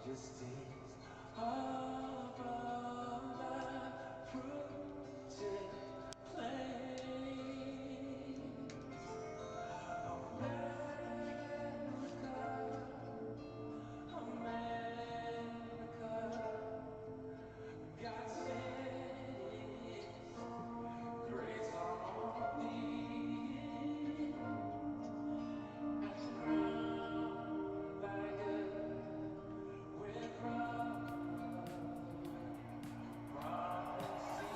majesties above the fruited plains of America, America. God sent His grace on thee, and surround thy good with promise to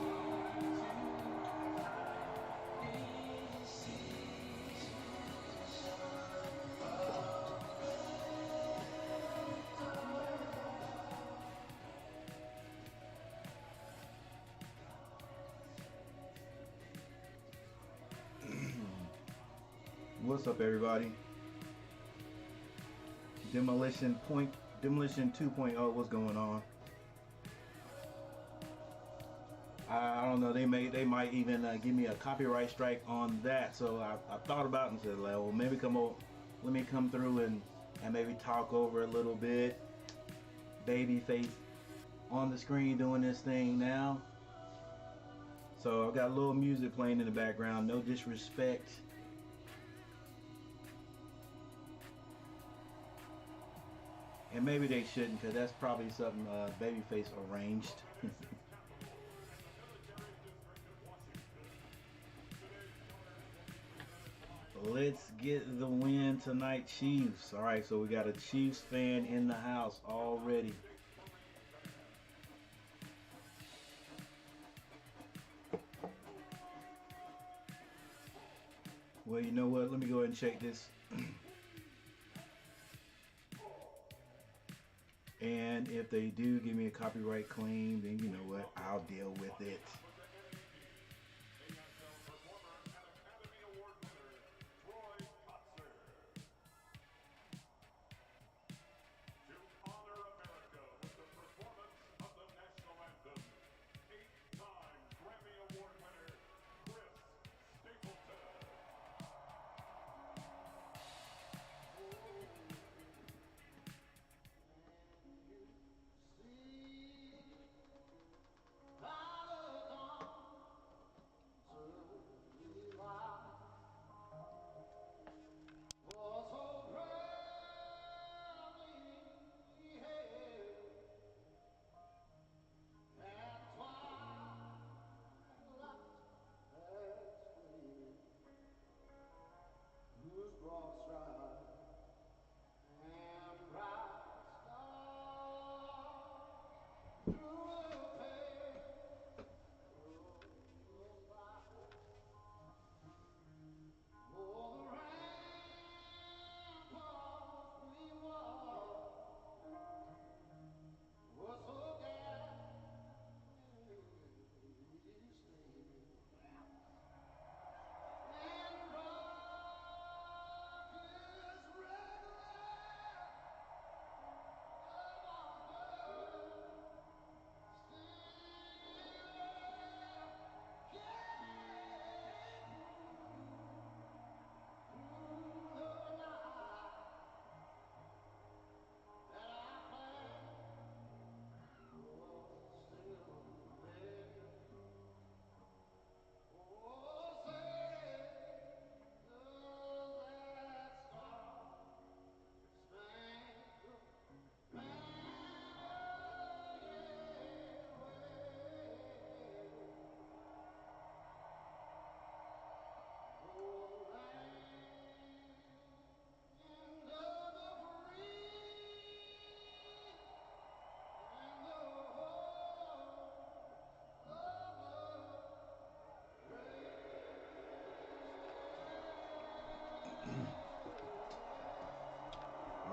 What's up, everybody? Demolition 2.0. What's going on? I don't know. They might even give me a copyright strike on that. So I thought about it and said, well, maybe let me come through and maybe talk over a little bit. Babyface on the screen doing this thing now. So I've got a little music playing in the background. No disrespect. And maybe they shouldn't, because that's probably something Babyface arranged. Let's get the win tonight, Chiefs. All right, so we got a Chiefs fan in the house already. Well, you know what? Let me go ahead and check this. And if they do give me a copyright claim, then you know what? I'll deal with it.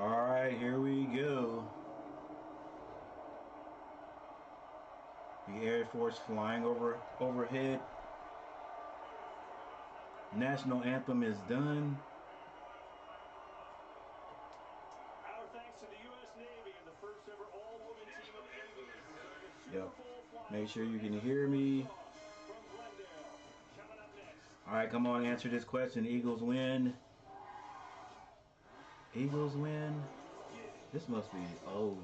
All right, here we go. The Air Force flying overhead. National anthem is done. Our thanks to the U.S. Navy and the first ever all-woman team of aviators. Yep. Make sure you can hear me. All right, come on, answer this question. Eagles win. Eagles win. This must be old.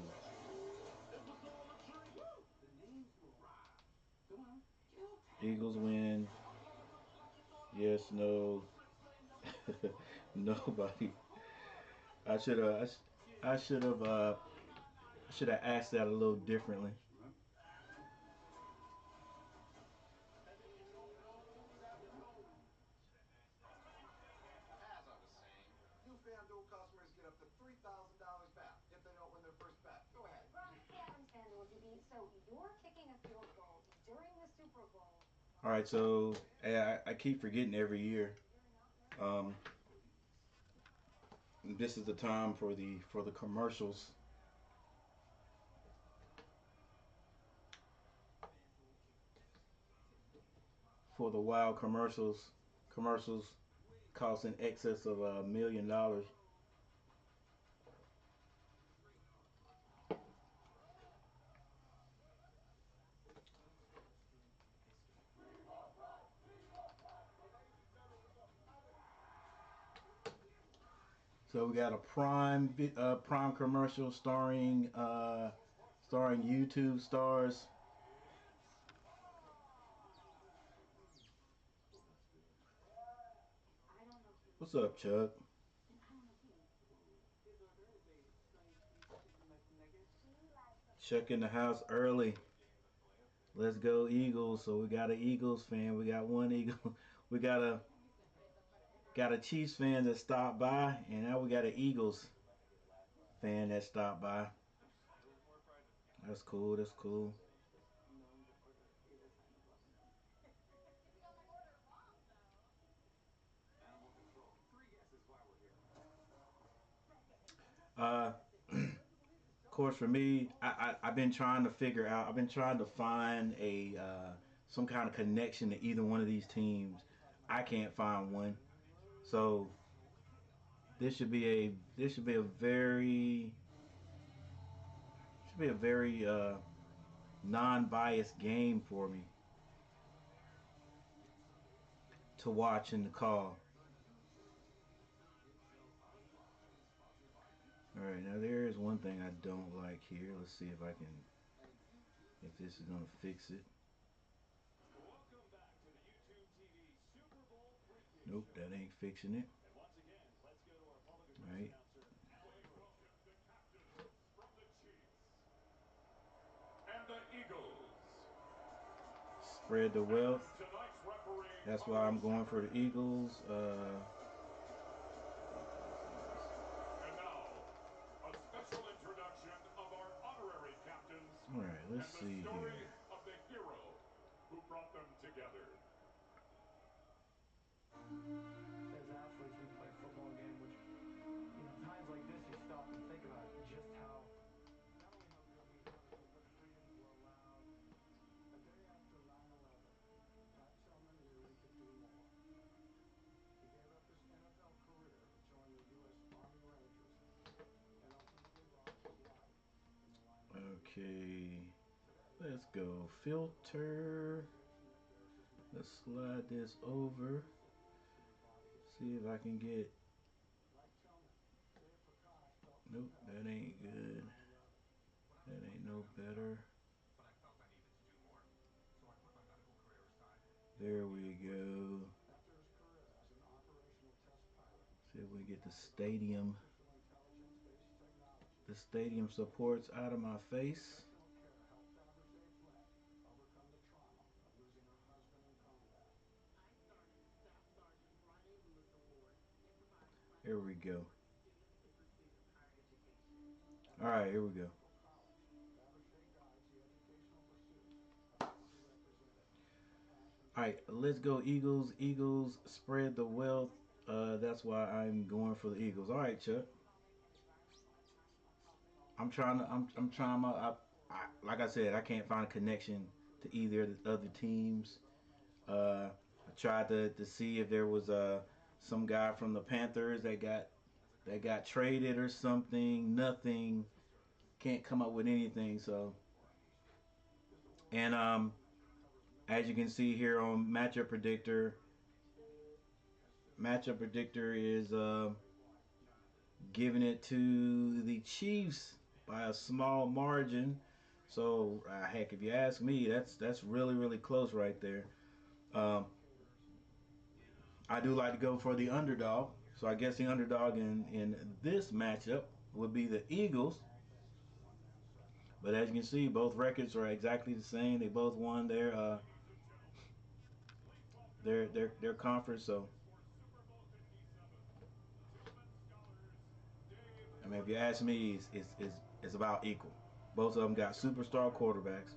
Eagles win. Yes, no. Nobody. I should have. I should have. Should have asked that a little differently. As I was saying, new FanDuel customers get up to $3,000 back if they don't win their first bet. Go ahead. FanDuel, GB. So you're kicking a field goal during the Super Bowl. All right, so I keep forgetting every year. Um, this is the time for the commercials. For the wild commercials cost in excess of $1 million. So we got a prime commercial starring YouTube stars. What's up, Chuck? Chuck in the house early. Let's go Eagles. So we got an Eagles fan. We got one Eagle. We got a Chiefs fan that stopped by, and now we got an Eagles fan that stopped by. That's cool. That's cool. Uh, of course, for me, I've been trying to figure out. I've been trying to find a some kind of connection to either one of these teams. I can't find one. So this should be a very non-biased game for me to watch and to call. All right, now there is one thing I don't like here. Let's see if this is gonna fix it. Welcome back to the YouTube TV Super Bowl pregame Nope, show. that ain't fixing it. And once again, let's go to our public All address right, announcer, Please welcome the captains from the Chiefs and the Eagles. spread the And wealth. tonight's referee That's on why the I'm going for the Saturday. Eagles. And now, a special introduction of our honorary captains All right, let's and the see story here. of the hero who brought them together. As athletes, we play a football game, which, times like this, you stop and think about just how, not only how good we are, but freedoms were allowed. A day after 9/11, Pat Tillman knew he could do more. He gave up his NFL career to join the U.S. Army Rangers and ultimately lost his life in the line of duty. Okay, Today, let's Pat go is the filter. organization that bears his name. Let's slide this over. Recipients who embody his See if I can get. like Tillman, Prakash felt Nope, compelled that to give ain't back on good. 9/11. That ain't no better. But I felt I needed to do more. So I put my medical career aside and There joined the we Air Force. go. After his career as an operational test pilot, See if we get the Pat developed stadium. artificial intelligence-based technology. The stadium supports out of my face. Exceptional care helped Fabergé Flynn overcome the trauma of losing her husband in combat. I started the Staff Sergeant Bronny Lewis Award and provided Here financial we go. support to students in pursuit of higher education. At All right, here we American go. Medical College, Fabergé guides the educational pursuits of the underrepresented, a passion All she right, shares let's with go many. Eagles. Eagles spread the wealth. That's why I'm going for the Eagles. All right, Chuck. I'm trying my. Like I said, I can't find a connection to either of the other teams. I tried to see if there was some guy from the Panthers that got traded or something. Nothing. Can't come up with anything. So, and as you can see here on matchup predictor is giving it to the Chiefs by a small margin. So heck, if you ask me, that's really close right there. Um, I do like to go for the underdog. So I guess the underdog in this matchup would be the Eagles. But as you can see, both records are exactly the same. They both won their conference. So I mean, if you ask me, it's about equal. Both of them got superstar quarterbacks,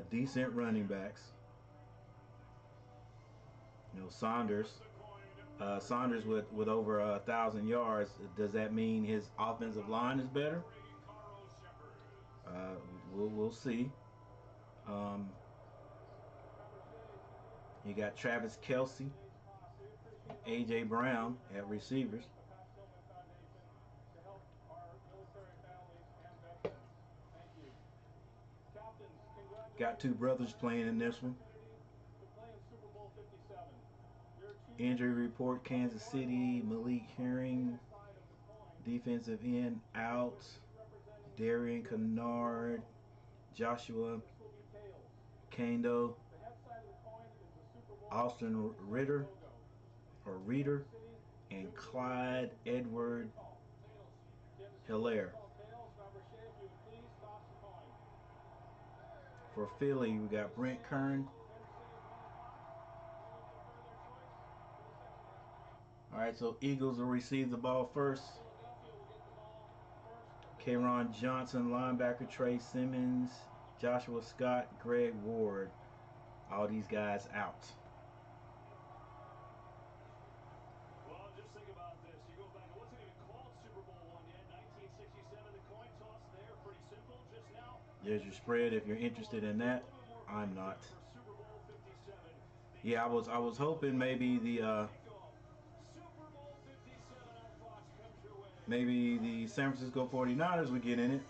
decent running backs. You know, Saunders with over 1,000 yards. Does that mean his offensive line is better? Uh, we'll see. Um, you got Travis Kelsey, AJ Brown at receivers. Got two brothers playing in this one. Injury report: Kansas City, Malik Herring, defensive end out. Darian Kennard, Joshua Kando, Austin Ritter or Reader, and Clyde Edward Hilaire. For Philly, we got Brent Kern. All right, so Eagles will receive the ball first. K'Ron Johnson, linebacker, Trey Simmons, Joshua Scott, Greg Ward. All these guys out. Well, just think about this. You go back, it wasn't even called Super Bowl I yet. 1967, the coin toss there, pretty simple. Just now, there's your spread if you're interested in that. I'm not. Yeah, I was hoping maybe the San Francisco 49ers would get in it.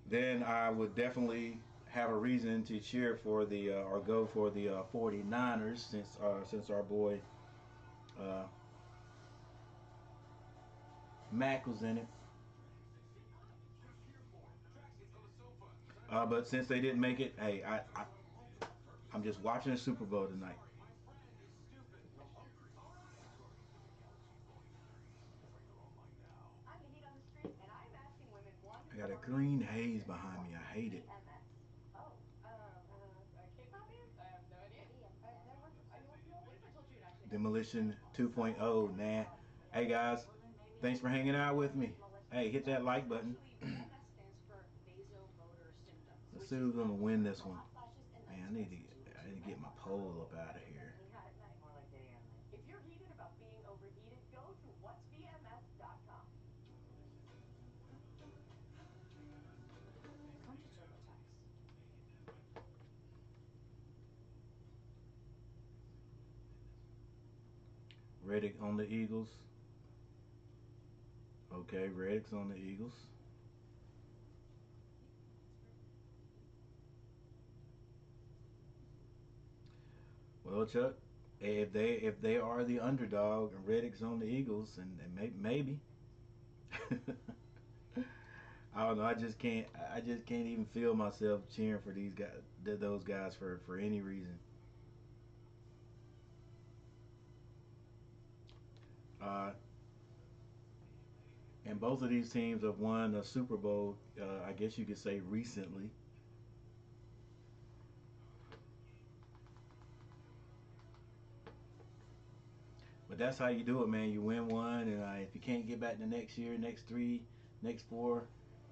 Then I would definitely have a reason to cheer for the or go for the 49ers since our boy Mac was in it. But since they didn't make it, hey, I'm just watching the Super Bowl tonight. I'm the heat on the street, and I'm asking women one. I got a green haze behind me. I hate it. Oh, a K-pop band? I have no idea. Never. I mean, what if I told you it actually? Demolition 2.0, nah. Hey guys, thanks for hanging out with me. Hey, hit that like button. Let's see who's gonna win this one. Man, I need to get my pole up out of here. If you're heated about being overheated, go to whatsbms.com. Come to TurboTax. Reddick on the Eagles. Okay, Reddick's on the Eagles. Well, Chuck, if they are the underdog and Reddick's on the Eagles, and maybe. I don't know. I just can't even feel myself cheering for those guys for any reason. Uh, and both of these teams have won a Super Bowl. I guess you could say recently. But that's how you do it, man. You win one, and if you can't get back the next year, next 3, next 4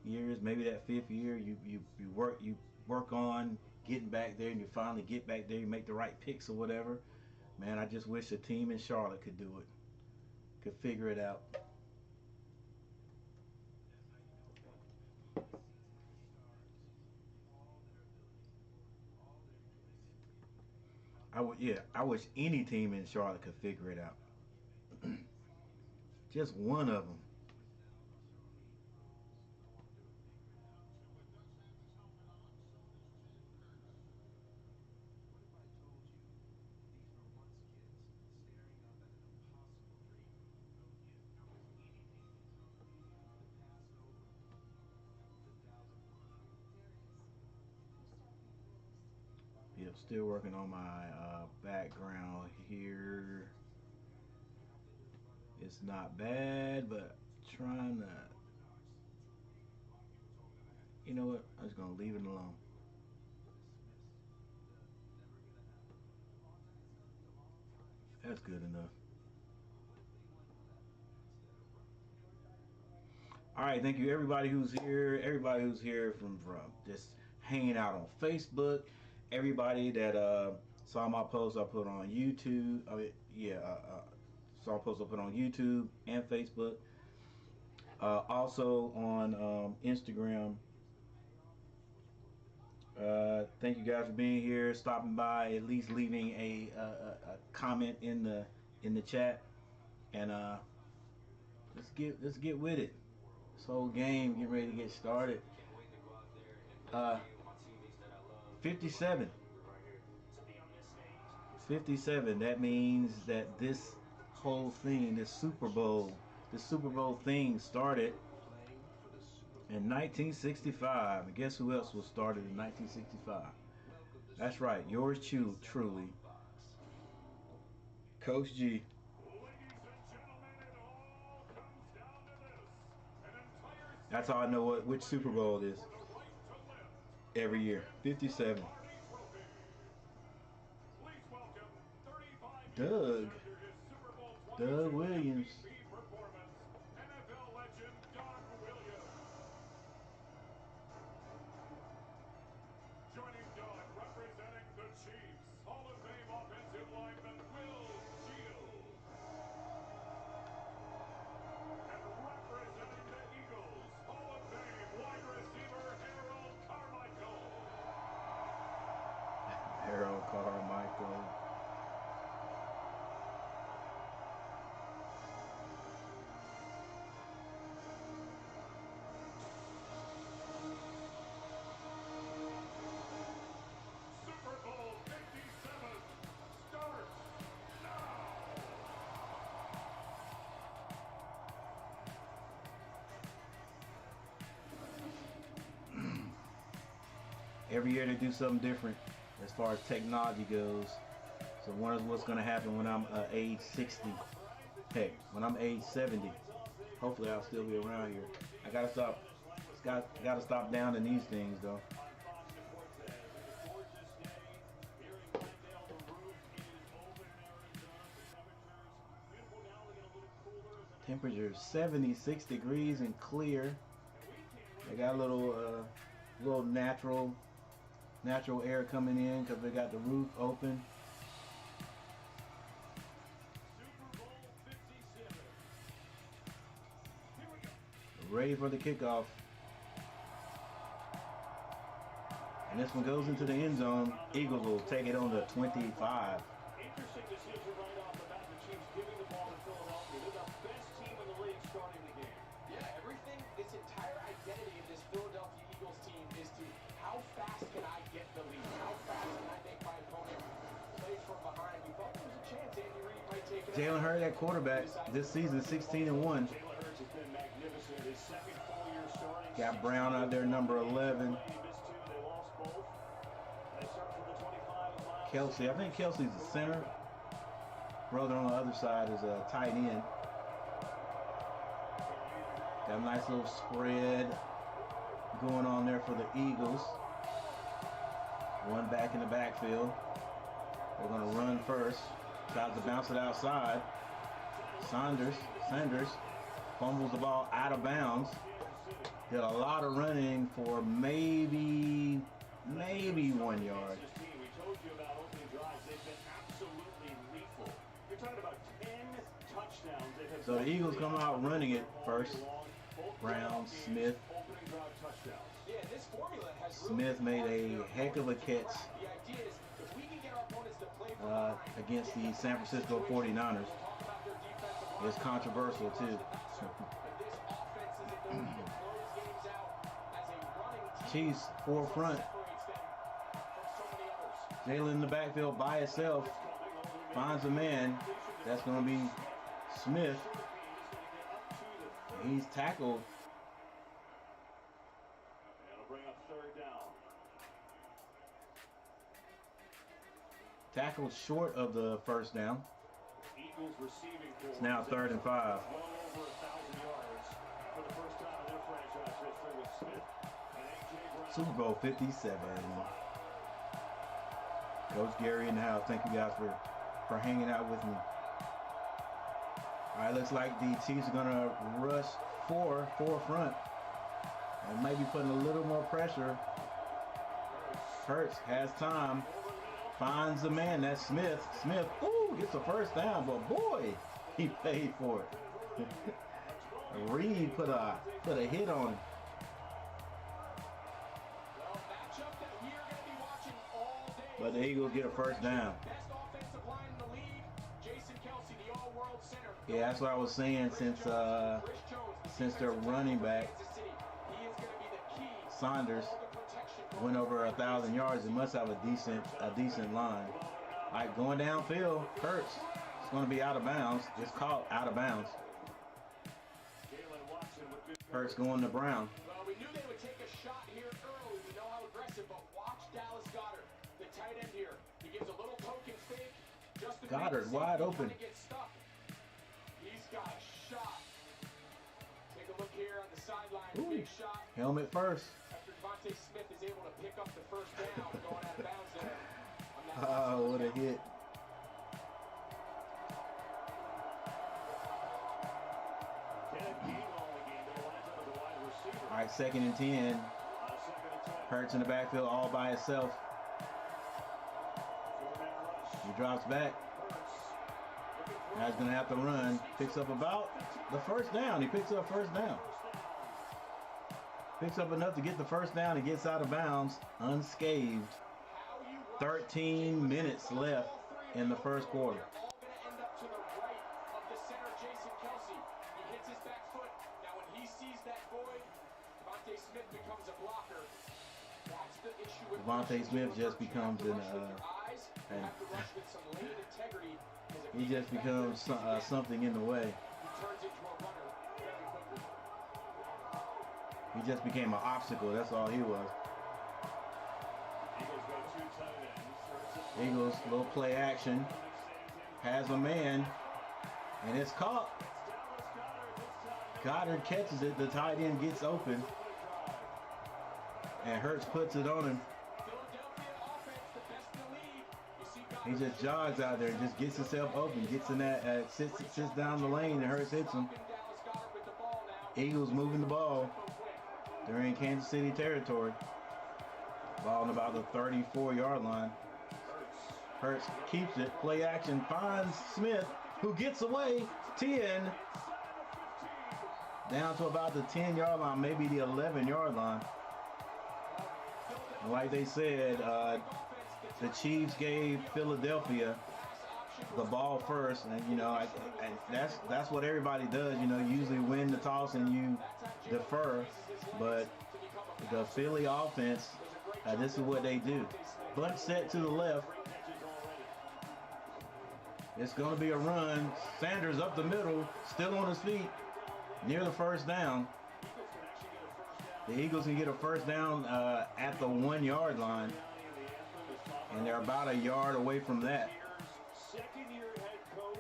years, maybe that 5th year, you work on getting back there, and you finally get back there. You make the right picks or whatever. Man, I just wish a team in Charlotte could do it, could figure it out. I wish any team in Charlotte could figure it out. Just one of them. Still working on my background here. It's not bad, but trying to, you know what? I'm just gonna leave it alone. That's good enough. All right, thank you everybody who's here. Everybody who's here from just hanging out on Facebook. Everybody that saw my post I put on YouTube. I mean, yeah, saw a post I put on YouTube and Facebook. Also on Instagram. Thank you guys for being here, stopping by, at least leaving a comment in the chat, and let's get with it. This whole game getting ready to get started. 57. 57. That means that this whole thing, this Super Bowl thing started in 1965. And guess who else was started in 1965? That's right, yours truly, Coach G. That's how I know which Super Bowl it is. Every year, 57. Doug Williams. Joining Doug, representing the Chiefs, Hall of Fame offensive lineman Will Shields. And representing the Eagles, Hall of Fame wide receiver Harold Carmichael. Harold Carmichael. Super Bowl 57 starts now. Every year they do something different as far as technology goes. So wonders what's going to happen when I'm age 60. Heck, when I'm age 70. Hopefully I'll still be around here. I gotta stop. Gotta stop down in these things though. Temperature 76 degrees and clear. They got a little natural air coming in because they got the roof open. Ready for the kickoff. And this one goes into the end zone. Eagles will take it on the 25. Interesting decision right off the bat. The Chiefs giving the ball to Philadelphia. They're the best team in the league starting the game. Yeah, everything, this entire identity of this Philadelphia Eagles team is to how fast can I get the lead? How fast can I make my opponent play from behind? We thought there was a chance Andy Reid might take it. Jalen Hurts at quarterback this season, 16-1. Jalen Hurts has been magnificent. His second full year starting. Got Brown out there, number 11. Kelsey, I think Kelsey's the center. Brother on the other side is a tight end. Got a nice little spread going on there for the Eagles. One back in the backfield. They're going to run first. Tries to bounce it outside. Sanders fumbles the ball out of bounds. Did a lot of running for maybe 1 yard. So the Eagles come out running it first. Brown, Smith. Smith made a heck of a catch against the San Francisco 49ers. It's controversial too. Chiefs forefront. Jalen in the backfield by itself. Finds a man. That's going to be Smith. He's tackled. It'll bring up third down. tackled short of the first down. Eagles receiving core. It's now 3rd and 5. Well over 1,000 yards for the first time in their franchise history with Smith and A.J. Brown. Super Bowl 57. Coach Gary in the house. Thank you guys for hanging out with me. All right, looks like the Chiefs are gonna rush four front, and maybe putting a little more pressure. Hurts has time, finds the man. That's Smith. Smith, ooh, gets the first down, but boy, he paid for it. Reed put a hit on him. But the Eagles get a first down. Yeah, that's what I was saying. Since their running back Saunders went over 1,000 yards, it must have a decent line. All right, going downfield, Hurts. It's going to be out of bounds. It's called out of bounds. Hurts going to Brown. Well, we knew they would take a shot here early. We know how aggressive, but watch Dallas Goedert, the tight end here. He gives a little poke and fake. Goddard wide open. He's got a shot. Take a look here on the sideline. Ooh. Big shot. Helmet first. After Devontae Smith is able to pick up the first down, going out of bounds there. Oh, what a hit. All right, 2nd and 10. Hurts in the backfield all by himself. He drops back. Now he's going to have to run. Picks up about the first down. He picks up first down. Picks up enough to get the first down. He gets out of bounds unscathed. 13 minutes left in the first quarter. Devontae Smith just becomes he just becomes something in the way. He just became an obstacle. That's all he was. Eagles, little play action. Has a man, and it's caught. Goddard catches it. The tight end gets open, and Hurts puts it on him. He just jogs out there and just gets himself open, gets in that, sits down the lane, and Hurts hits him. Eagles moving the ball. They're in Kansas City territory. Ball on about the 34-yard line. Hurts keeps it. Play action. Finds Smith, who gets away. 10. Down to about the 10-yard line, maybe the 11-yard line. And like they said, the Chiefs gave Philadelphia the ball first, and and that's what everybody does. You usually win the toss and you defer, but the Philly offense, this is what they do. Bunt set to the left. It's going to be a run. Sanders up the middle, still on his feet, near the first down. The Eagles can get a first down at the 1-yard line, and they're about a yard away from that. Second-year head coach,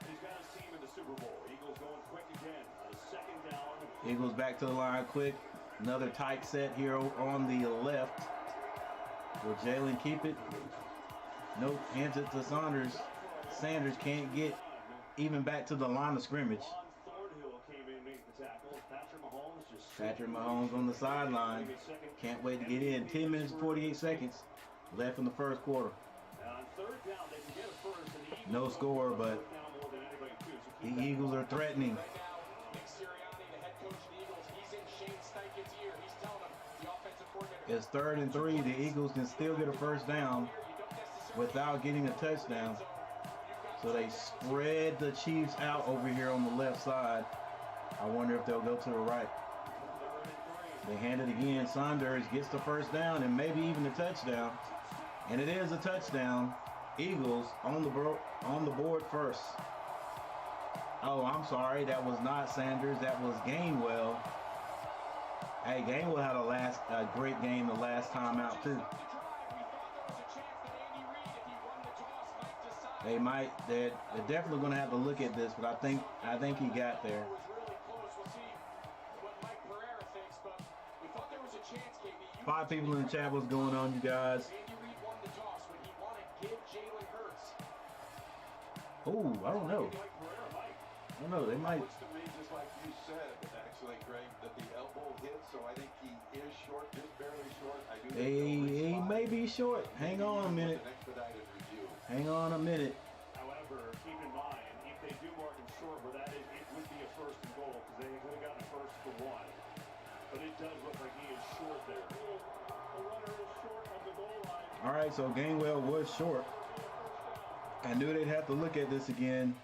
he's got his team in the Super Bowl. Eagles going quick again on a 2nd down. Eagles back to the line quick. Another tight set here on the left. Will Jalen keep it? Nope. Hands it to Saunders. Sanders can't get even back to the line of scrimmage. Patrick Mahomes on the sideline. Can't wait to get in. 10 minutes and 48 seconds left in the first quarter. No score, but the Eagles are threatening. It's 3rd and 3. The Eagles can still get a first down without getting a touchdown. So they spread the Chiefs out over here on the left side. I wonder if they'll go to the right. They hand it again. Saunders gets the first down and maybe even a touchdown. And it is a touchdown. Eagles on the board first. Oh, I'm sorry. That was not Sanders. That was Gainwell. Hey, Gainwell had a great game the last time out too. They're definitely going to have to look at this, but I think he got there. It was really close. We'll see what Mike Pereira thinks, but we thought there was a chance, KB. 5 people in the chat. What's going on, you guys? Andy Reid won the toss. Would he want to give Jalen Hurts? Oh, I don't know. I don't know. They might. Looks to me just like you said, actually, Greg, that the elbow hit, so I think he is short, just barely short. I do He may be short. Hang on a minute. An expedited review. Hang on a minute. However, keep in mind, if they do mark him short, where that is, it would be a first and goal because they would have gotten a first to 1. But it does look like he is short there. The runner is short of the goal line. All right, so Gainwell was short. I knew they'd have to look at this again.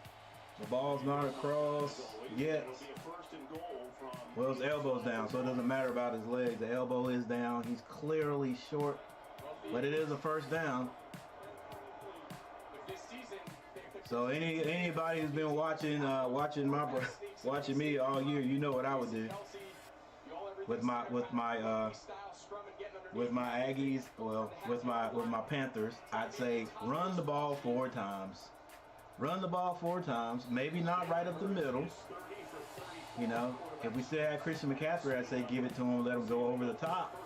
The ball's not across yet. It'll be a first and goal from. Well, his elbow's down, so it doesn't matter about his legs. The elbow is down. He's clearly short, but it is a first down. So anybody who's been watching me all year, you know what I would do with my Aggies. Well, with my Panthers, I'd say run the ball 4 times. Run the ball 4 times. Maybe not right up the middle. You know, if we still had Christian McCaffrey, I'd say give it to him, let him go over the top.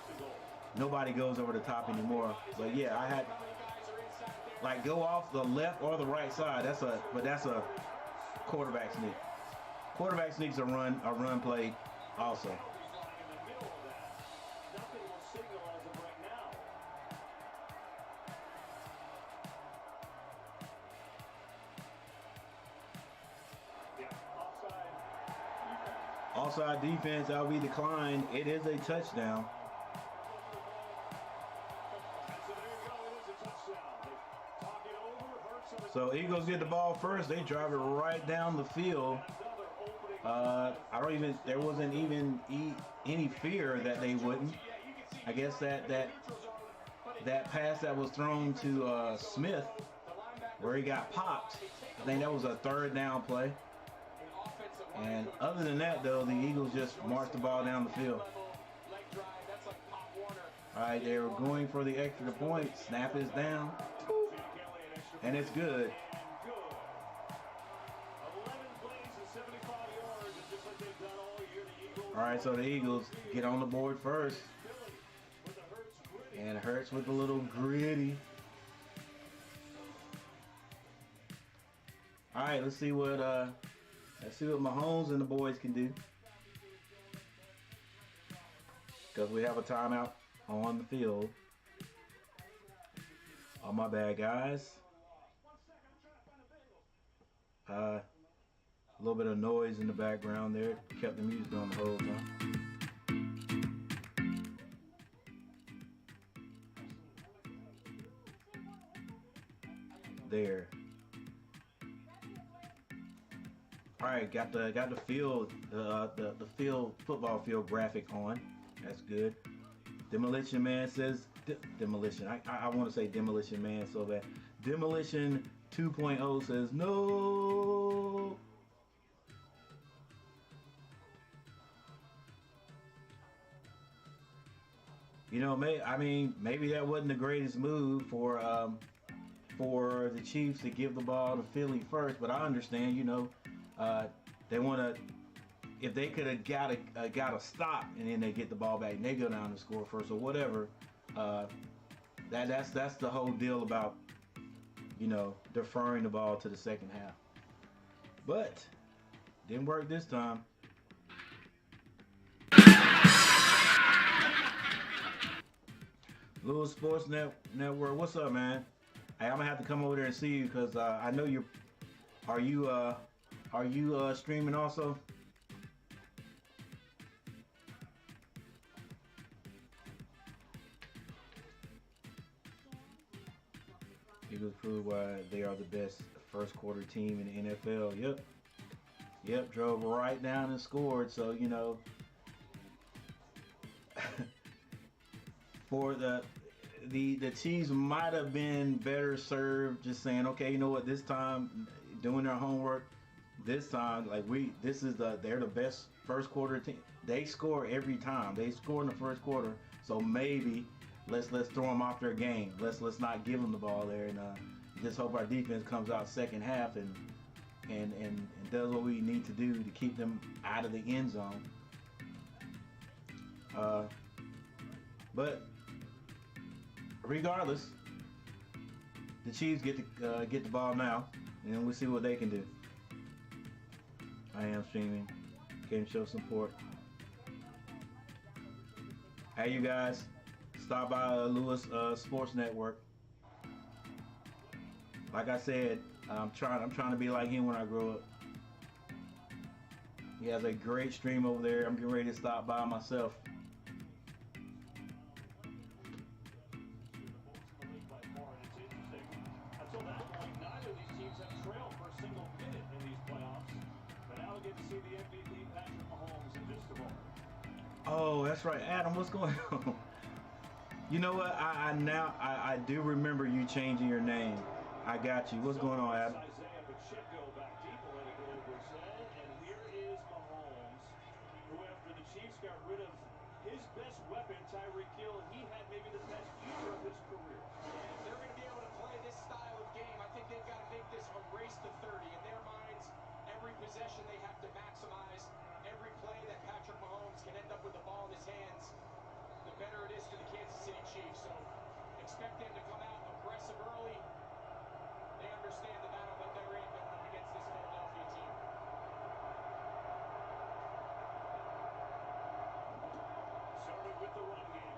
Nobody goes over the top anymore. But yeah, I had like go off the left or the right side. That's a quarterback sneak. Quarterback sneaks a run play also. Offside defense, LV declined. It is a touchdown. So Eagles get the ball first. They drive it right down the field. There wasn't even any fear that they wouldn't. I guess that pass that was thrown to Smith, where he got popped, I think that was a 3rd down play. And other than that, though, the Eagles just marched the ball down the field. All right, they were going for the extra point. Snap is down. And it's good. All right, so the Eagles get on the board first. And Hurts with a little gritty. All right, let's see what Mahomes and the boys can do. Because we have a timeout on the field. Oh, my bad, guys. A little bit of noise in the background there. Kept the music on the whole time. There. All right, got the field, the football field graphic on. That's good. Demolition Man says demolition. I want to say Demolition Man so bad. Demolition 2.0 says no. You know, maybe that wasn't the greatest move for the Chiefs to give the ball to Philly first, but I understand. You know, they want to. If they could have got a stop and then they get the ball back and they go down and score first or whatever, that's the whole deal about, you know, deferring the ball to the second half. But didn't work this time. Louis Sports Network, what's up, man? Hey, I'm gonna have to come over there and see you because I know you. Are you streaming also? Eagles prove why they are the best first quarter team in the NFL. Yep, drove right down and scored. So, you know, for the Chiefs might have been better served just saying, okay, you know what, this time doing their homework, this time they're the best first quarter team. They score every time. They score in the first quarter. So maybe let's throw them off their game. Let's not give them the ball there Just hope our defense comes out second half and does what we need to do to keep them out of the end zone. But regardless, the Chiefs get the ball now, and we'll see what they can do. I am streaming. Can show support. Hey, you guys, stop by Lewis Sports Network. Like I said, I'm trying to be like him when I grow up. He has a great stream over there. I'm getting ready to stop by myself. Until that point, neither of these teams have trailed for a single minute in these playoffs. But now we get to see the MVP Patrick Mahomes in just a moment. Oh, that's right, Adam. What's going on? You know what? I do remember you changing your name. I got you. What's going on, Adam? Isaiah Pacheco back deep a way to go over his head, and here is Mahomes, who after the Chiefs got rid of his best weapon, Tyreek Hill, he had maybe the best future of his career. If they're going to be able to play this style of game, I think they've got to make this a race to 30. In their minds, every possession they have to maximize. Every play that Patrick Mahomes can end up with the ball in his hands, the better it is for the Kansas City Chiefs. So expect them to come out aggressive early. They understand the battle that they're in going up against this Philadelphia team. Started with the run game.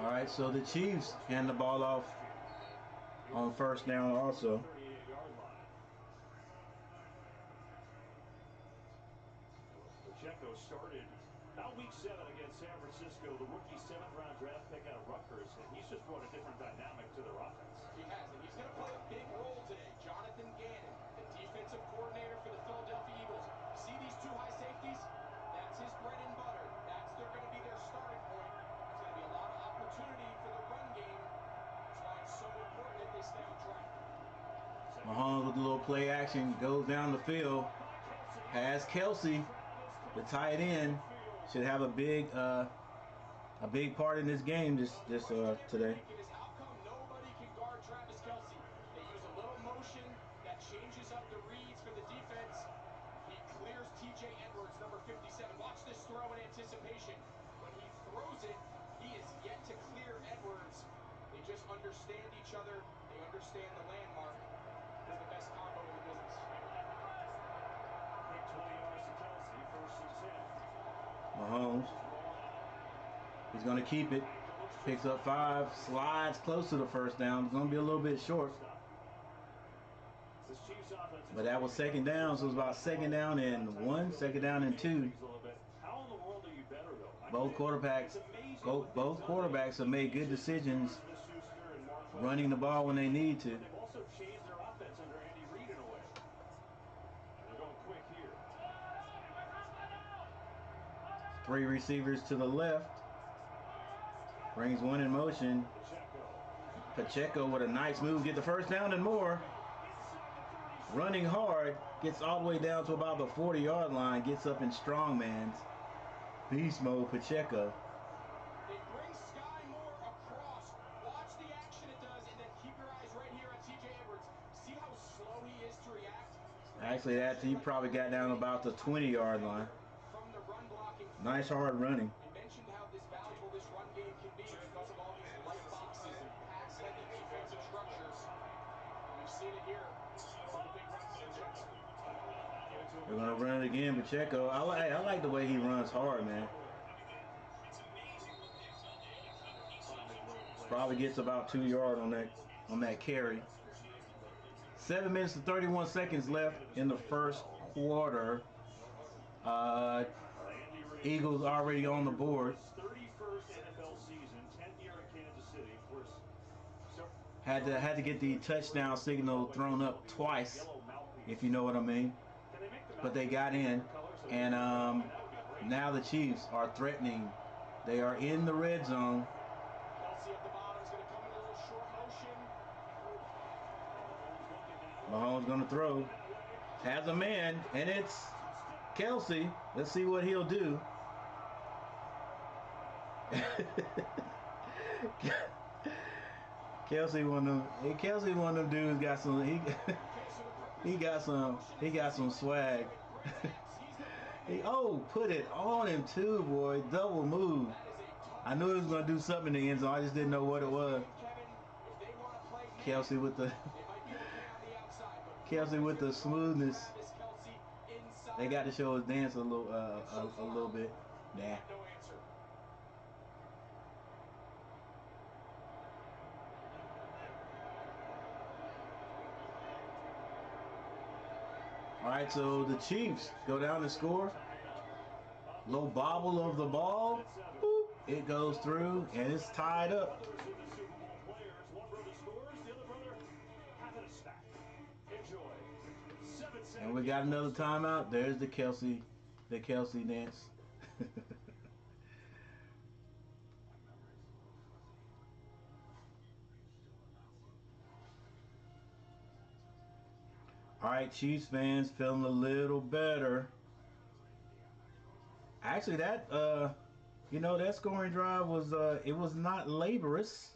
All right, so the Chiefs hand the ball off on first down also. 38-yard line. Pacheco started about week 7 against San Francisco, the rookie 7th-round draft pick out of Rutgers, and he's just brought a different dynamic to their offense. He has, and he's going to play a big role today. Jonathan Gannon, the defensive coordinator for the Philadelphia Eagles. See these two high safeties? That's his bread and butter. They're going to be their starting point. There's going to be a lot of opportunity for the run game. That's why it's so important that they stay on track. Mahomes with a little play action goes down the field. Has Kelsey, the tight end, should have a big part in this game today. Nobody can guard Travis Kelsey. They use a little motion that changes up the reads for the defense. He clears TJ Edwards, number 57. Watch this throw in anticipation. When he throws it, he is yet to clear Edwards. They just understand each other. They understand the landmark. It's the best combo in the business. Quick 20 yards to Kelsey, 1st and 10. Mahomes, he's going to keep it. Picks up 5, slides close to the first down. It's going to be a little bit short. But that was second down, so it was about second down and 1, second down and 2. How in the world are you better, though? Both quarterbacks have made good decisions running the ball when they need to. They've also changed their offense under Andy Reid in a way. They're going quick here. 3 receivers to the left. Brings one in motion. Pacheco with a nice move. Get the first down and more. Running hard. Gets all the way down to about the 40-yard line. Gets up in strongman's. Beast mode Pacheco. They bring Sky Moore across. Watch the action it does, and then keep your eyes right here on TJ Edwards. See how slow he is to react? Actually, he probably got down about the 20-yard line. From the run blocking. Nice hard running. I mentioned how valuable this run game can be because of all these light boxes and pass-heavy defensive structures. We've seen it here. We're gonna run it again, Pacheco. I like the way he runs hard, man. Probably gets about 2 yards on that carry. 7 minutes and 31 seconds left in the first quarter. Eagles already on the board. 31st NFL season, 10th year in Kansas City. Of course, Had to get the touchdown signal thrown up twice, if you know what I mean. But they got in, and now the Chiefs are threatening. They are in the red zone. Kelsey at the bottom is going to come in a little short motion. Mahomes going to throw. Has a man, and it's Kelsey. Let's see what he'll do. Kelsey one of them. Kelsey one of them dudes got some. He got some swag. Oh, put it on him too, boy. Double move. I knew he was gonna do something in the end zone. I just didn't know what it was. Kelsey with the smoothness. They got to show his dance a little bit. Nah. All right, so the Chiefs go down and score. Low bobble of the ball. Boop. It goes through, and it's tied up. And we got another timeout. There's the Kelsey dance. All right, Chiefs fans feeling a little better. Actually, that that scoring drive was it was not laborious.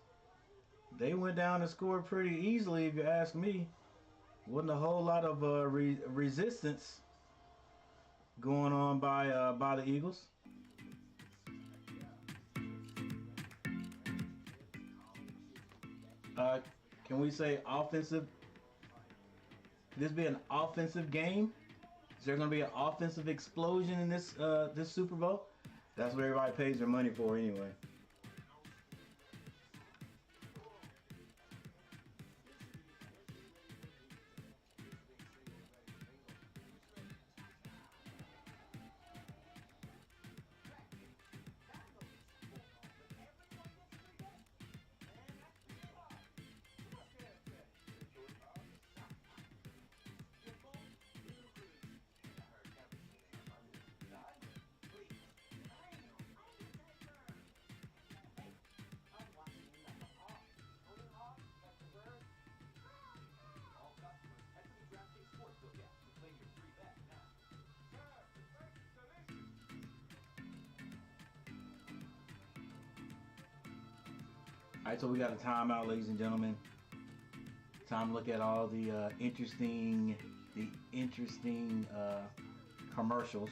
They went down and scored pretty easily, if you ask me. Wasn't a whole lot of resistance going on by the Eagles. Can we say offensive? Could this be an offensive game? Is there going to be an offensive explosion in this this Super Bowl? That's what everybody pays their money for anyway. All right, so we got a timeout, ladies and gentlemen. Time to look at all the interesting commercials.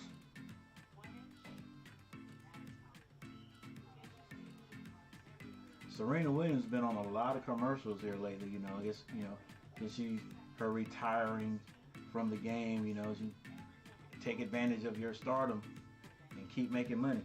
Serena Williams has been on a lot of commercials here lately. I guess her retiring from the game. She take advantage of your stardom and keep making money.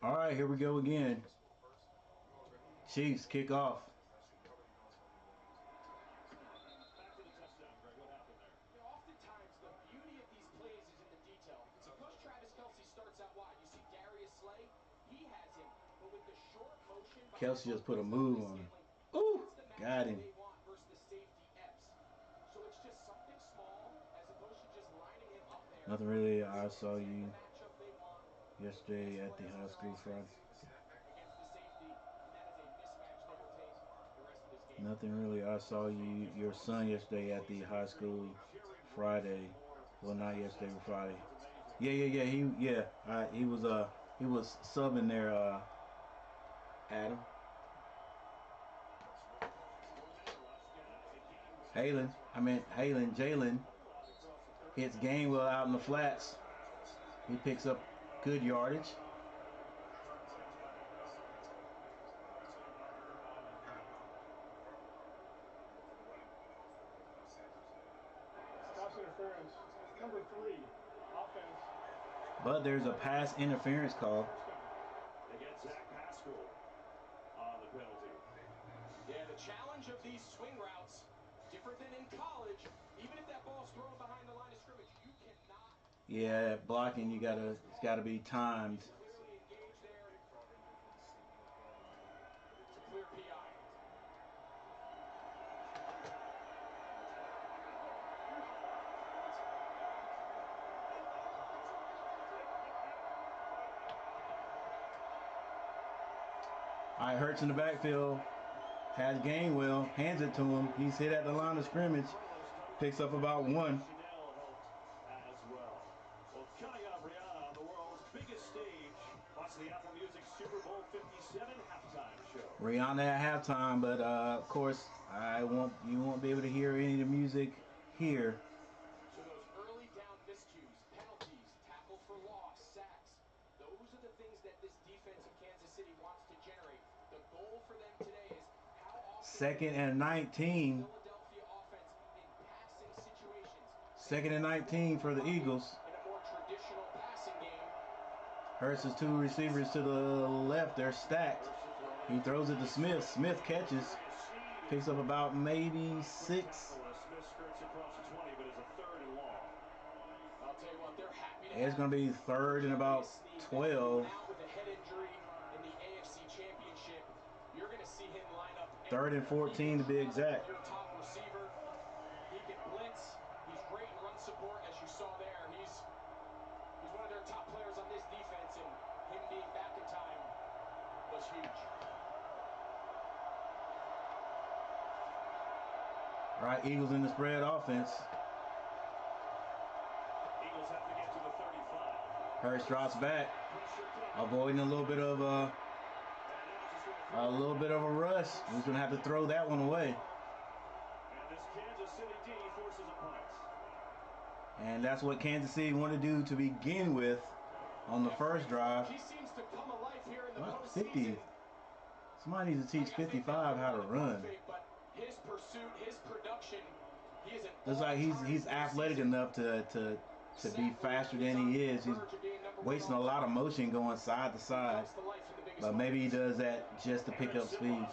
All right, here we go again. Chiefs kick off. Oftentimes, the beauty of these plays is in the detail. Because Travis Kelce starts out wide, you see Darius Slay, he has him, but with the short motion, Kelce just put a move on him. Ooh, got him. So it's just something small as opposed to just lining him up there. Nothing really. I saw you yesterday at the high school Friday. Nothing really. I saw your son yesterday at the high school Friday. Well, not yesterday, but Friday. Yeah. He was subbing there, Adam. Jalen hits Gainwell out in the flats. He picks up good yardage. interference. Number 3, offense. But there's a pass interference call. They get Zach Pascal on the penalty. Yeah, the challenge of these swing routes, different than in college. Even if that ball's thrown behind the line of scrimmage, you cannot. Yeah, blocking, it's gotta be timed. Clearly engaged there. It's a clear PI. All right, Hurts in the backfield. Has Gainwell, hands it to him. He's hit at the line of scrimmage. Picks up about 1. As well. Well, coming up, Rihanna on the world's biggest stage. Watch the Apple Music Super Bowl 57 halftime show. Rihanna at halftime, but of course, you won't be able to hear any of the music here. So those early down miscues, penalties, tackle for loss, sacks, those are the things that this defense of Kansas City wants to generate. The goal for them today is how often 2nd and 19. Philadelphia offense in passing situations. 2nd and 19 for the Eagles. In a more traditional passing game. Hurts' 2 receivers to the left. They're stacked. He throws it to Smith. Smith catches. Picks up about maybe 6. Smith skirts across the 20, but it's a 3rd and long. I'll tell you what, they're happy to It's going to be 3rd and about 12. Now with a head injury in the AFC Championship, you're going to see him line up 3rd and 14 to be exact. your top receiver. He can blitz. He's great in run support, as you saw there. He's one of their top players on this defense, and him being back in time was huge. All right, Eagles in the spread offense. Eagles have to get to the 35. Hurts drops back, avoiding a little bit of a rush. He's gonna have to throw that one away. And this Kansas City D forces a punt. And that's what Kansas City wanted to do to begin with on the first drive. He seems to come alive here in the What, postseason. 50? Somebody needs to teach 55 how to run. But his pursuit, his production, he is an Looks like he's athletic enough to be faster than he is. He's wasting a lot of motion going side to side. But maybe he does that just to pick up speed.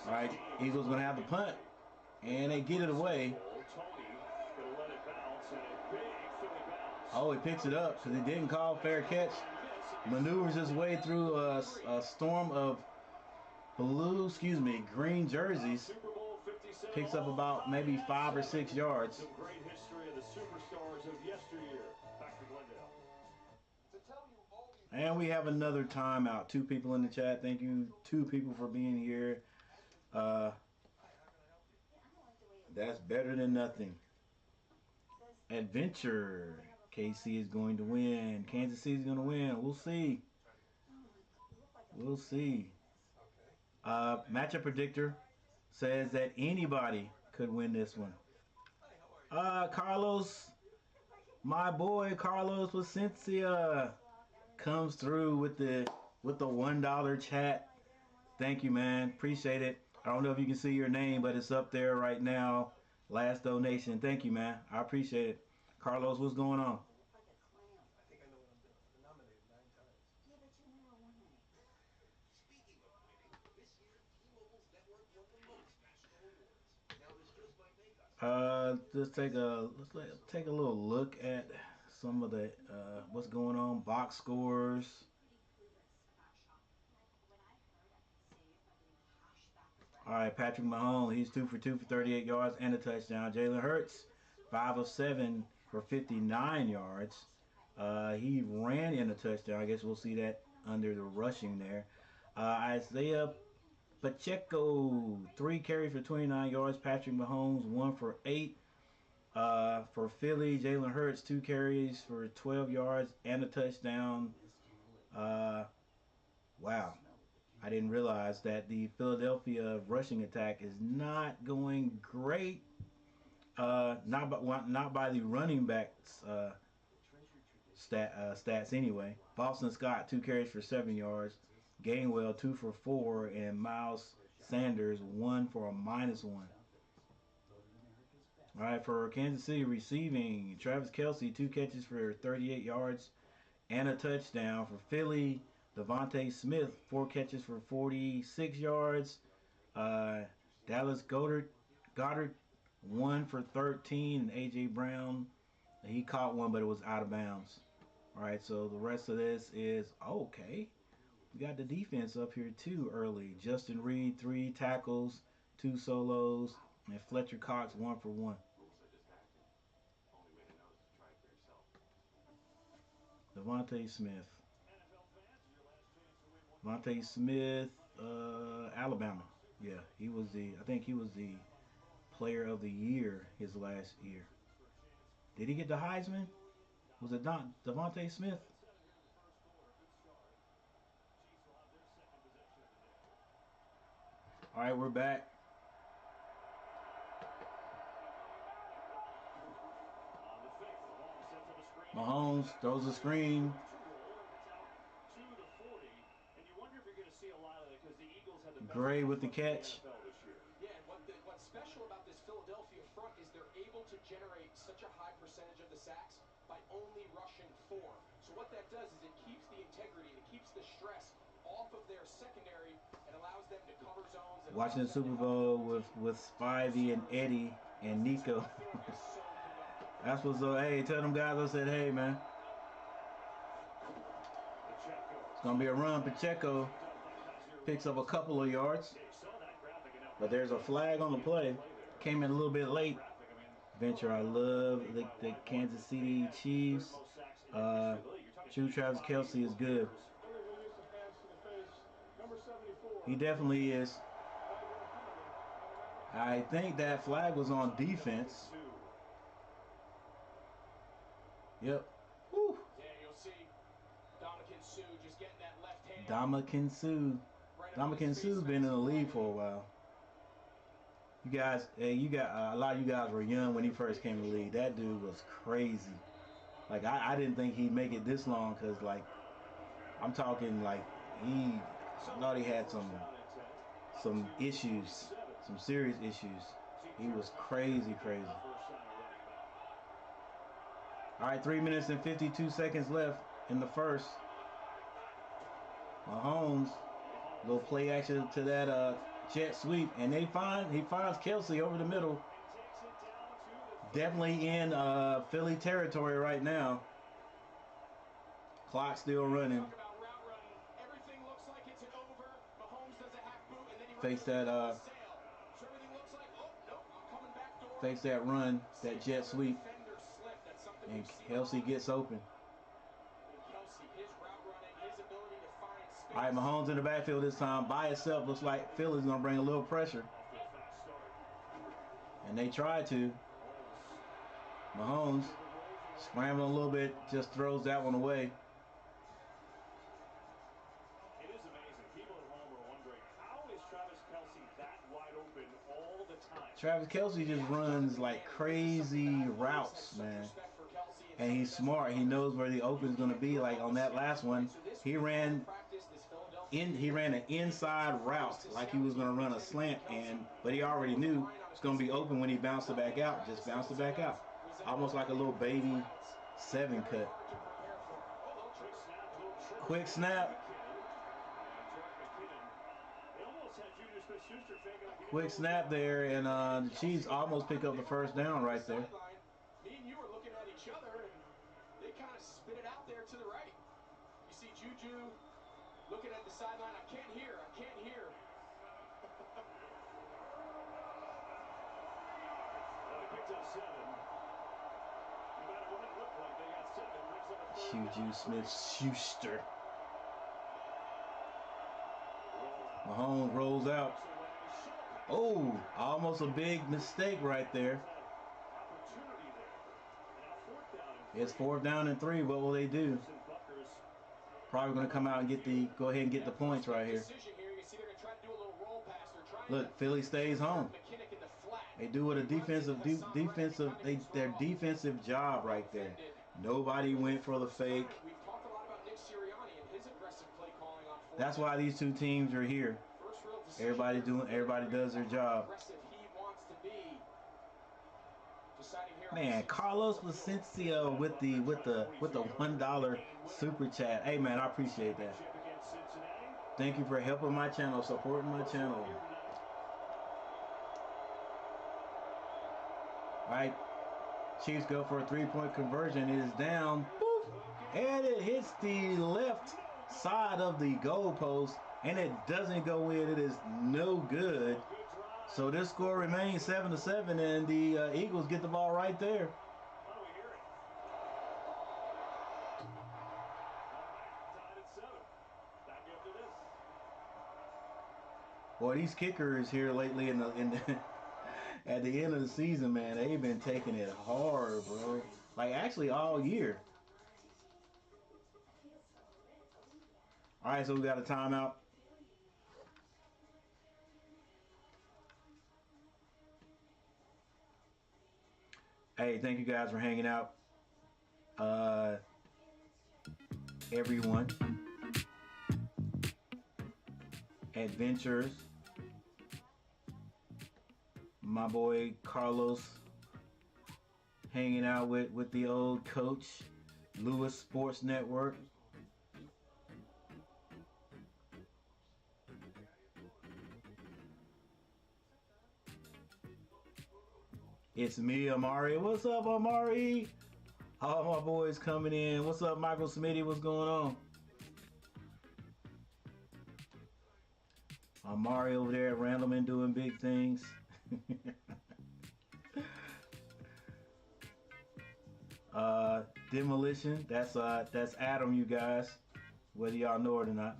All right, Eagles gonna have the punt, and they get it away. Oh, he picks it up because he didn't call fair catch. Maneuvers his way through a storm of green jerseys. Picks up about maybe 5 or 6 yards. Some great history of the superstars of yesteryear. Back to Glendale. And we have another timeout. 2 people in the chat. Thank you, 2 people, for being here. That's better than nothing. Adventure. KC is going to win. Kansas City is going to win. We'll see. We'll see. Matchup predictor says that anybody could win this one. Carlos, my boy Carlos with Cynthia, comes through with the $1 chat. Thank you, man. Appreciate it. I don't know if you can see your name, but it's up there right now. Last donation. Thank you, man. I appreciate it. Carlos, what's going on? I think I know what I'm doing. I've been nominated 9 times. Yeah, but you never won any. Speaking of winning, this year T-Mobile's network won the most national awards. Now this just might make us. Let's take a little look at some of the what's going on. Box scores. All right, Patrick Mahomes, he's 2 for 2 for 38 yards and a touchdown. Jalen Hurts, 5 of 7 for 59 yards. He ran in a touchdown. I guess we'll see that under the rushing there. Isaiah Pacheco, 3 carries for 29 yards. Patrick Mahomes, 1 for 8. For Philly, Jalen Hurts, 2 carries for 12 yards and a touchdown. Wow. I didn't realize that the Philadelphia rushing attack is not going great. Not by the running backs stats anyway. Boston Scott, 2 carries for 7 yards. Gainwell, 2 for 4, and Miles Sanders, 1 for a -1. All right, for Kansas City receiving, Travis Kelce, 2 catches for 38 yards and a touchdown. For Philly, Devontae Smith, 4 catches for 46 yards. Dallas Goddard, 1 for 13. And A.J. Brown, he caught one, but it was out of bounds. All right, so the rest of this is okay. We got the defense up here too early. Justin Reed, 3 tackles, 2 solos, and Fletcher Cox, 1 for 1. Devontae Smith. Devontae Smith, Alabama. Yeah, he was I think he was the player of the year his last year. Did he get the Heisman? Was it Devontae Smith? All right, we're back. Mahomes throws a screen. Gray with the catch. Yeah, and what's special about this Philadelphia front is they're able to generate such a high percentage of the sacks by only rushing 4. So what that does is it keeps the integrity, it keeps the stress off of their secondary and allows them to cover zones. Watching the Super Bowl with Spivey and Eddie and Nico. That's what's up. Hey, tell them guys I said, hey, man. It's going to be a run. Pacheco picks up a couple of yards. But there's a flag on the play. Came in a little bit late. Venture, I love the Kansas City Chiefs. Travis Kelce is good. He definitely is. I think that flag was on defense. Yep. Woo. Yeah, you'll see Dominican Sue just getting that left hand. Dominican Sue's been in the league for a while. You guys, hey, a lot of you guys were young when he first came to the league. That dude was crazy. Like I didn't think he'd make it this long, cause like I'm talking like I thought he had some issues, some serious issues. He was crazy. All right, 3 minutes and 52 seconds left in the first. Mahomes, little play action to that jet sweep, and he finds Kelce over the middle. Definitely in Philly territory right now. Clock still running. Face that run, that jet sweep, and Kelce gets open. All right, Mahomes in the backfield this time by itself. Looks like Philly's gonna bring a little pressure, and they try to. Mahomes scrambling a little bit, just throws that one away. It is amazing. People at home are wondering, how is Travis Kelce that wide open all the time? Travis Kelce just runs like crazy routes, man. And he's smart. He knows where the open's gonna be. Like on that last one, he ran an inside route, like he was gonna run a slant, but he already knew it's gonna be open when he bounced it back out. Just bounced it back out. Almost like a little baby 7 cut. Quick snap. Quick snap there, and the Chiefs almost pick up the first down right there. Me and you were looking at each other, and they kind of spit it out there to the right. You see Juju looking at the sideline. I can't hear. Well, he picked up 7. No matter what it looked like, they got 7. Juju Smith-Schuster. Mahomes rolls out. Oh, almost a big mistake right there. It's 4th down and 3. What will they do? Probably going to come out and go ahead and get the points right here. Look, Philly stays home. They do what a their defensive job right there. Nobody went for the fake. That's why these two teams are here. Everybody does their job. Man, Carlos Vicencio with the $1 super chat. Hey man, I appreciate that. Thank you for helping my channel, supporting my channel. Right, Chiefs go for a 3-point conversion. It is down, poof, and it hits the left side of the goalpost, and it doesn't go in. It is no good. So this score remains 7-7, and the Eagles get the ball right there. Boy, these kickers here lately in the at the end of the season, man, they've been taking it hard, bro. Like actually all year. All right, so we got a timeout. Hey, thank you guys for hanging out. Everyone. Adventures. My boy Carlos hanging out with the old coach, Lewis Sports Network. It's me, Amari. What's up, Amari? All my boys coming in. What's up, Michael Smitty? What's going on? Amari over there at Randleman doing big things. Demolition. That's Adam, you guys. Whether y'all know it or not.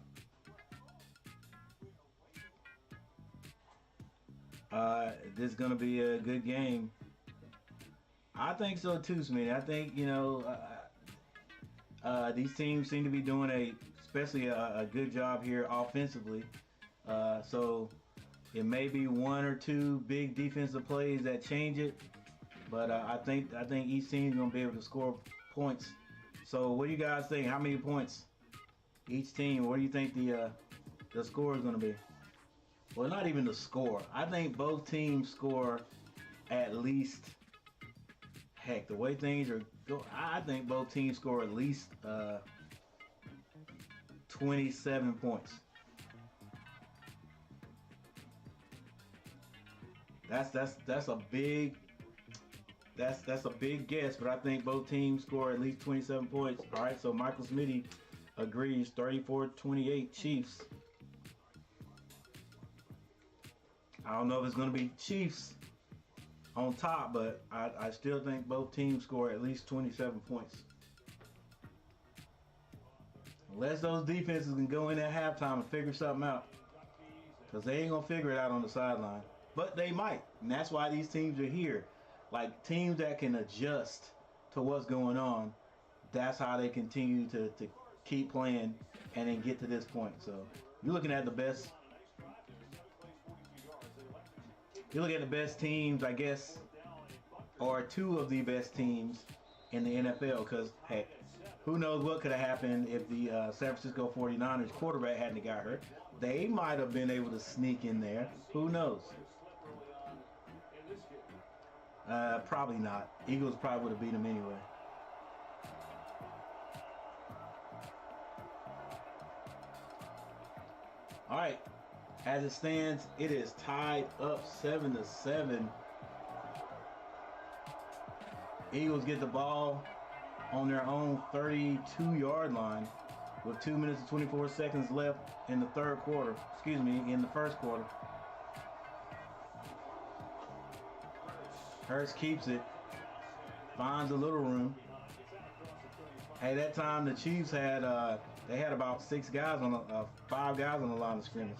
This is gonna be a good game. I think so too, Smitty. I think, you know, these teams seem to be doing especially a good job here offensively. So it may be one or two big defensive plays that change it, but I think each team's gonna be able to score points. So what do you guys think? How many points each team? What do you think the score is gonna be? Well, not even the score. I think both teams score at least. Heck, the way things are going, I think both teams score at least 27 points. That's a big guess, but I think both teams score at least 27 points. All right, so Michael Smitty agrees, 34-28 Chiefs. I don't know if it's going to be Chiefs on top, but I still think both teams score at least 27 points. Unless those defenses can go in at halftime and figure something out, because they ain't going to figure it out on the sideline. But they might, and that's why these teams are here. Like, teams that can adjust to what's going on, that's how they continue to keep playing and then get to this point. So you're looking at the best. You look at the best teams, I guess, or two of the best teams in the NFL, because, heck, who knows what could have happened if the San Francisco 49ers quarterback hadn't got hurt. They might have been able to sneak in there. Who knows? Probably not. Eagles probably would have beat them anyway. All right. As it stands, it is tied up 7-7. Eagles get the ball on their own 32-yard line with 2 minutes and 24 seconds left in the third quarter. Excuse me, in the first quarter. Hurts keeps it, finds a little room. Hey, that time the Chiefs had they had about 5 guys on the line of scrimmage.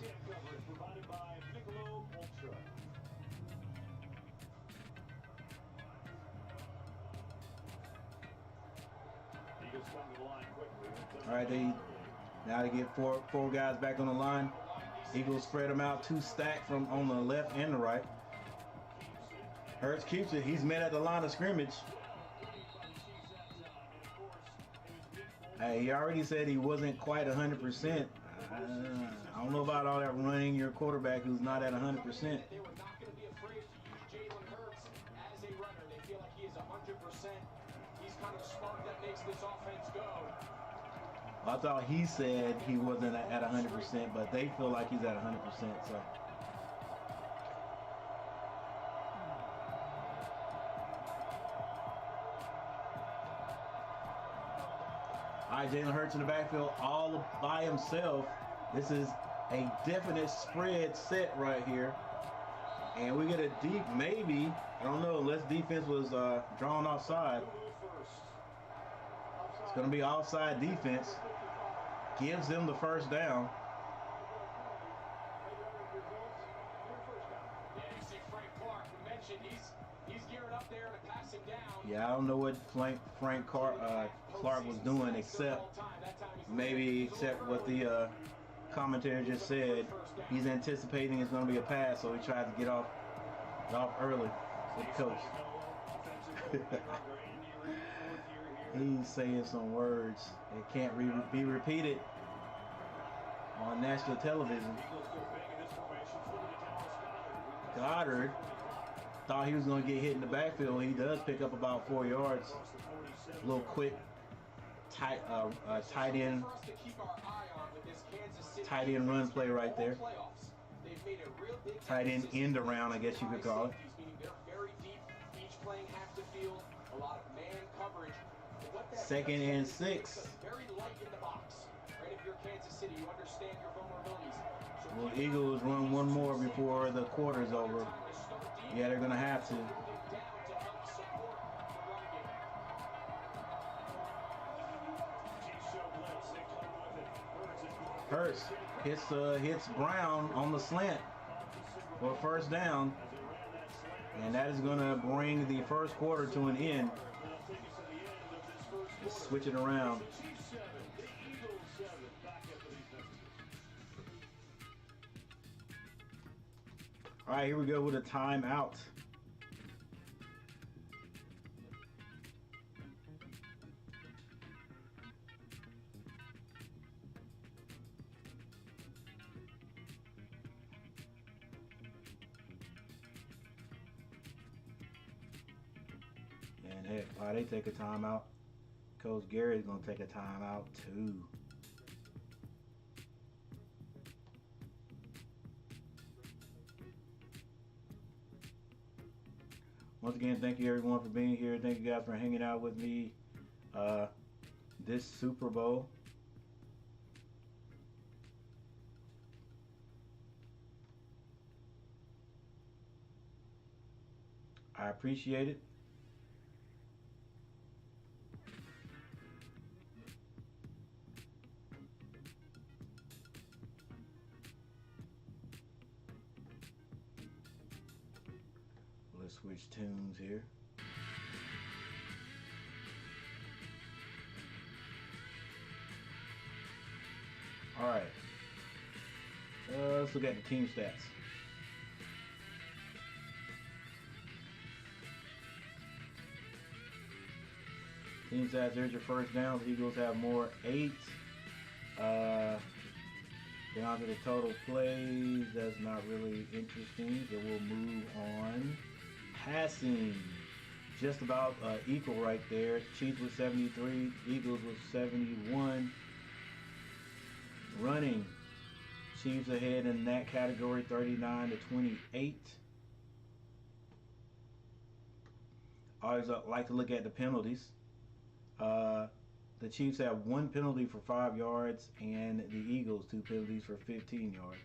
All right, now they get four guys back on the line. Eagles spread them out, 2 stacked from on the left and the right. Hurts keeps it. He's met at the line of scrimmage. Hey, he already said he wasn't quite 100%. I don't know about all that running your quarterback who's not at 100%. They were not going to be afraid to use Jalen Hurts as a runner. They feel like he is 100% He's kind of the spark that makes this offense go. I thought he said he wasn't at 100%, but they feel like he's at 100%. So. All right, Jalen Hurts in the backfield all by himself. This is a definite spread set right here. And we get a deep, maybe, I don't know, unless defense was drawn offside. It's going to be offside defense. Gives them the first down. Yeah, you see Frank Clark. We mentioned he's gearing up there to pass him down. Yeah, I don't know what Frank Clark was doing except what the commentator just said. He's anticipating it's going to be a pass, so he tries to get off early with the coach. He's saying some words that can't be repeated on national television. Goddard thought he was going to get hit in the backfield. He does pick up about 4 yards. A little quick tight end run play right there. Tight end around, I guess you could call it. Second and 6. Well, Eagles run one more before the quarter's over. Yeah, they're going to have to. Hurts hits Brown on the slant for a first down. And that is going to bring the first quarter to an end. Switch it around. All right, here we go with a timeout. And heck, why they take a timeout? Coach Gary's gonna take a timeout too. Once again, thank you everyone for being here. Thank you guys for hanging out with me this Super Bowl. I appreciate it. Let's switch tunes here. All right. Let's look at the team stats. Team stats, there's your first down. The Eagles have more, 8. Down to the total plays, that's not really interesting, so we'll move on. Passing, just about equal right there. Chiefs with 73, Eagles with 71. Running, Chiefs ahead in that category, 39-28. Always like to look at the penalties. The Chiefs have 1 penalty for 5 yards, and the Eagles 2 penalties for 15 yards.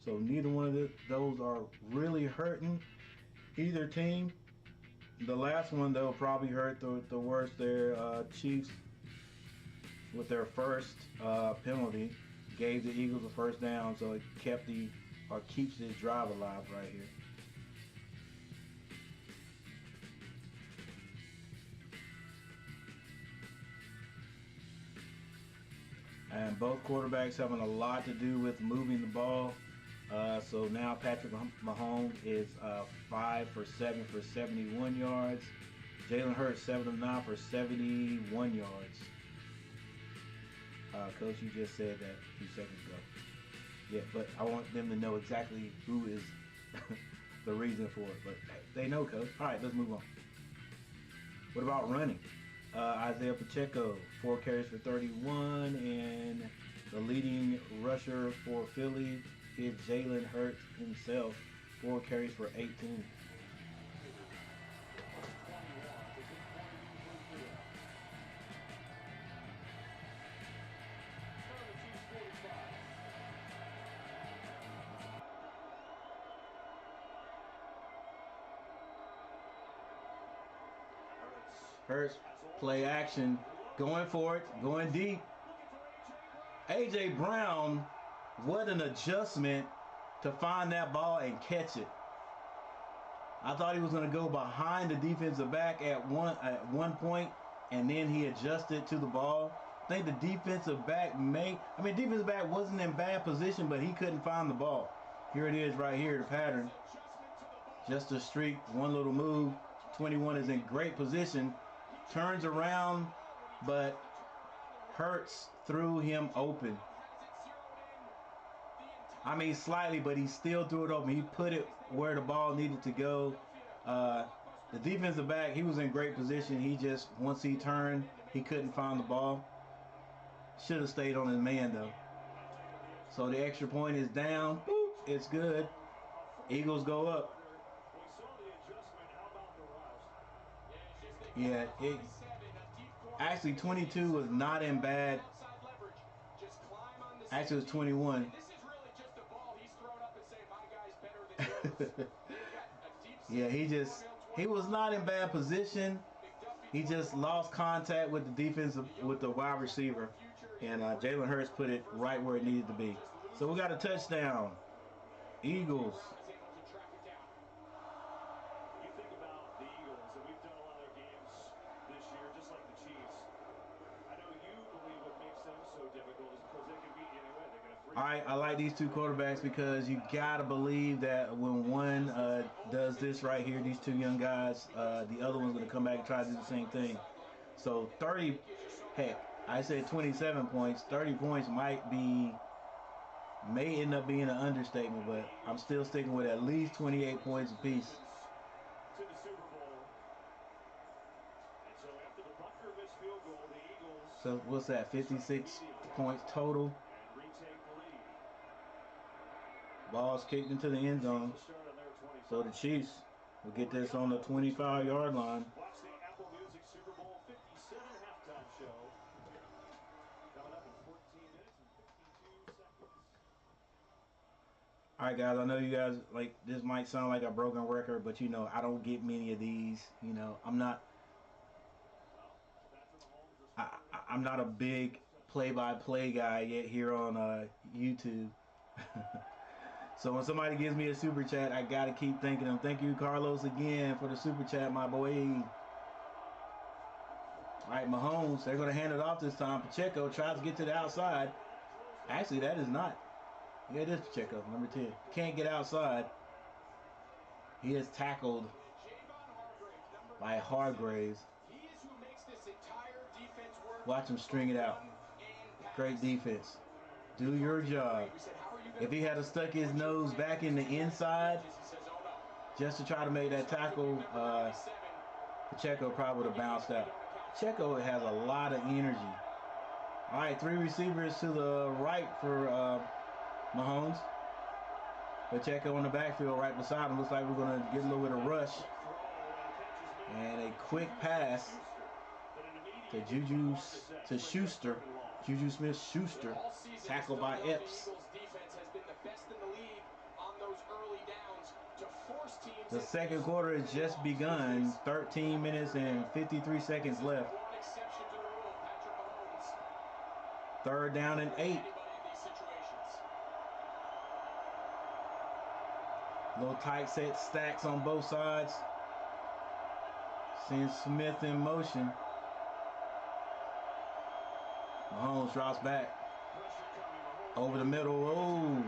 So neither one of those are really hurting either team. The last one, though, probably hurt the worst there. Chiefs, with their first penalty, gave the Eagles a first down, so it keeps this drive alive right here. And both quarterbacks having a lot to do with moving the ball. So now Patrick Mahomes is 5 for 7 for 71 yards. Jalen Hurts 7 of 9 for 71 yards. Coach, you just said that a few seconds ago. Yeah, but I want them to know exactly who is the reason for it. But they know, Coach. All right, let's move on. What about running? Isaiah Pacheco, 4 carries for 31, and the leading rusher for Philly is Jalen Hurts himself, 4 carries for 18. Hurts, play action, going for it, going deep. A.J. Brown, what an adjustment to find that ball and catch it. I thought he was going to go behind the defensive back at one point, and then he adjusted to the ball. I think the defensive back defensive back wasn't in bad position, but he couldn't find the ball. Here it is right here, the pattern. Just a streak, one little move. 21 is in great position. Turns around, but Hurts threw him open. I mean, slightly, but he still threw it open. He put it where the ball needed to go. The defensive back, he was in great position. He just, once he turned, he couldn't find the ball. Should have stayed on his man, though. So the extra point is down. Boop, it's good. Eagles go up. Yeah, actually 22 was not in bad. Actually, it was 21. Yeah, he was not in bad position. He just lost contact with the with the wide receiver, and Jalen Hurts put it right where it needed to be. So we got a touchdown. Eagles. I like these two quarterbacks because you gotta believe that when one does this right here, these two young guys, the other one's gonna come back and try to do the same thing. So 30, heck, I said 27 points. 30 points may end up being an understatement, but I'm still sticking with at least 28 points apiece. So what's that? 56 points total. Ball's kicked into the end zone. So the Chiefs will get this on the 25-yard line. All right, guys, I know you guys, like, this might sound like a broken record, but, you know, I don't get many of these. You know, I'm not a big play-by-play guy yet here on YouTube. So when somebody gives me a super chat, I got to keep thanking them. Thank you, Carlos, again for the super chat, my boy. All right, Mahomes, they're going to hand it off this time. Pacheco tries to get to the outside. Actually, that is not. Yeah, it is Pacheco, number 10. Can't get outside. He is tackled by Hargraves. Watch him string it out. Great defense. Do your job. If he had stuck his nose back in the inside just to try to make that tackle, Pacheco probably would have bounced out. Pacheco has a lot of energy. All right, 3 receivers to the right for Mahomes. Pacheco in the backfield right beside him. Looks like we're going to get a little bit of rush. And a quick pass to Schuster. Juju Smith-Schuster. Tackled by Epps. The second quarter has just begun. 13 minutes and 53 seconds left. 3rd down and 8. Little tight set stacks on both sides. Seeing Smith in motion. Mahomes drops back. Over the middle. Oh,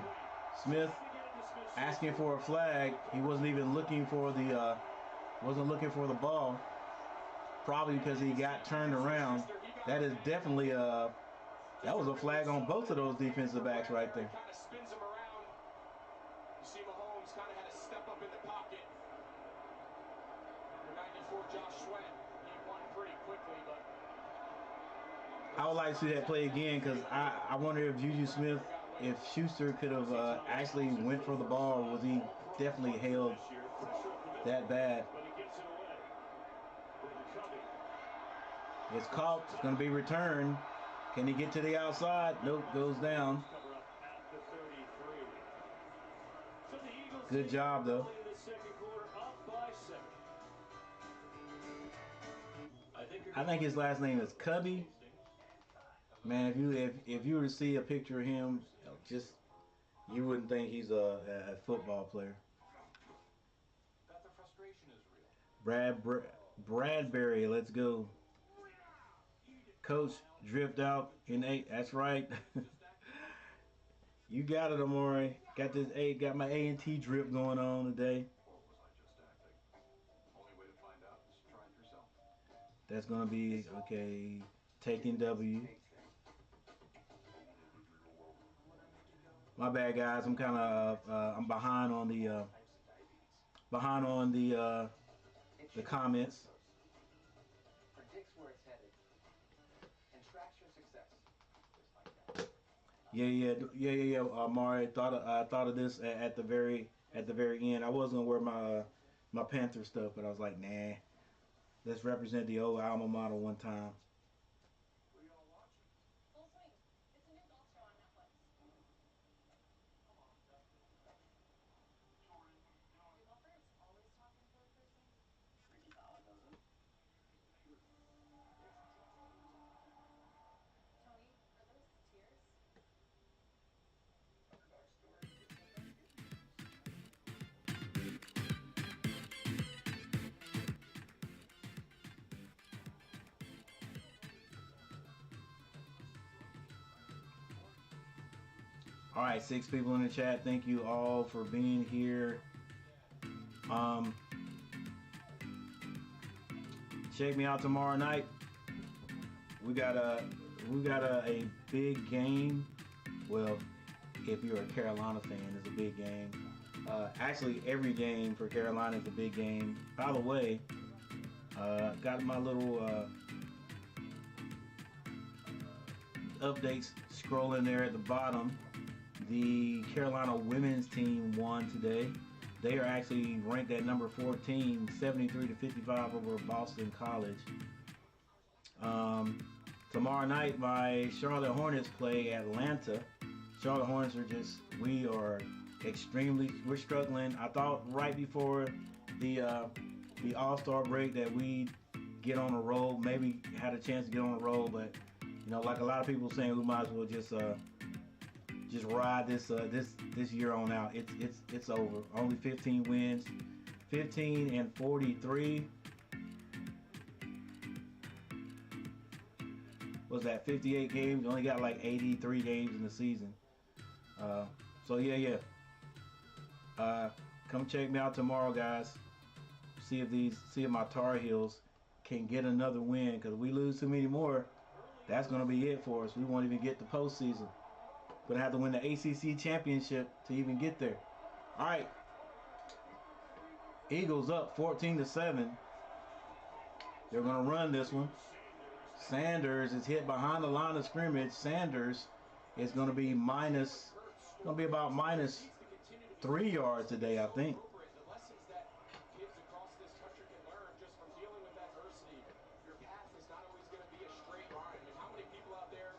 Smith asking for a flag. He wasn't even looking for the ball. Probably because he got turned around. That is definitely that was a flag on both of those defensive backs right there. pretty quickly, but I would like to see that play again because I wonder if Juju Smith, if Schuster could have actually went for the ball, was he definitely held that bad? but he gets it away. Covey. It's caught. It's going to be returned. Can he get to the outside? Nope, goes down. Cover up at the 33. So the Eagles Good job, though. in the second quarter, up by 7. I think his last name is Cubby. Man, if you were to see a picture of him, just you wouldn't think he's a football player. Bet the frustration is real. Bradbury, let's go. Coach dripped out in 8. That's right. You got it, Amore. Got this got my A&T drip going on today. Or was I just acting? Only way to find out is try it yourself. That's gonna be okay. Taking W. My bad, guys. I'm kind of I'm behind on the comments. Predicts where it's headed and tracks your success. Just like that. Yeah. Mari, I thought of this at the very end. I was gonna wear my Panther stuff, but I was like, nah. Let's represent the old alma mater one time. Full Swing. It's a new golf show on Netflix. Your golfers always talking third person? Pretty solid, doesn't it? Tony, are those tears? Underdog story. All right, 6 people in the chat. Thank you all for being here. Check me out tomorrow night. We got a big game. Well, if you're a Carolina fan, it's a big game. Actually, every game for Carolina is a big game. By the way, got my little updates scrolling there at the bottom. The Carolina women's team won today. They are actually ranked at number 14, 73-55 over Boston College. Tomorrow night, my Charlotte Hornets play Atlanta. Charlotte Hornets we're struggling. I thought right before the All-Star break that we'd get on a roll, maybe had a chance to get on a roll, but like a lot of people saying, we might as well just ride this year on out. It's over. Only 15 wins, 15-43. Was that 58 games? Only got like 83 games in the season. So yeah. Come check me out tomorrow, guys. See if my Tar Heels can get another win. Because if we lose too many more, that's gonna be it for us. We won't even get the postseason. Gonna have to win the ACC championship to even get there. All right. Eagles up 14-7. They're gonna run this one. Sanders is hit behind the line of scrimmage. Sanders is gonna be about minus 3 yards today, I think. The lessons that kids across this country can learn just from dealing with adversity. Your path is not always going to be a straight line. I mean, how many people out there,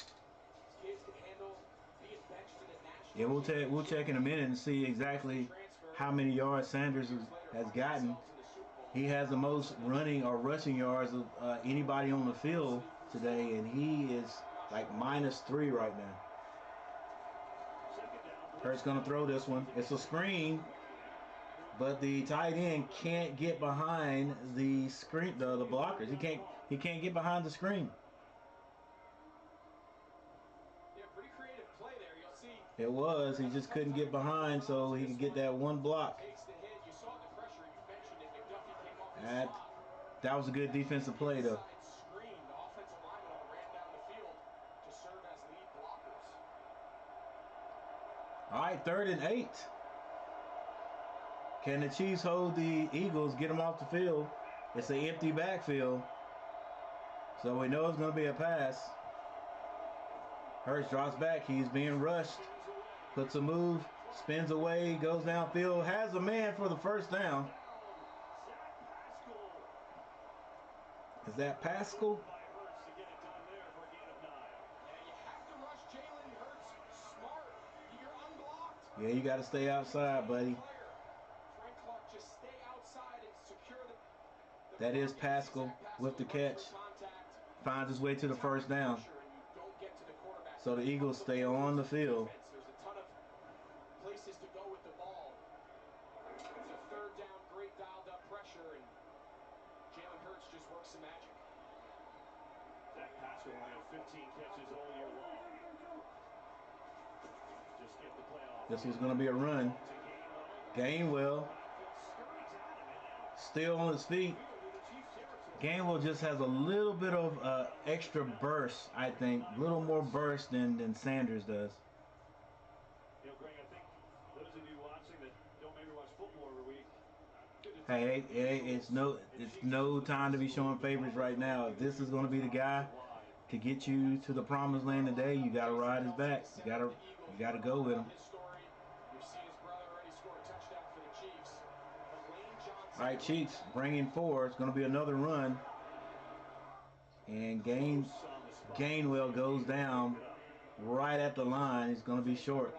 kids can handle being benched in a national? Yeah, we'll check in a minute and see exactly how many yards Sanders has gotten. He has the most running or rushing yards of anybody on the field today, and he is like minus 3 right now. Hurt's gonna throw this one. It's a screen, but the tight end can't get behind the screen. The blockers. He can't get behind the screen. Yeah, pretty creative play there. You'll see. It was. He just couldn't get behind, so he could get that one block. Takes the hit. You saw the pressure. You mentioned it. McDuffie came off his spot. That was a good defensive play, though. Screen. The offensive lineman ran down the field to serve as lead blockers. All right, 3rd and 8. Can the Chiefs hold the Eagles, get them off the field? It's an empty backfield. So we know it's going to be a pass. Hurts drops back. He's being rushed. Puts a move. Spins away. Goes downfield. Has a man for the first down. Is that Pascal? Yeah, you got to stay outside, buddy. That is Pascal with the catch. Finds his way to the first down. So the Eagles stay on the field. There's a ton of places to go with the ball. It's a third down, great dialed up pressure, and Jalen Hurts just works some magic. Zach Pascal only had 15 catches all year long. Just get the playoff. This was going to be a run. Gainwell still on his feet. Gainwell just has a little bit of extra burst, I think. A little more burst than Sanders does. You know, Greg, I think those of you watching that don't maybe watch football every week. Hey, it's no time to be showing favorites right now. If this is going to be the guy to get you to the promised land today, you got to ride his back. You got to go with him. All right, Chiefs bringing 4. It's going to be another run. And Gainwell goes down right at the line. He's going to be short.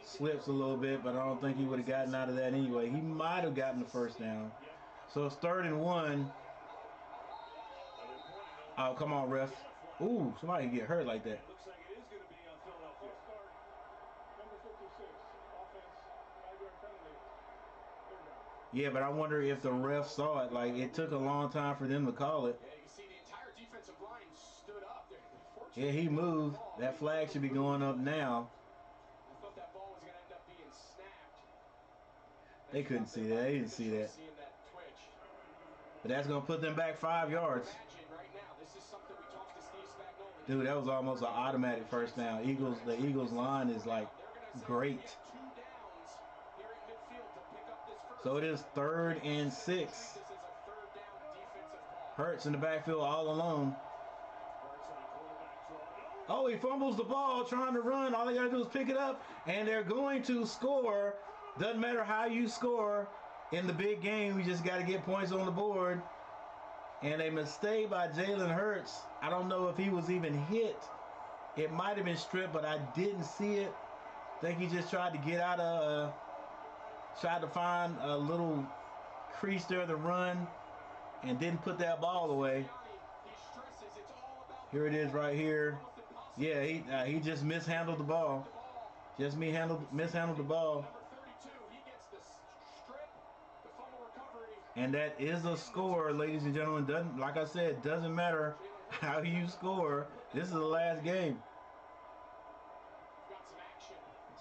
Slips a little bit, but I don't think he would have gotten out of that anyway. He might have gotten the first down. So it's 3rd and 1. Oh, come on, ref. Ooh, somebody get hurt like that. Looks like it is going to be on Philadelphia. Number 56, offense, 5-yard penalty, 3rd down. Yeah, but I wonder if the ref saw it. Like, it took a long time for them to call it. Yeah, you can see the entire defensive line stood up there. Yeah, he moved. That flag should be going up now. I thought that ball was going to end up being snapped. They couldn't see that. They didn't see that. But that's going to put them back 5 yards. Dude, that was almost an automatic first down. The Eagles line is like great. So it is 3rd and 6. Hurts in the backfield all alone. Oh, he fumbles the ball trying to run. All they got to do is pick it up, and they're going to score. Doesn't matter how you score in the big game. You just got to get points on the board. And a mistake by Jalen Hurts. I don't know if he was even hit. It might have been stripped, but I didn't see it. I think he just tried to get out of, tried to find a little crease there to run and didn't put that ball away. Here it is right here. Yeah, he just mishandled the ball. Just mishandled the ball. And that is a score, ladies and gentlemen. Like I said, doesn't matter how you score. This is the last game.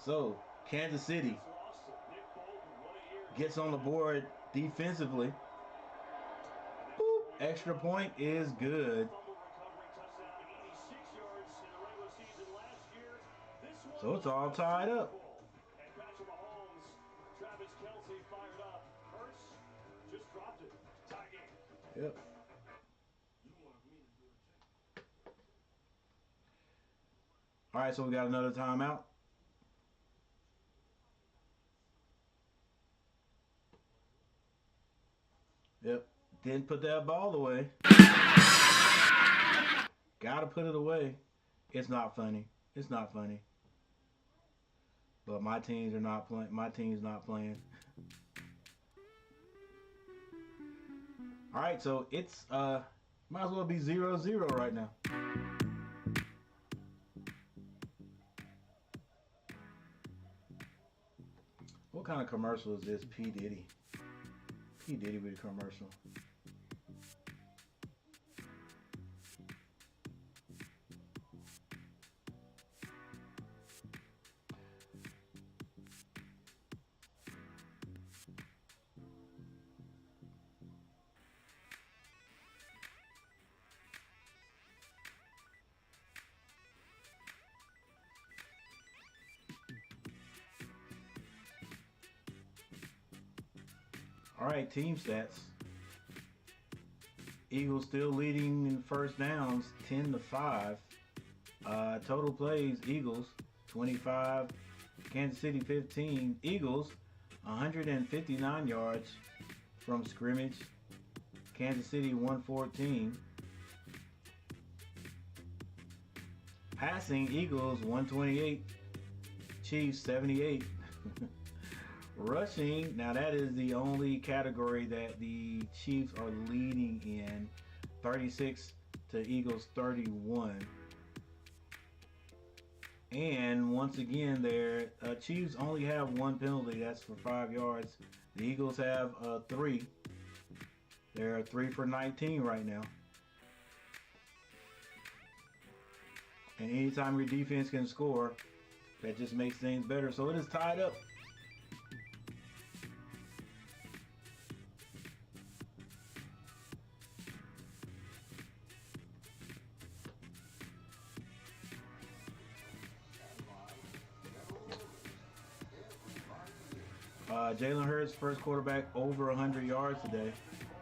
So, Kansas City gets on the board defensively. Boop. Extra point is good. So it's all tied up. Yep. All right, so we got another timeout. Yep. Didn't put that ball away. Gotta put it away. It's not funny. It's not funny. But my teams are not playing. My team's not playing. All right, so it's might as well be 0-0 right now. What kind of commercial is this? P. Diddy. P. Diddy with a commercial. All right, team stats. Eagles still leading in first downs, 10-5. Total plays, Eagles 25, Kansas City 15. Eagles 159 yards from scrimmage. Kansas City 114. Passing, Eagles 128, Chiefs 78. Rushing, now that is the only category that the Chiefs are leading in, 36 to Eagles 31. And once again, their Chiefs only have one penalty, that's for 5 yards. The Eagles have 3. They're 3 for 19 right now. And anytime your defense can score, that just makes things better. So it is tied up. Jalen Hurts, first quarterback over 100 yards today.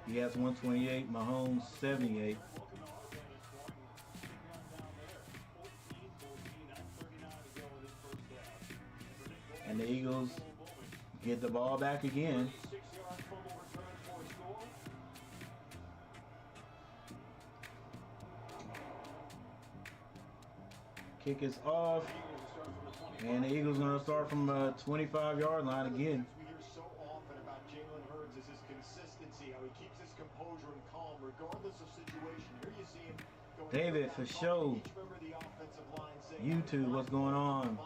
He has 128. Mahomes 78. And the Eagles get the ball back again. Kick is off. And the Eagles going to start from the 25-yard line again. We hear so often about Jalen Hurts is his consistency, how he keeps his composure and calm regardless of situation. Here you see him going David, for show. YouTube, what's going on?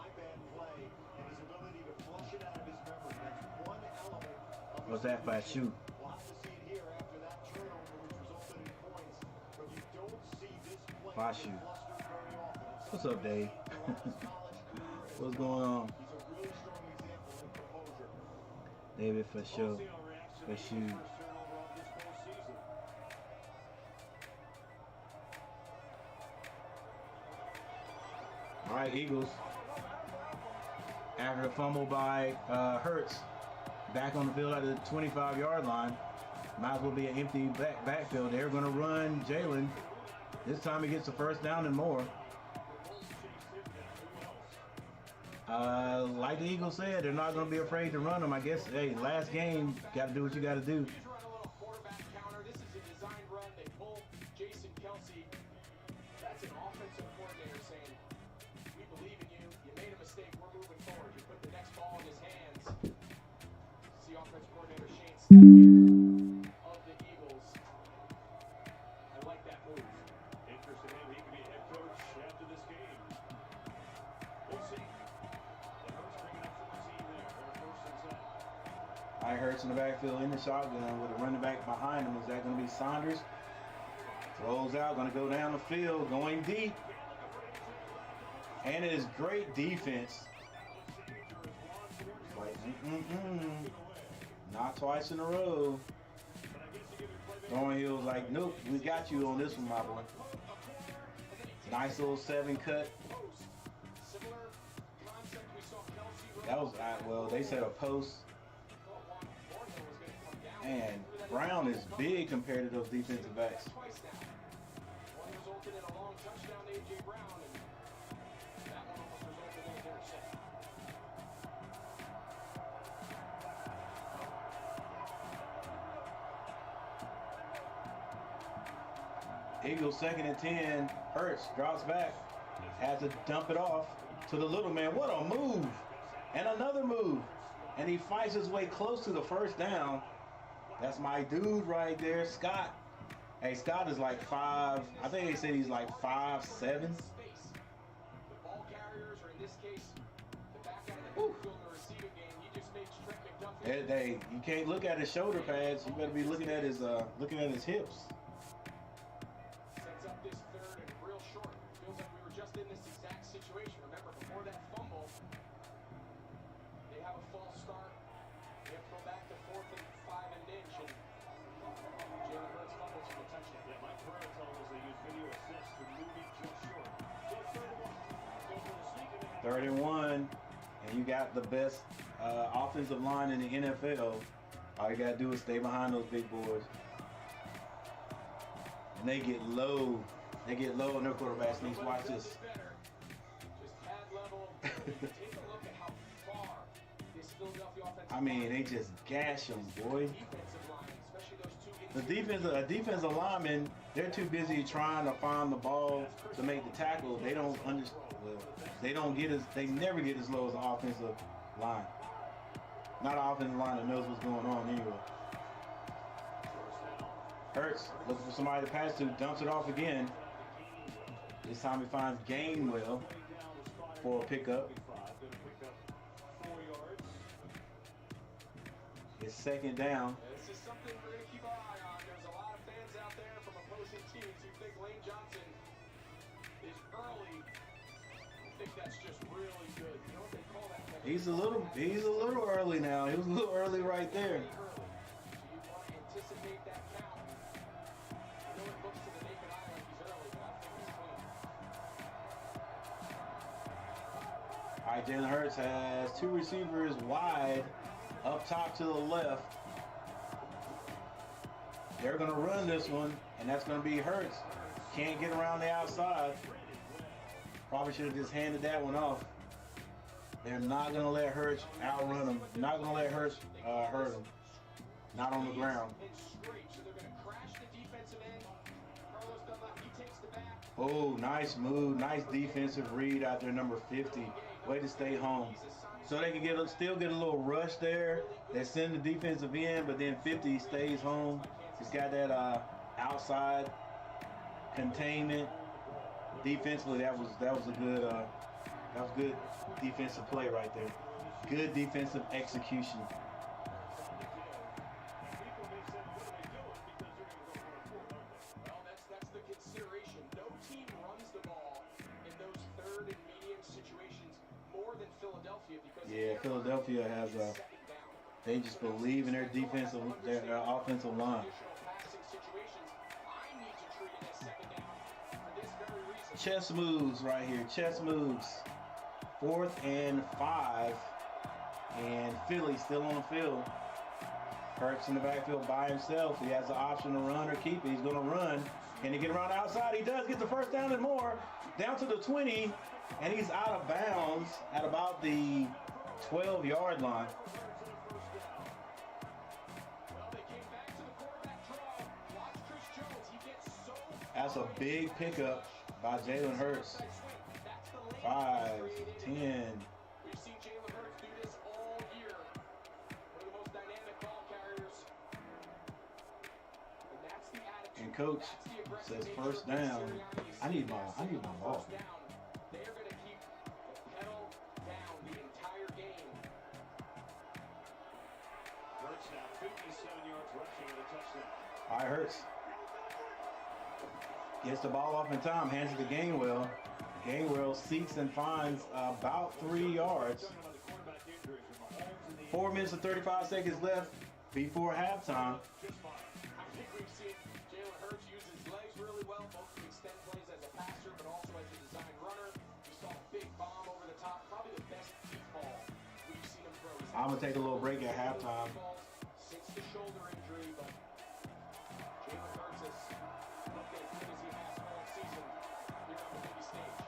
What's that by shoot? By shoot. What's up, Dave? What's going on? David, for sure. For shoot. All right, Eagles. After the fumble by Hurts, back on the field at the 25-yard line. Might as well be an empty backfield. They're going to run Jalen. This time he gets the first down and more. Like the Eagles said, they're not going to be afraid to run them. I guess, hey, last game, got to do what you got to do. This is a designed run. They pull Jason Kelsey. That's an offensive coordinator saying, we believe in you. You made a mistake. We're moving forward. You put the next ball in his hands. See offensive coordinator Shane Steichen of the Eagles. I like that move. Interesting. He could be head coach after this game. We'll see. I Hurts in the backfield in the shotgun with a running back behind him. Is that going to be Saunders? Throws out, going to go down the field, going deep. And it is great defense. Like, not twice in a row. Thornhill's like, nope, we got you on this one, my boy. Nice little 7 cut. That was, well, they said a post. And Brown is big compared to those defensive backs. Eagles 2nd and 10. Hurts drops back. Has to dump it off to the little man. What a move. And another move. And he fights his way close to the first down. That's my dude right there, Scott. Hey, Scott is like 5. I think they said he's like 5'7". The ball carriers, or in this case, the back end of the midfield in the receiving game, he just made Trent McDuffie. You can't look at his shoulder pads. You better be looking at his hips. Sets up this third and real short. Feels like we were just in this exact situation. Remember, before that fumble, they have a false start. They have to go back to 4th and 5 and inch, and Jalen Hurts fumbles for the touchdown. Yeah, Mike Pereira told us they use video assist for moving just short. So it's 3rd and 1. Go for the sneak. 3rd and 1, and you got the best offensive line in the NFL. All you gotta do is stay behind those big boys. And they get low. They get low and their quarterback sneaks. Watch this. Just pad level. Take a look at how far this Philadelphia offensive I mean, they line just gash them, boy. defensive line, especially those two The defensive linemen, they're too busy trying to find the ball to make the tackle. They don't understand. Well, they never get as low as the offensive line. Not an offensive line that knows what's going on anyway. Hurts looking for somebody to pass to, dumps it off again. This time he finds Gainwell for a pickup. It's second down. This is something we're going to keep our eye on. There's a lot of fans out there from opposing teams who think Lane Johnson is early. I think that's just really good. You know what they call that? He's a little early now. He was a little early right there. So you want to anticipate that count. I know it looks to the naked eye like he's early, but I think he's clean. All right, Jalen Hurts has two receivers wide up top to the left. They're going to run this one, and that's going to be Hurts. Can't get around the outside. Probably should have just handed that one off. They're not going to let Hurts outrun him. Not going to let Hurts hurt him. Not on the ground. Oh, nice move. Nice defensive read out there, number 50. Way to stay home. So they can still get a little rush there. They send the defensive end, but then 50 stays home. He's got that outside containment. Defensively, that was a good defensive play right there. Good defensive execution. Well, that's the consideration. No team runs the ball in those third and medium situations more than Philadelphia because Philadelphia has they just believe in their offensive line. Chess moves right here. Chess moves. 4th and 5. And Philly still on the field. Hurts in the backfield by himself. He has the option to run or keep it. He's going to run. Can he get around the outside? He does get the first down and more. Down to the 20. And he's out of bounds at about the 12-yard line. That's a big pickup by Jalen Hurts. 5, 10. We've seen Jalen Hurts do this all year. One of the most dynamic ball carriers. And that's the attitude. And coach says first down. I need my ball. They are going to keep the pedal down the entire game. Hurts now 57 yards rushing and a touchdown. All right, Hurts gets the ball off in time, hands it to Gainwell. Gainwell seeks and finds about 3 yards. 4 minutes and 35 seconds left before halftime. I think we've seen Jalen Hurts use his legs really well, both to extend plays as a passer, but also as a design runner. We saw a big bomb over the top, probably the best deep ball we've seen him throw. I'm going to take a little break at halftime. Since the shoulder injury, but Jalen Hurts has looked as good as he has all season here on the biggest stage.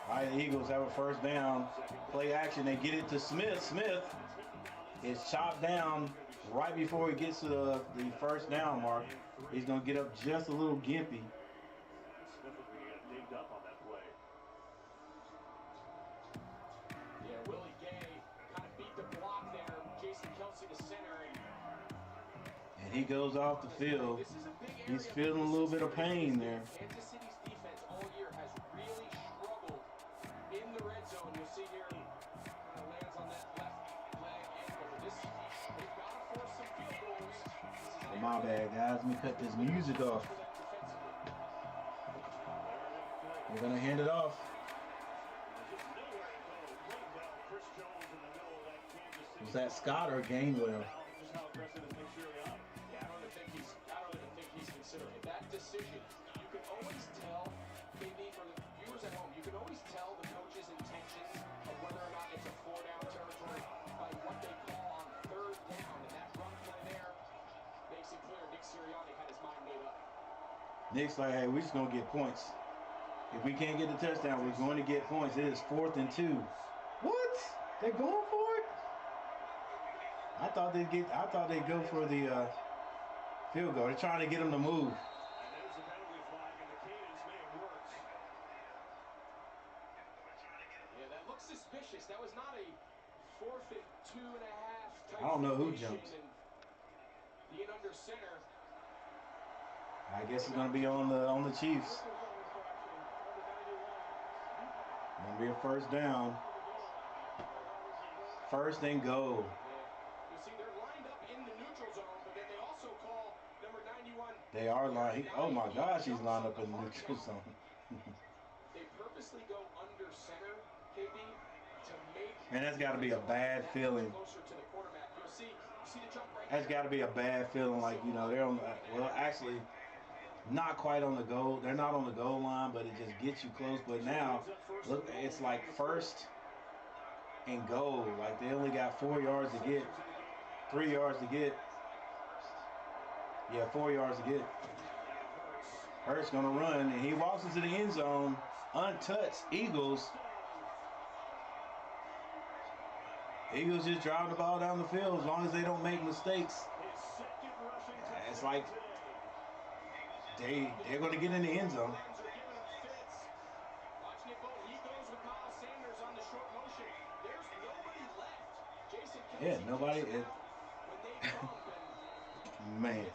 All right, the Eagles have a first down. Play action. They get it to Smith. Smith is chopped down right before he gets to the first down mark. He's going to get up just a little gimpy. Smith will be dinged up on that play. Yeah, Willie Gay kind of beat the block there. Jason Kelsey to center. And he goes off the field. He's feeling a little bit of pain there. Kansas City's defense all year has really struggled in the red zone. You'll see here, kind of lands on that left leg ankle. They've got to force some field goals. Oh, my bad, guys. Let me cut this music off. We're going to hand it off. Was that Scott or Gainwell? That decision, you can always tell, maybe for the viewers at home, you can always tell the coach's intentions of whether or not it's a 4-down territory by Nick's like, hey, we're just going to get points. If we can't get the touchdown, we're going to get points. It is 4th and 2. What? They're going for it? I thought they'd go for the field goal. They're trying to get them to move. And there's the penalty flag, and the cadence may have worked. Yeah, that looks suspicious. That was not a 4th and 2.5 type I don't know who formation, jumped. and being under center. I guess it's going to be on the Chiefs. Going to be a first down. 1st and goal. You see, they're lined up in the neutral zone, but then they also call number 91. They are lined. Oh my gosh, he's lined up in the neutral zone. They purposely go under center, KB, to make. And that's got to be a bad feeling. Closer to the quarterback. You see the jump right. That's got to be a bad feeling. Like, you know, they're on. Well, actually, not quite on the goal. They're not on the goal line, but it just gets you close. But now, look, it's like 1st and goal. Like, they only got 4 yards to get, 3 yards to get. Yeah, 4 yards to get. Hurts gonna run, and he walks into the end zone, untouched. Eagles just drive the ball down the field as long as they don't make mistakes. It's like they're gonna get in the end zone. Yeah, nobody. Man.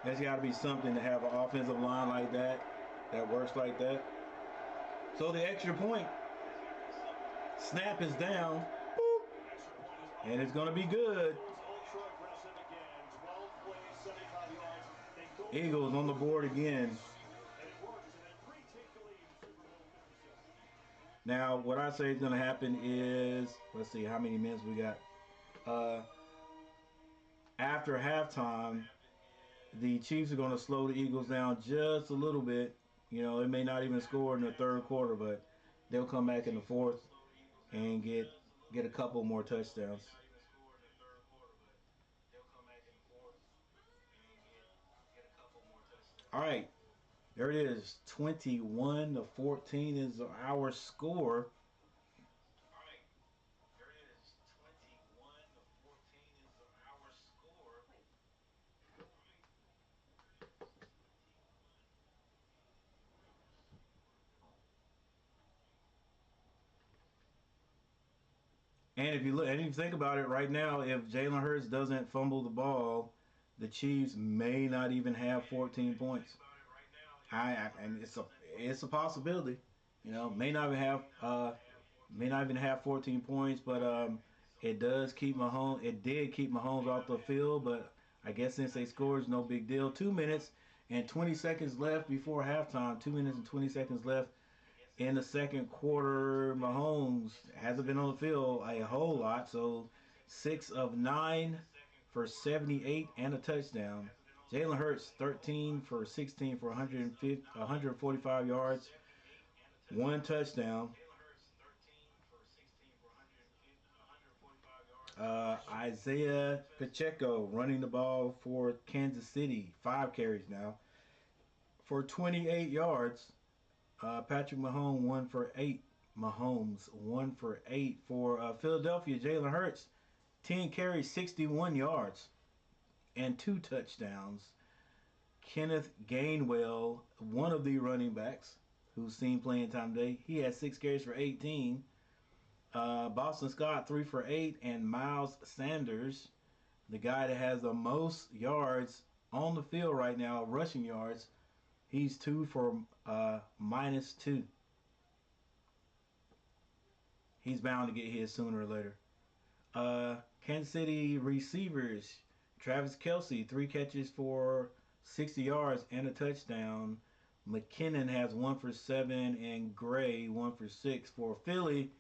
There's got to be something to have an offensive line like that works like that. So the extra point. Snap is down. Boop, and it's going to be good. Eagles on the board again. Now, what I say is going to happen is, let's see how many minutes we got. After halftime, the Chiefs are going to slow the Eagles down just a little bit. You know, they may not even score in the 3rd quarter, but they'll come back in the 4th and get a couple more touchdowns. All right. There it is. 21-14 is our score. And if you look, and if you think about it right now, if Jalen Hurts doesn't fumble the ball, the Chiefs may not even have 14 points. And it's a possibility. You know, may not even have 14 points, but it did keep Mahomes off the field. But I guess since they scored, it's no big deal. 2 minutes and 20 seconds left before halftime. 2 minutes and 20 seconds left in the 2nd quarter. Mahomes hasn't been on the field a whole lot, so 6 of 9 for 78 and a touchdown. Jalen Hurts 13 for 16 for 145 yards, 1 touchdown. Isaiah Pacheco running the ball for Kansas City, 5 carries now for 28 yards. Patrick Mahomes 1 for 8. Mahomes 1 for 8 for Philadelphia. Jalen Hurts 10 carries, 61 yards, and 2 touchdowns. Kenneth Gainwell, one of the running backs who's seen playing time today, he had 6 carries for 18. Boston Scott 3 for 8, and Miles Sanders, the guy that has the most yards on the field right now, rushing yards, he's 2 for -2. He's bound to get his sooner or later. Kansas City receivers, Travis Kelce, 3 catches for 60 yards and a touchdown. McKinnon has 1 for 7, and Gray 1 for 6 for Philly.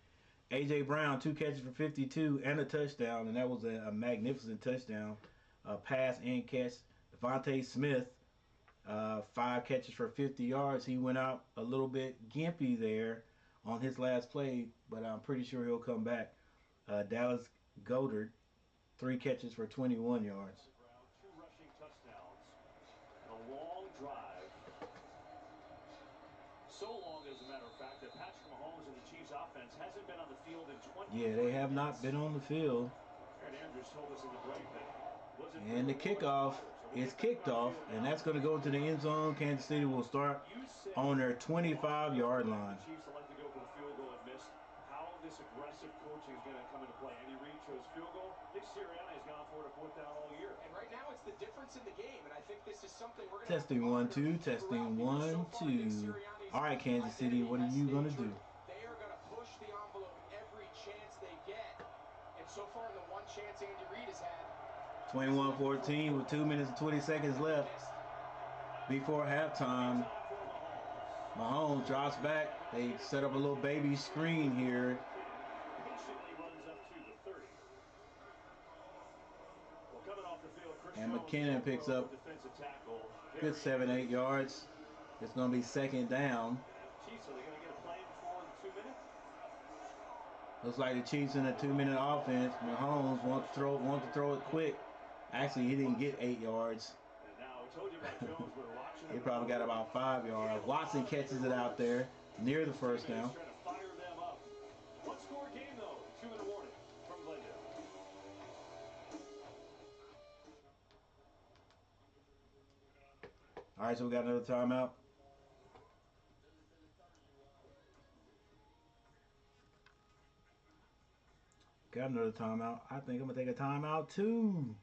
A.J. Brown, 2 catches for 52 and a touchdown, and that was a magnificent touchdown, pass and catch. Devontae Smith, 5 catches for 50 yards. He went out a little bit gimpy there on his last play, but I'm pretty sure he'll come back. Dallas Goedert, 3 catches for 21 yards. 2 rushing touchdowns and a long drive. So long, as a matter of fact, that Patrick Mahomes and the Chiefs offense hasn't been on the field in 20 Yeah, they have not been on the field. Aaron Andrews told us in the break that wasn't. And the kickoff is kicked off, and that's going to go into the end zone. Kansas City will start on their 25-yard line. The Chiefs elect to go for the field goal and missed. How this aggressive coaching is going to come into play. Andy Reid chose field goal. Nick Sirianni has gone for it a 4th down all year. And right now it's the difference in the game, and I think this is something we're going to Testing 1 2, testing 1 2. All right, Kansas City, what are you going to do? They are going to push the envelope every chance they get. And so far, the one chance Andy Reid has had. 21-14 with 2 minutes and 20 seconds left before halftime. Mahomes drops back. They set up a little baby screen here. And McKinnon picks up good 7-8 yards. It's going to be 2nd down. Looks like the Chiefs in a 2-minute offense. Mahomes wants to throw it quick. Actually, he didn't get 8 yards. He probably got about 5 yards. Watson catches it out there near the 1st down. One-score game though. 2-minute warning from Glendale. All right, so we got another timeout. Got another timeout. I think I'm going to take a timeout too.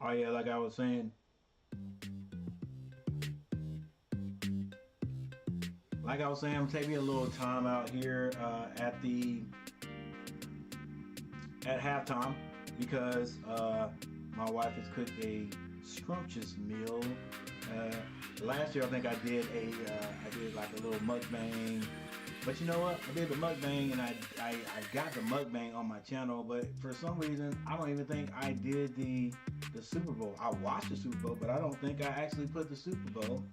Oh yeah, like I was saying. I'm taking a little time out here at halftime because my wife has cooked a scrumptious meal. Last year I think I did like a little mukbang. But you know what? I did the mukbang and I got the mukbang on my channel, but for some reason I don't even think I did the Super Bowl. I watched the Super Bowl, but I don't think I actually put the Super Bowl.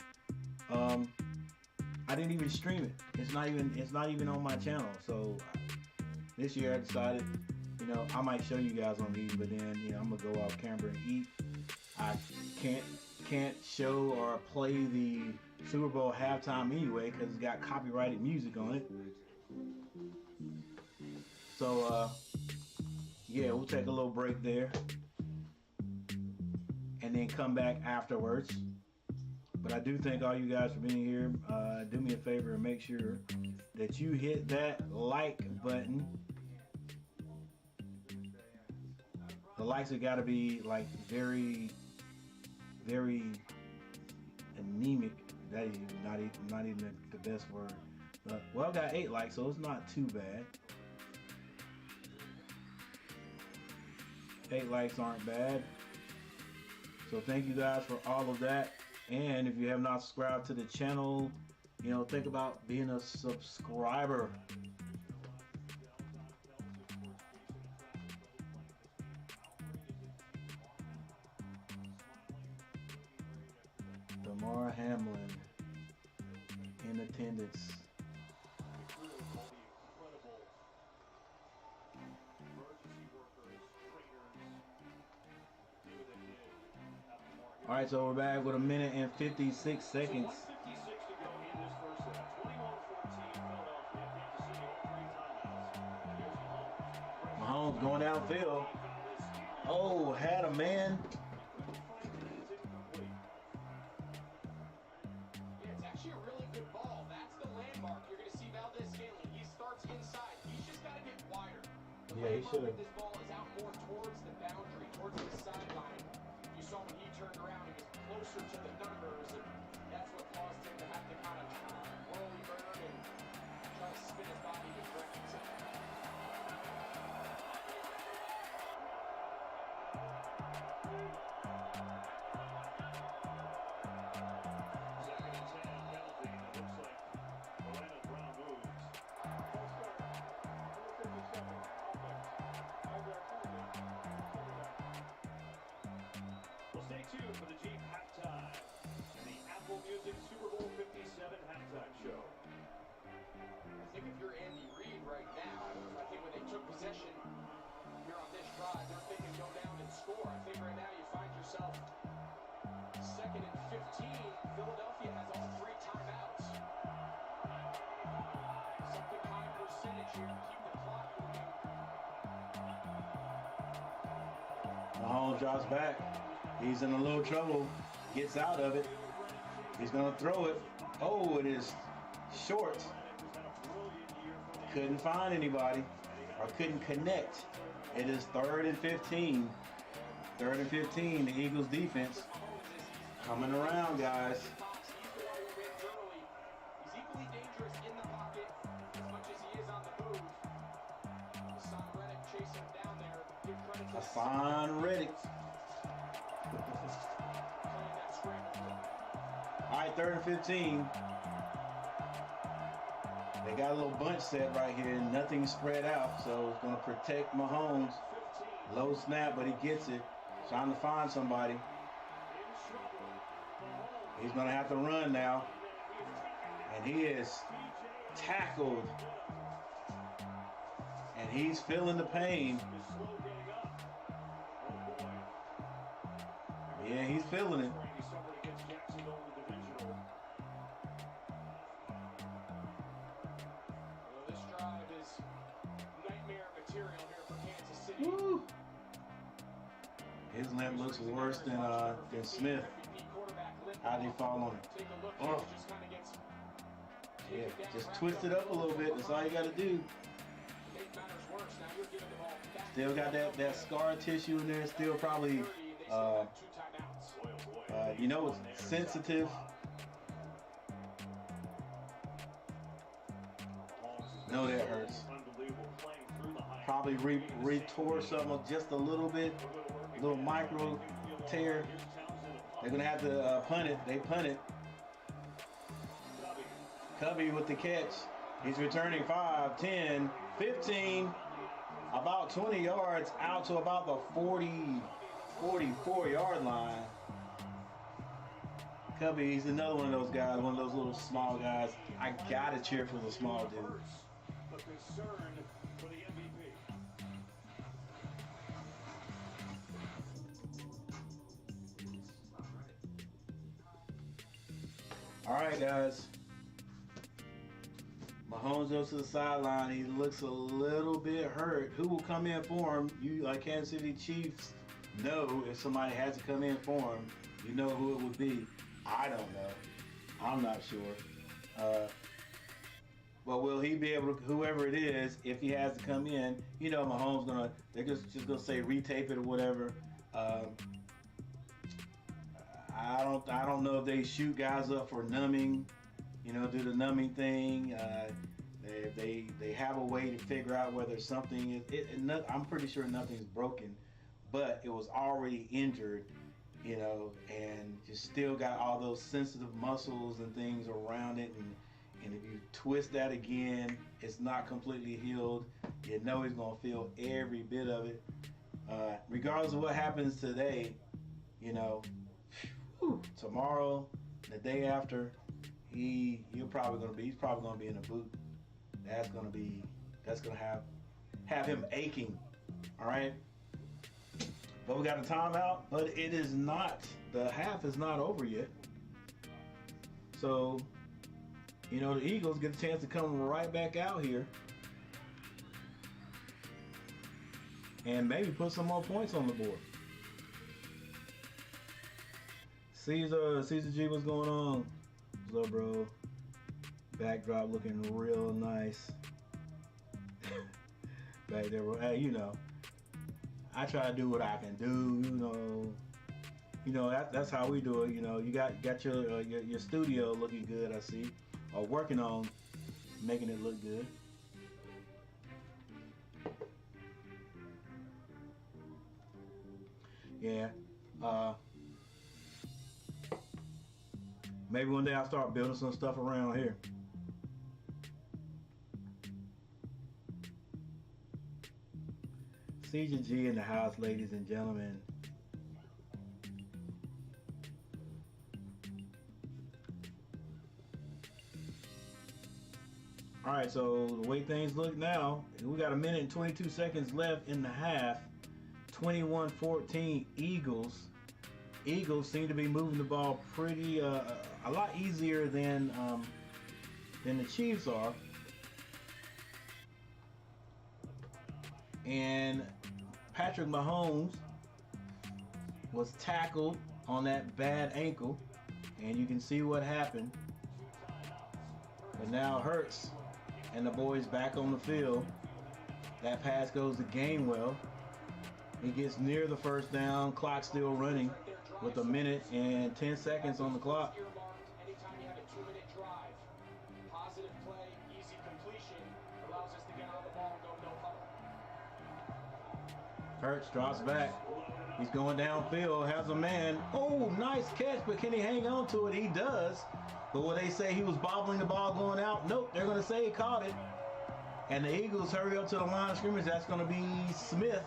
I didn't even stream it. It's not even on my channel. So this year I decided, you know, I might show you guys on these, but then, you know, I'm gonna go off camera and eat. I can't show or play the Super Bowl halftime anyway because it's got copyrighted music on it. So yeah, we'll take a little break there and then come back afterwards. But I do thank all you guys for being here. Do me a favor and make sure that you hit that like button. The likes have got to be like very, very anemic. That is not even the best word. Well, I got 8 likes, so it's not too bad. 8 likes aren't bad. So thank you guys for all of that. And if you have not subscribed to the channel, you know, think about being a subscriber. Damar Hamlin in attendance. All right, so we're back with 1 minute and 56 seconds. Mahomes going downfield. Oh, had a man. Yeah, it's actually a really good ball. That's the landmark. You're going to see Valdez Scanlon. He starts inside. Yeah, he should have. This ball is out more towards the boundary, towards the sideline. You saw when he turned around, he was closer to the numbers, and that's what caused him to have to kind of whirly bird and try to spin his body to correct himself. Stay tuned for the Jeep halftime and the Apple Music Super Bowl 57 halftime show. I think if you're Andy Reid right now, I think when they took possession here on this drive, they're thinking go down and score. I think right now you find yourself 2nd and 15. Philadelphia has all 3 timeouts. Something high percentage here to keep the clock moving. Mahomes drops back. He's in a little trouble. Gets out of it. He's going to throw it. Oh, it is short. Couldn't find anybody or couldn't connect. It is 3rd and 15. 3rd and 15. The Eagles defense coming around, guys. He's equally dangerous in the pocket as much as he is on the move. Hassan Reddick chasing him down there. Give credit to Hassan Reddick. All right, 3rd and 15. They got a little bunch set right here. Nothing spread out, so it's going to protect Mahomes. Low snap, but he gets it. Trying to find somebody. He's going to have to run now. And he is tackled. And he's feeling the pain. Yeah, he's feeling it. Well, this drive is nightmare material here for Kansas City. Woo. His limp looks worse than Smith. How'd he fall on it? Take a look Oh. here, just kind of gets Yeah, just twist it up a little bit. That's all you got to do. make matters worse. Now you're giving the ball back. Still got that scar tissue in there. Still probably, you know, it's sensitive. No, that hurts. Probably retore something just a little bit, little micro tear. They're gonna have to punt it. They punt it. Cubby with the catch. He's returning 5, 10, 15, about 20 yards out to about the 44-yard line. Cubby, he's another one of those guys, one of those little small guys. I gotta cheer for the small dude. But concerned for the MVP. All right, guys. Mahomes goes to the sideline. He looks a little bit hurt. Who will come in for him? You, like Kansas City Chiefs, know if somebody has to come in for him. You know who it would be. I don't know. I'm not sure. But will he be able to, whoever it is, if he has to come in, you know Mahomes they're just gonna say retape it or whatever. I don't know if they shoot guys up for numbing, you know, do the numbing thing. They have a way to figure out whether something is, I'm pretty sure nothing's broken, but it was already injured, you know, and you still got all those sensitive muscles and things around it, and if you twist that again, it's not completely healed. You know he's gonna feel every bit of it. Regardless of what happens today, you know, tomorrow, the day after, he's probably gonna be in a boot. That's gonna have him aching. All right. But we got a timeout, but it is not, the half is not over yet. So, you know, the Eagles get a chance to come right back out here and maybe put some more points on the board. Caesar G, what's going on? What's up, bro? Backdrop looking real nice. back there. Hey, you know, I try to do what I can do. You know that's how we do it. You know, you got your studio looking good. I see, or working on making it look good. Yeah. Maybe one day I'll start building some stuff around here. CGG in the house, ladies and gentlemen. All right, so the way things look now, we got 1 minute and 22 seconds left in the half. 21-14 Eagles. Eagles seem to be moving the ball pretty a lot easier than the Chiefs are. And Patrick Mahomes was tackled on that bad ankle, and you can see what happened. But now Hurts and the boys back on the field. That pass goes to Gainwell. He gets near the first down. Clock still running with 1 minute and 10 seconds on the clock. Anytime you have a 2-minute drive, positive play, easy completion allows us to get on the ball and go no huddle. Hurts drops back. He's going downfield, has a man. Oh, nice catch, but can he hang on to it? He does. But will they say he was bobbling the ball going out? Nope, they're going to say he caught it. And the Eagles hurry up to the line of scrimmage. That's going to be Smith.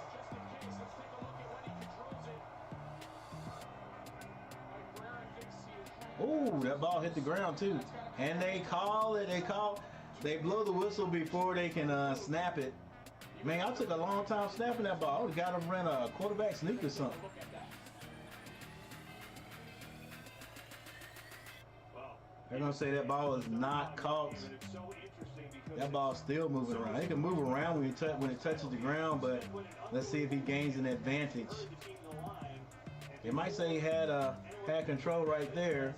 Oh, that ball hit the ground too. And they call it. They blow the whistle before they can snap it. Man, I took a long time snapping that ball. I would have got him ran a quarterback sneak or something. They're going to say that ball is not caught. That ball's still moving around. It can move around when it touches the ground, but let's see if he gains an advantage. It might say he had control right there,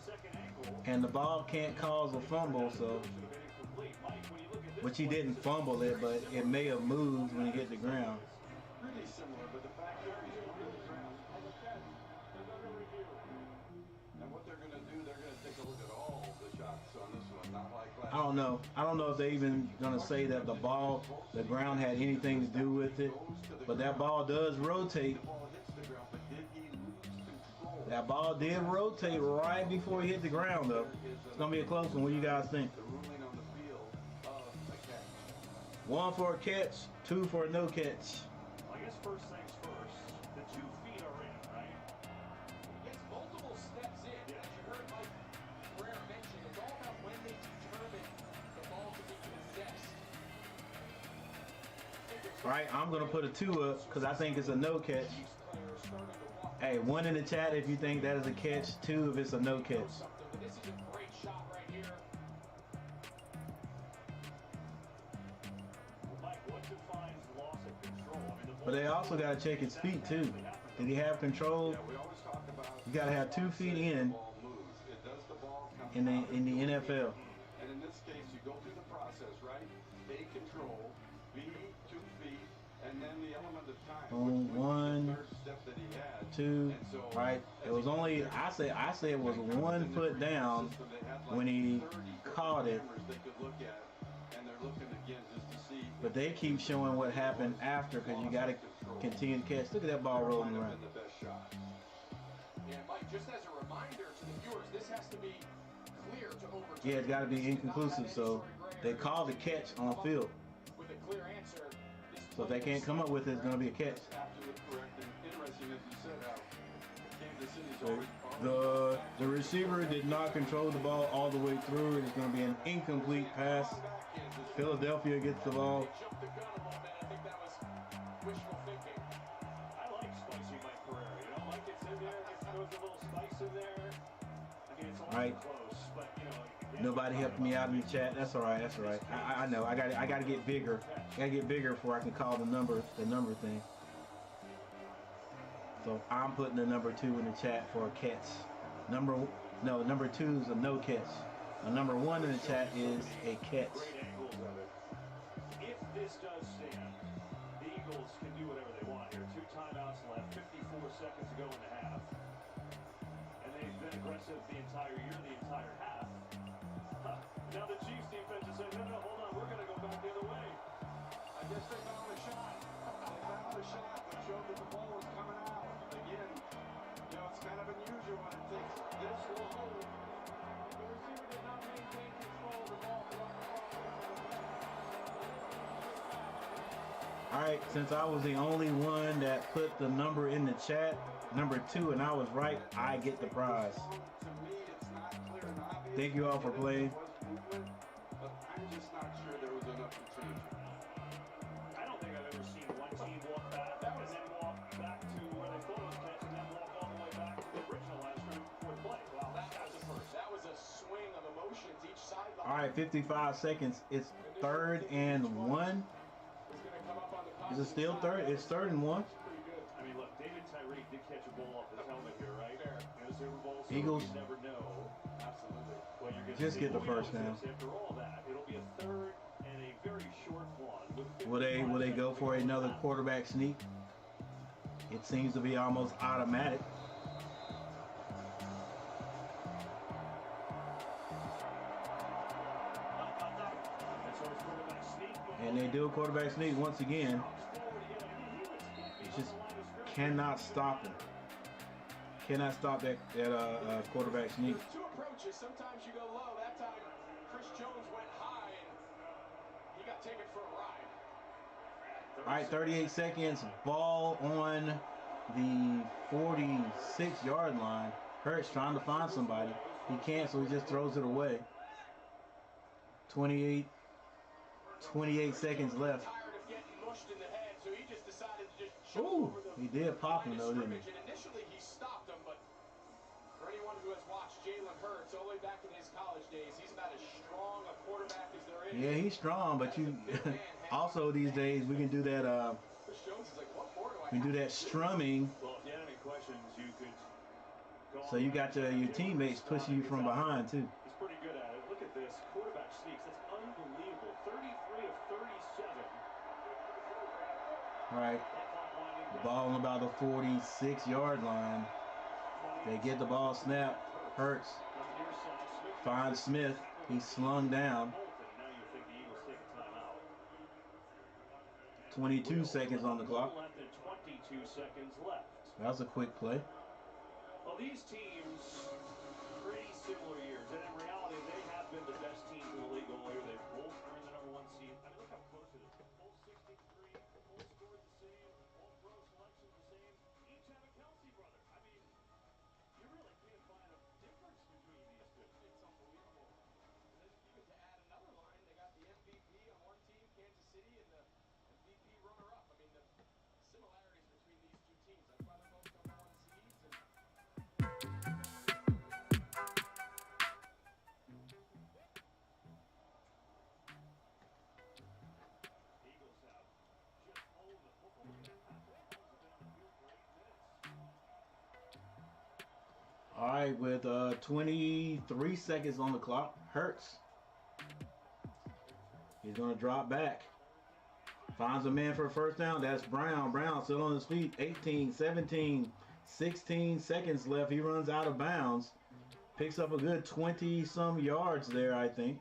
and the ball can't cause a fumble, so. Which he didn't fumble it, but it may have moved when he hit the ground. Really similar, but the fact there he's on the ground. And what they're going to do, they're going to take a look at all the shots on this one, not like last. I don't know. I don't know if they even going to say that the ground had anything to do with it, but that ball does rotate. That ball did rotate right before he hit the ground, though. It's going to be a close one. What do you guys think? 1 for a catch, 2 for a no catch. I guess first things first, the 2 feet are in, right? He gets multiple steps in. Yeah. As you heard Mike Pereira mention, it's all about when they determine the ball to be possessed. All right, I'm going to put a 2 up because I think it's a no catch. Hey, 1 in the chat if you think that is a catch, 2 if it's a no catch. This is a great shot right here. But they also got to check his feet too. Did he have control? You got to have 2 feet in the NFL. And in this case, you go through the process, right? A, control, B, 2 feet, and then the element of time. Boom, 1, 2, right? It was only I say it was 1 foot down when he caught it. But they keep showing what happened after because you got to continue to catch. Look at that ball rolling around. Yeah, Mike, just as a reminder to the viewers, this has to be clear to overturn. Yeah, it's got to be inconclusive. So they call the catch on field. With a clear answer. So if they can't come up with it, it's going to be a catch. Absolutely correct. And interesting, as you said, how Kansas City's The receiver did not control the ball all the way through. It's going to be an incomplete pass. Philadelphia gets the ball. I think that was wishful thinking. I like spicy Mike Pereira. You know, Mike gets in there, throws a little spice in there. I mean, it's all Right. close, but you know. Nobody helped me out in the chat. That's all right. That's all right. I know. I got to get bigger. I got to get bigger before I can call the number thing. So I'm putting the number 2 in the chat for a catch. Number 2 is a no catch. Number 1 in the chat is a catch. Great angles of it. If this does stand, Eagles can do whatever they want here. 2 timeouts left, 54 seconds to go in the half. And they've been aggressive the entire year, the entire half. Now the Chiefs defense is saying, no, hold on, we're going to go back the other way. I guess they found a shot. They found a shot that showed that the ball was coming out. Again, you know, it's kind of unusual when it takes this long. The receiver did not maintain control of the ball throughout the process. All right, since I was the only one that put the number in the chat, number 2, and I was right, I get the prize. To me, it's not clear and obvious. Thank you all for playing. But I'm just not sure there was enough to change it. I don't think I've ever seen one team walk back and then walk back to where they thought it was catch and then walk all the way back to the original last round before play. Wow, That was a first. That was a swing of emotions each side. All right, 55 seconds. It's 3rd and 1. Is it still 3rd? It's 3rd and 1. I mean, look, David Tyree did catch a ball off his helmet here, right? Fair. In the Super Bowl, so Eagles. you never know. Absolutely. What you're gonna Just see. get the But we first know down. this, after all that, it'll be a 3rd and a very short one. With Will they go for another quarterback sneak? It seems to be almost automatic. And they do a quarterback sneak once again. Just cannot stop him. Cannot stop that quarterback sneak. There's 2 approaches. Sometimes you go low. That time, Chris Jones went high, and he got taken for a ride. All right, 38 seconds. Ball on the 46-yard line. Hurts trying to find somebody. He can't, so he just throws it away. 28 seconds left. Tired of getting mushed in the head, so he just decided to just Ooh, he did pop him though, didn't he? And initially he stopped him, but for anyone who has watched Jalen Hurts all the way back in his college days, he's about as strong a quarterback as there is. Yeah, he's strong, but you also these days we can do that. Chris Jones is like, what more do I We can do that strumming. Well, if you had any questions, you could go So you got your teammates pushing you from behind too. He's pretty good at it. Look at this. Quarterback sneaks. That's unbelievable. 33 of 37. All right, ball on about the 46-yard line. They get the ball snapped. Hurts finds Smith. He's slung down. 22 seconds on the clock. 22 seconds left. That was a quick play. Well, these teams, pretty similar years, and in reality, they have been the best teams in the league all year. They've both earned the #1 seed. I mean, look how close it is. Both 63, both scored the same, both throw selections the same. Each have a Kelsey brother. I mean, you really can't find a difference between these two. It's unbelievable. And then even to add another line, they got the MVP on one team, Kansas City, and the MVP runner-up. I mean, the similarities between these 2 teams. That's why they're both #1 seeds. And Eagles have just owned the football game. Patrick Mahomes has been on the field for 8 minutes. All right, with 23 seconds on the clock, Hurts. He's going to drop back. Finds a man for a first down. That's Brown. Brown still on his feet. 18, 17, 16 seconds left. He runs out of bounds. Picks up a good 20-some yards there, I think.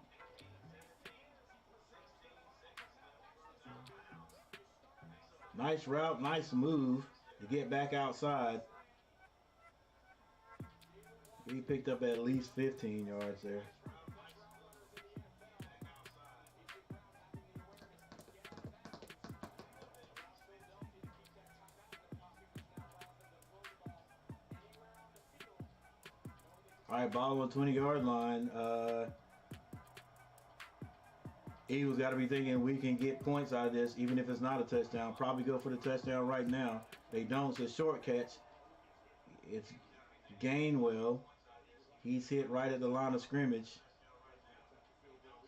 Nice route, nice move to get back outside. He picked up at least 15 yards there. All right, ball on the 20-yard line. Eagles got to be thinking we can get points out of this, even if it's not a touchdown. Probably go for the touchdown right now. They don't. It's a short catch. It's Gainwell. He's hit right at the line of scrimmage.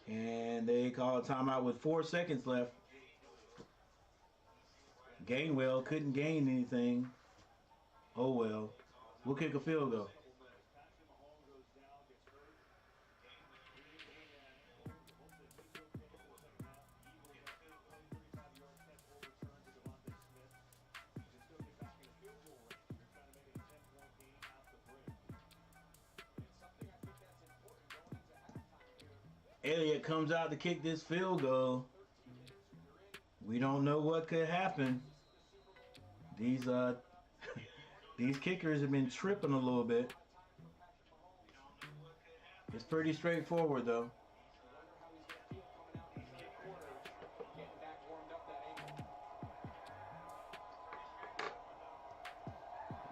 And they call a timeout with 4 seconds left. Gainwell couldn't gain anything. Oh well. We'll kick a field goal. Elliott comes out to kick this field goal. We don't know what could happen. These these kickers have been tripping a little bit. It's pretty straightforward though.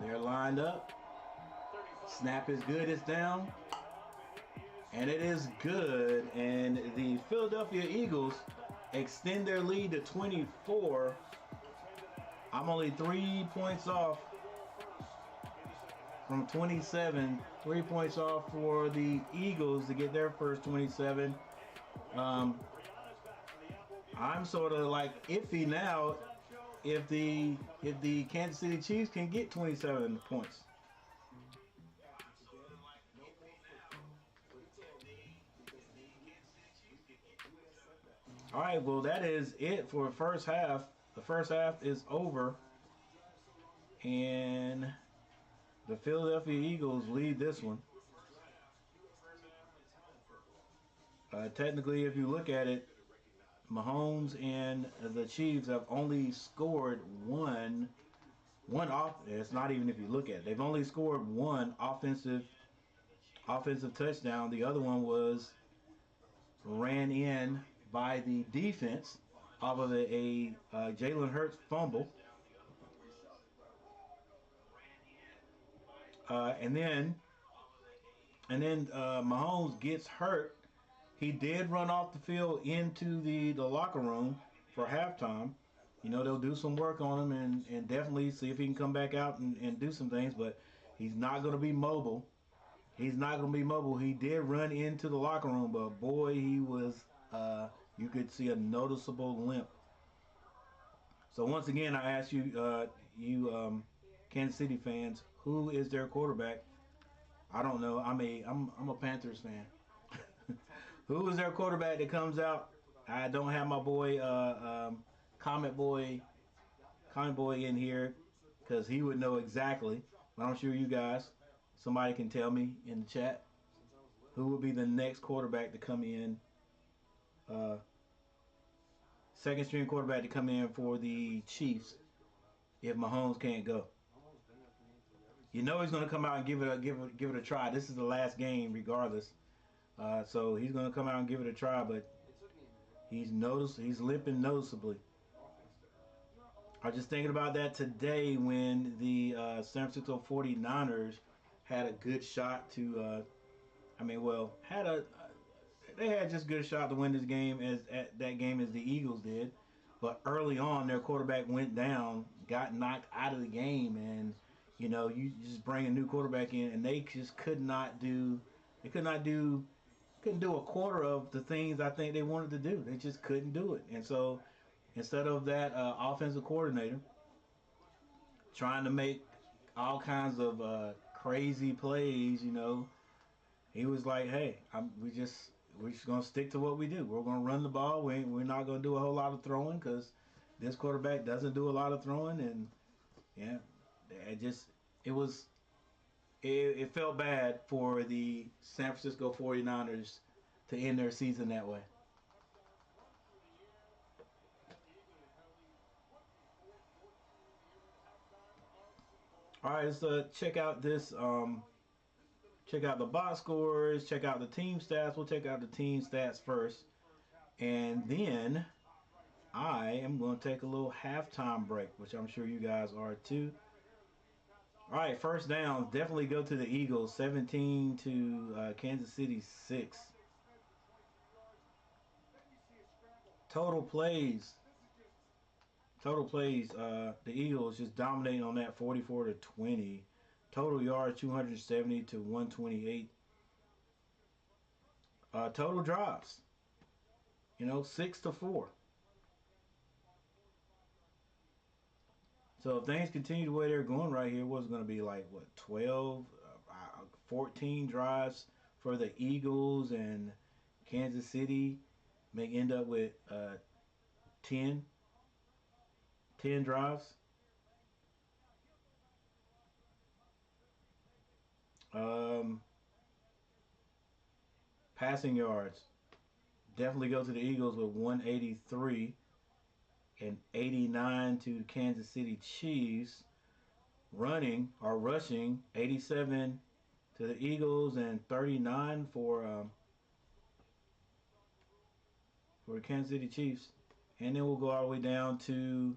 They're lined up. Snap is good, it's down. And it is good. And the Philadelphia Eagles extend their lead to 24. I'm only 3 points off from 27. 3 points off for the Eagles to get their first 27. I'm sort of like iffy now if the Kansas City Chiefs can get 27 points. All right, well, that is it for the first half. The first half is over, and the Philadelphia Eagles lead this one. Technically, if you look at it, Mahomes and the Chiefs have only scored one off. It's not even if you look at it. They've only scored one offensive touchdown. The other one was ran in by the defense off of a Jalen Hurts fumble. And then Mahomes gets hurt. He did run off the field into the locker room for halftime. You know, they'll do some work on him and definitely see if he can come back out and do some things, but he's not going to be mobile. He's not going to be mobile. He did run into the locker room, but boy, he was, you could see a noticeable limp. So once again, I ask you, Kansas City fans, who is their quarterback? I don't know. I'm a Panthers fan. Who is their quarterback that comes out? I don't have my boy, Comment Boy in here because he would know exactly. But I'm sure you guys, somebody can tell me in the chat who would be the next quarterback to come in. Second string quarterback to come in for the Chiefs if Mahomes can't go. You know he's going to come out and give it a try. This is the last game regardless. So he's going to come out and give it a try, but he's limping noticeably. I was just thinking about that today when the San Francisco 49ers had a good shot to, they had just good shot to win this game as the Eagles did. But early on, their quarterback went down, got knocked out of the game, and you know, you just bring a new quarterback in, and they just couldn't do a quarter of the things I think they wanted to do. They just couldn't do it. And so instead of that offensive coordinator trying to make all kinds of crazy plays, you know, he was like, hey, we're just going to stick to what we do. We're going to run the ball. We're not going to do a whole lot of throwing because this quarterback doesn't do a lot of throwing. And yeah, it felt bad for the San Francisco 49ers to end their season that way. All right, let's check out this. Check out the box scores. Check out the team stats. We'll check out the team stats first, and then I am going to take a little halftime break, which I'm sure you guys are too. All right, first down, definitely go to the Eagles, 17 to Kansas City 6. Total plays, the Eagles just dominating on that 44 to 20. Total yards 270 to 128. Total drops, 6 to 4. So if things continue the way they're going right here, what's going to be like, 14 drives for the Eagles, and Kansas City may end up with 10 drives. Passing yards. definitely go to the Eagles with 183 and 89 to the Kansas City Chiefs. Rushing 87 to the Eagles and 39 for the Kansas City Chiefs. And then we'll go all the way down to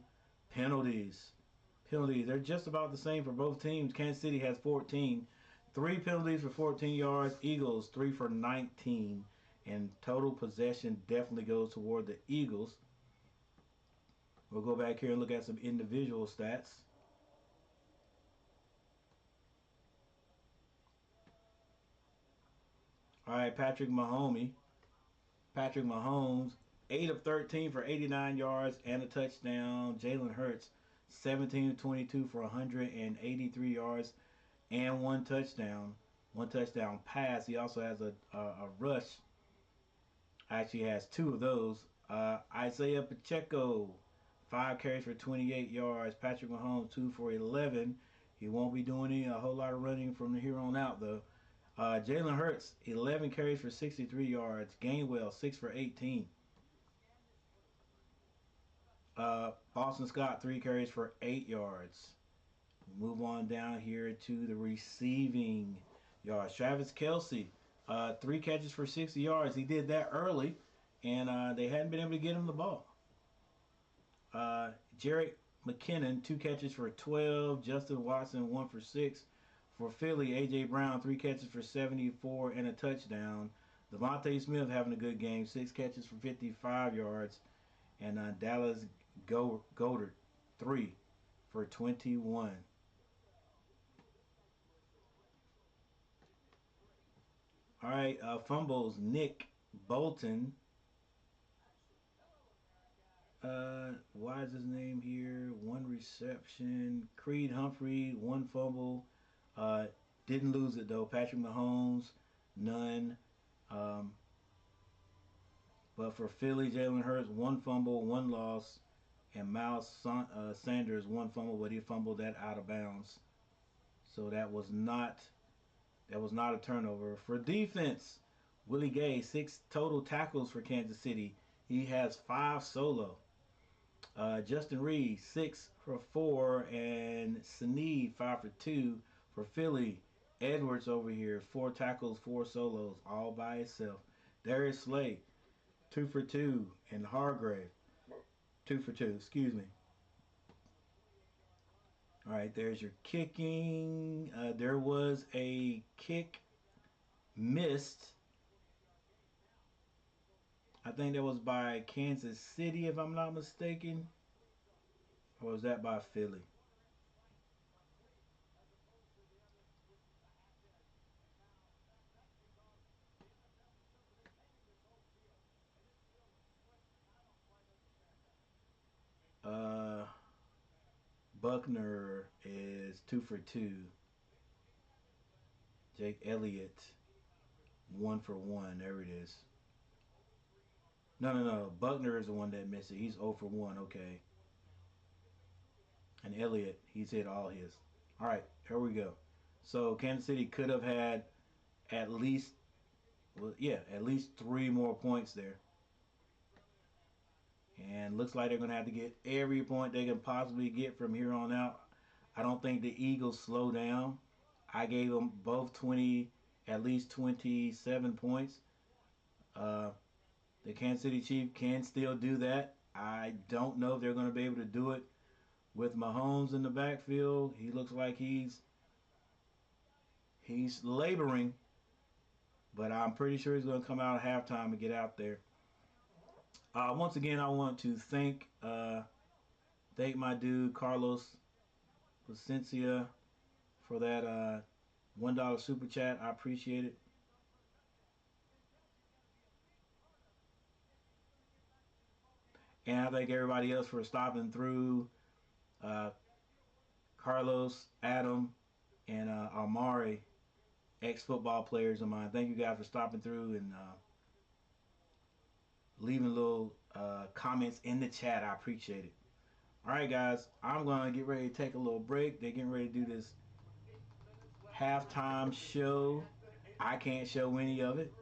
penalties. Penalties, they're just about the same for both teams. Kansas City has 14. 3 penalties for 14 yards. Eagles, 3 for 19. And total possession definitely goes toward the Eagles. We'll go back here and look at some individual stats. All right, Patrick Mahomes, 8 of 13 for 89 yards and a touchdown. Jalen Hurts, 17 of 22 for 183 yards and one touchdown. One touchdown pass. He also has a rush. Actually has 2 of those. Isaiah Pacheco, 5 carries for 28 yards. Patrick Mahomes, 2 for 11. He won't be doing a whole lot of running from here on out, though. Jalen Hurts, 11 carries for 63 yards. Gainwell, 6 for 18. Boston Scott, 3 carries for 8 yards. Move on down here to the receiving yards. Travis Kelce, 3 catches for 60 yards. He did that early, and they hadn't been able to get him the ball. Jerick McKinnon, 2 catches for 12. Justin Watson, 1 for 6. For Philly, A.J. Brown, 3 catches for 74 and a touchdown. Devontae Smith having a good game, 6 catches for 55 yards. And Dallas Goedert, 3 for 21. All right, fumbles. Nick Bolton. Why is his name here? 1 reception. Creed Humphrey, 1 fumble. Didn't lose it though. Patrick Mahomes, none. But for Philly, Jalen Hurts, 1 fumble, 1 loss, and Miles Sanders, 1 fumble, but he fumbled that out of bounds. So that was not a turnover. For defense, Willie Gay, 6 total tackles for Kansas City. He has 5 solo. Justin Reed, 6 for 4, and Snead, 5 for 2 for Philly. Edwards over here, 4 tackles, 4 solos, all by himself. Darius Slay, 2 for 2, and Hargrave, 2 for 2. Excuse me. All right, there's your kicking. There was a kick missed. I think that was by Kansas City, if I'm not mistaken. Or was that by Philly? Buckner is 2 for 2. Jake Elliott, 1 for 1. There it is. No. Buckner is the one that missed it. He's 0 for 1. Okay. And Elliott, he's hit all his. All right, here we go. So Kansas City could have had at least 3 more points there. And looks like they're going to have to get every point they can possibly get from here on out. I don't think the Eagles slow down. I gave them both at least 27 points. The Kansas City Chiefs can still do that. I don't know if they're going to be able to do it with Mahomes in the backfield. He looks like he's laboring, but I'm pretty sure he's going to come out at halftime and get out there. Once again, I want to thank my dude Carlos Placencia for that $1 super chat. I appreciate it. And I thank everybody else for stopping through. Carlos, Adam, and Amari, ex-football players of mine. Thank you guys for stopping through and leaving little comments in the chat. I appreciate it. All right, guys, I'm going to get ready to take a little break. They're getting ready to do this halftime show. I can't show any of it.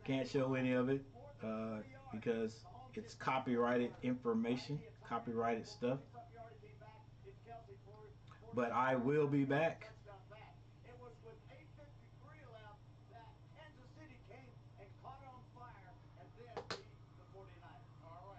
Can't show any of it because it's copyrighted information, copyrighted stuff. But I will be back. It was with 8:53 left that Kansas City came and caught on fire and then beat the 49ers. All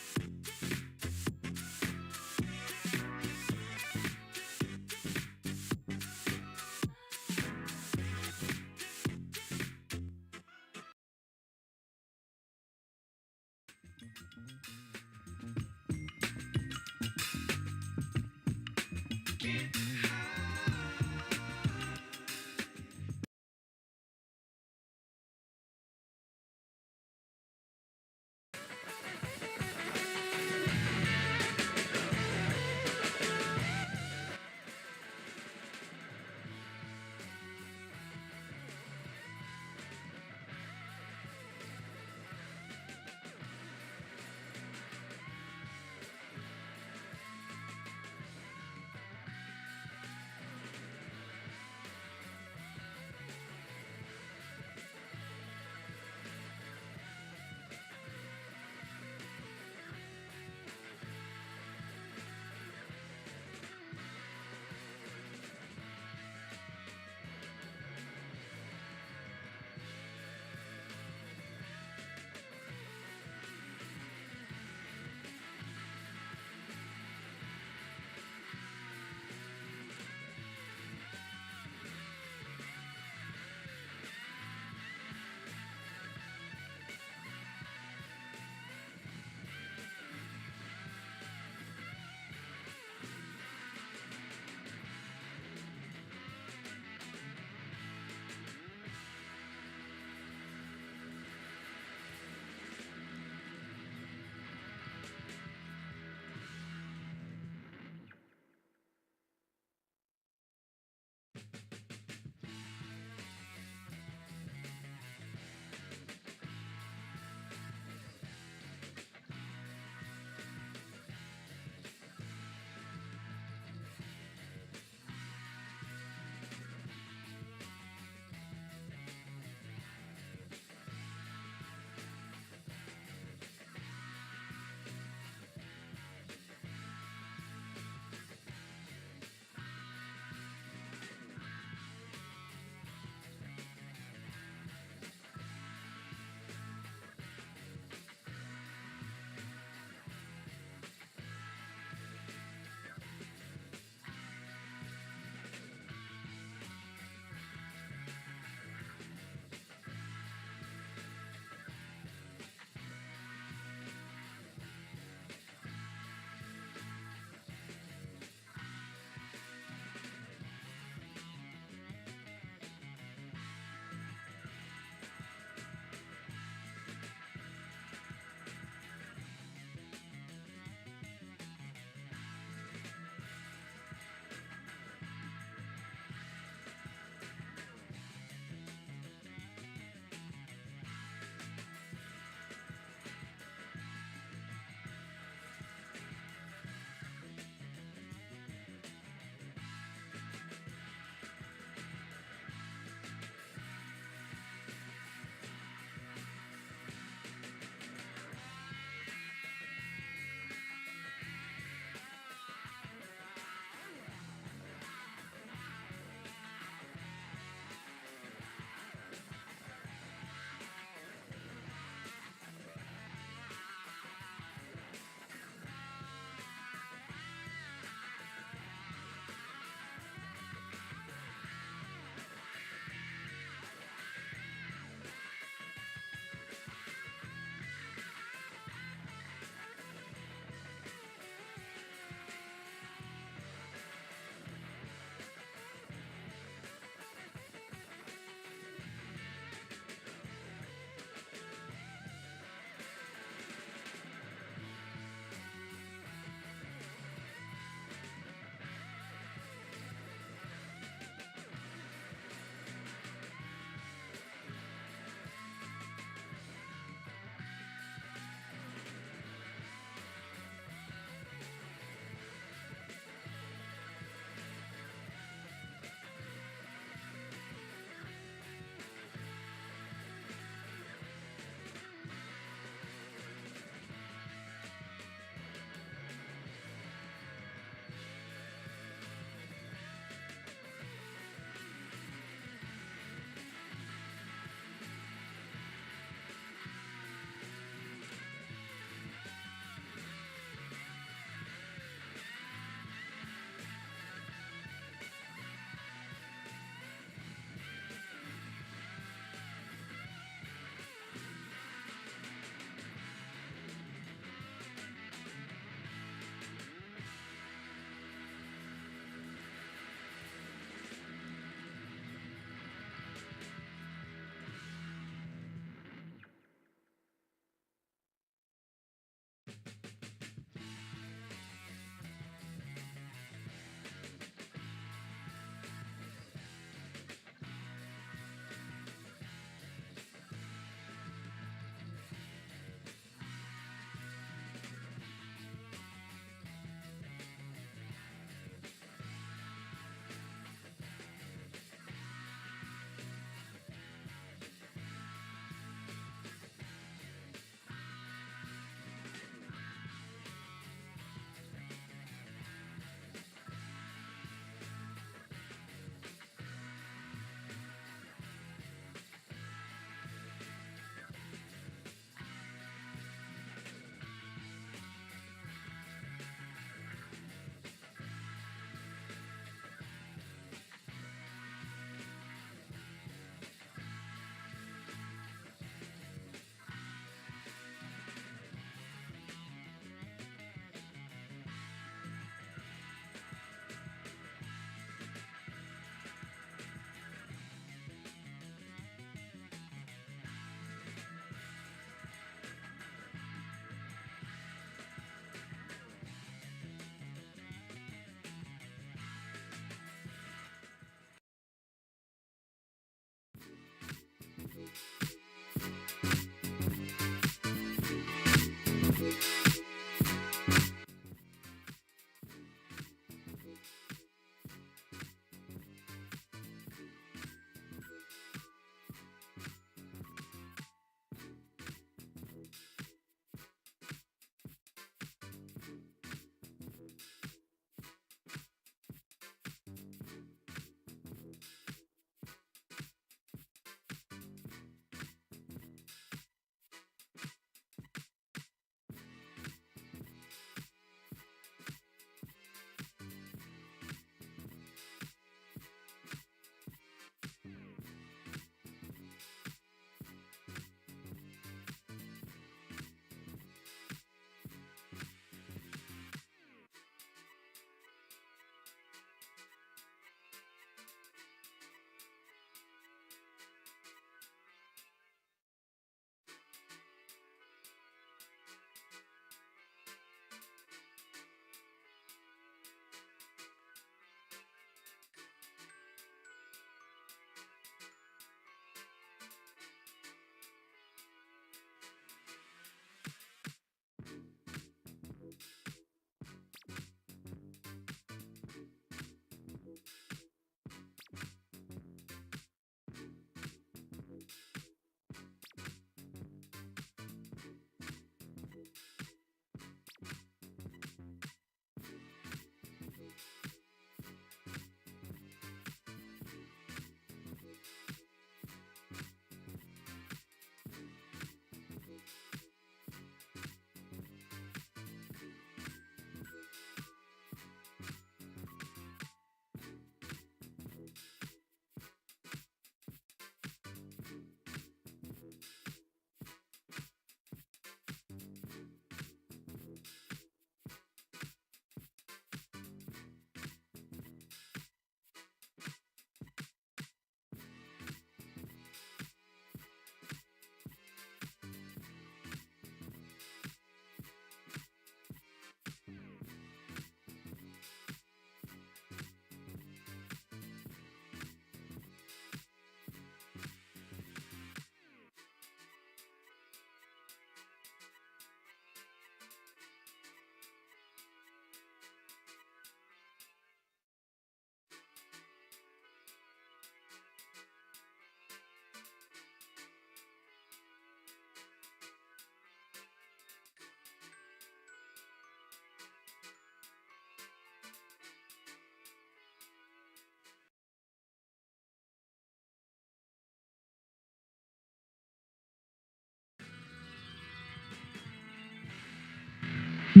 Well,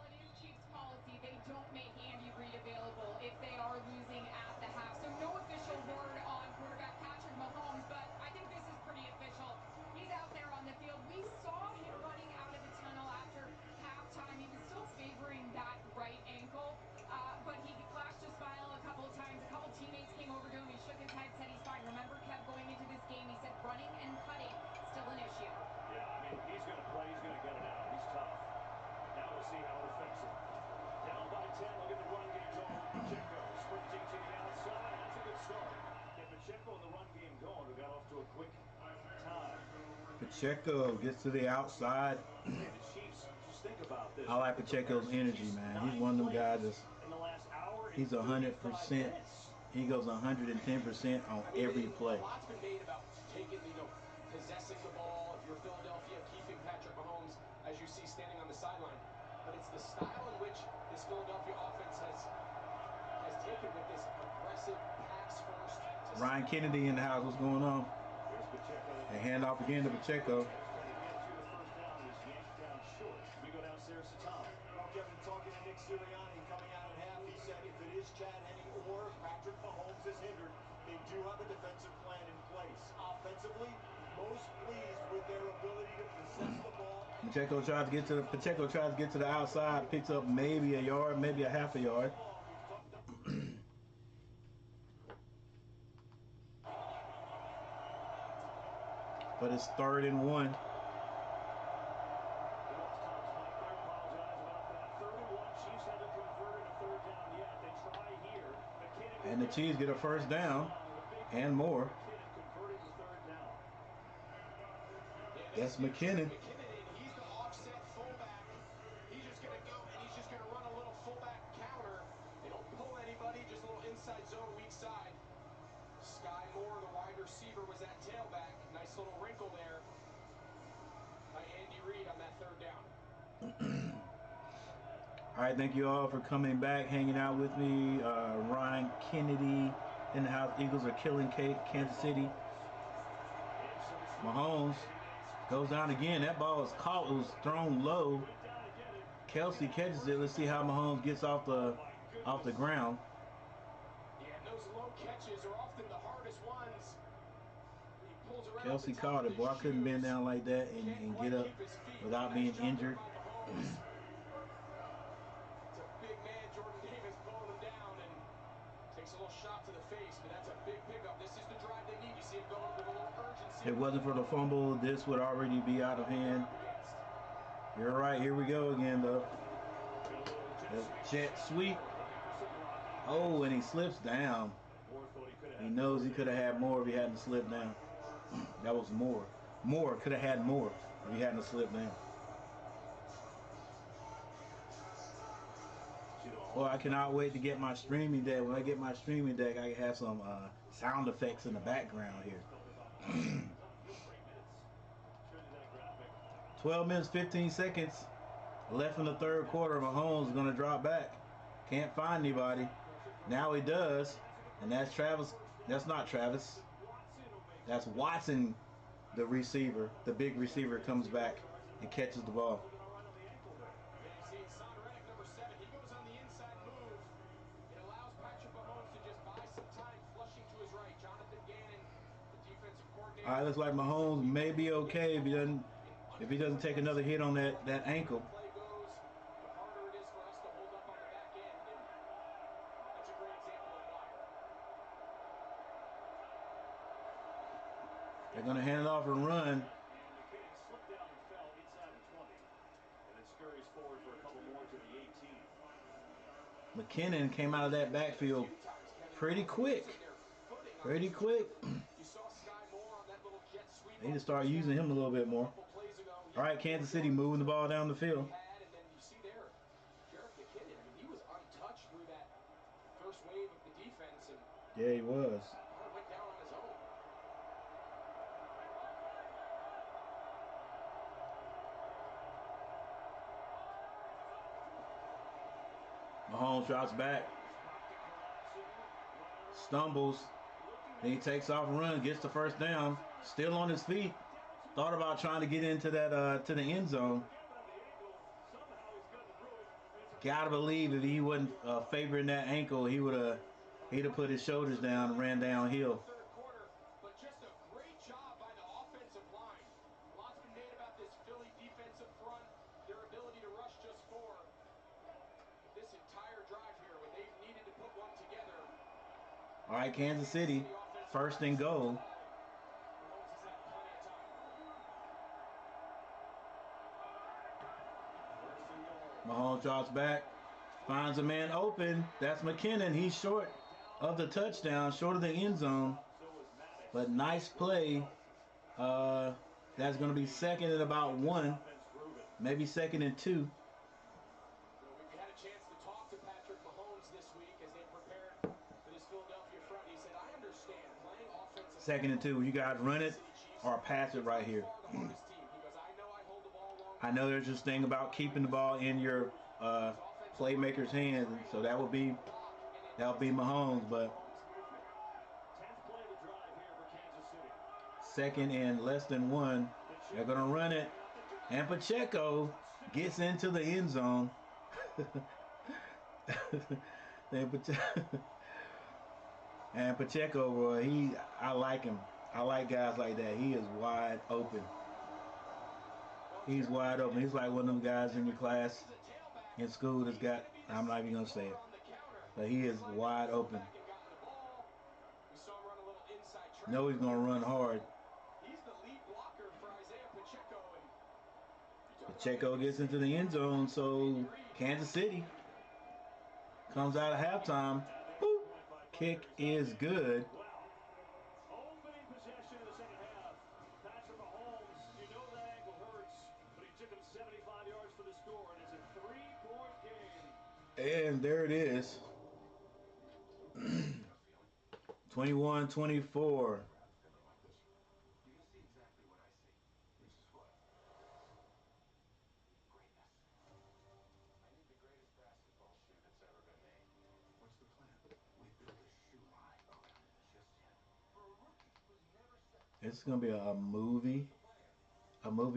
it is Chiefs policy. They don't make Andy Reid available if they are losing at the half. So no official word on quarterback Patrick Mahomes, but I think this is pretty official. He's out there on the field. We saw him running out of the tunnel after halftime. He was still favoring that right ankle, but he flashed a smile a couple of times. A couple teammates came over to him. He shook his head, said he's fine. Remember, Kev, going into this game, he said running and cutting still an issue. Yeah, I mean, he's going to play. He's going to get it out. He's tough. Now we'll see how it affects him. Down by 10. Look at the run game going with Pacheco. Sprinting to the outside. That's a good start. Get Pacheco in the run game going. We got off to a quick time. Pacheco gets to the outside. Hey, the Chiefs, just think about this. I like Pacheco's energy, man. He's one of them guys that's, In the last hour, he's 100%. He goes 110% on every play. A lot's been made about taking, possessing the ball. If you're Philadelphia, keeping Patrick Mahomes, as you see standing on the sideline. But it's the style in which this Philadelphia offense has taken with this aggressive pass first. Ryan Kennedy in the house. What's going on? Here's Pacheco. And hand off again to Pacheco. Trying to get to the first down. He's yanked down short. We go downstairs to Tom. Well, Kevin, talking to Nick Sirianni coming out at half, he said if it is Chad Henne or Patrick Mahomes is hindered, they do have a defensive plan in place. Offensively, most pleased with their ability to possess the ball. Pacheco tries to get to the outside, picks up maybe a yard, maybe a half a yard. But it's 3rd and 1. And the Chiefs get a first down and more. That's McKinnon. He's the offset fullback. He's just going to go and he's just going to run a little fullback counter. They don't pull anybody, just a little inside zone, weak side. Sky Moore, the wide receiver, was at tailback. Nice little wrinkle there by Andy Reid on that 3rd down. All right, thank you all for coming back, hanging out with me. Ryan Kennedy in the house. Eagles are killing Kansas City. Mahomes goes down again. That ball was caught. It was thrown low. Kelsey catches it. Let's see how Mahomes gets off the ground. Yeah, those low catches are often the hardest ones. He pulls around Kelsey caught it. Boy, I couldn't bend down like that and get up without being injured. It's a big man, Jordan Davis, pulling him down and takes a little shot to the face, but that's a big pickup. This is the drive they need. You see him going with a little urgency. If it wasn't for the fumble, this would already be out of hand. You're right. Here we go again, though. The jet sweep. Oh, and he slips down. He knows he could have had more if he hadn't slipped down. That was more. More could have had more if he hadn't slipped down. Well, I cannot wait to get my streaming deck. When I get my streaming deck, I can have some sound effects in the background here. 12 minutes, 15 seconds left in the 3rd quarter. Mahomes is going to drop back. Can't find anybody. Now he does. And that's Travis. That's not Travis. That's Watson, the receiver. The big receiver comes back and catches the ball. All right, looks like Mahomes may be okay if he doesn't take another hit on that ankle. They're going to hand it off and run. McKinnon slipped down and fell inside the 20. And then scurries forward for a couple more to the 18. McKinnon came out of that backfield pretty quick. Pretty quick. They need to start using him a little bit more. All right, Kansas City moving the ball down the field. Yeah, he was. Mahomes drops back, stumbles, then he takes off and runs, gets the first down, still on his feet. Thought about trying to get into that to the end zone. Gotta believe if he wasn't favoring that ankle, he'd have put his shoulders down and ran downhill. But just a great job by the offensive line. Lots been made about this Philly defensive front, their ability to rush just 4. This entire drive here, when they've needed to put one together. All right, Kansas City, first and goal. Mahomes drops back, finds a man open. That's McKinnon. He's short of the touchdown, short of the end zone. But nice play. That's going to be second and about 1, maybe second and 2. We had a chance to talk to Patrick Mahomes this week as they prepared for this Philadelphia front. He said, I understand playing offensive. Second and 2. You guys run it or pass it right here. I know there's this thing about keeping the ball in your playmaker's hands, so that would be Mahomes, but second and less than 1, they're gonna run it, and Pacheco gets into the end zone. And Pacheco, boy, I like him. I like guys like that. He is wide open. He's wide open. He's like one of them guys in your class in school that's got, I'm not even going to say it, but he is wide open. Know he's going to run hard. Pacheco gets into the end zone, so Kansas City comes out of halftime. Boop. Kick is good. And there it is. 21-24. It's gonna be a movie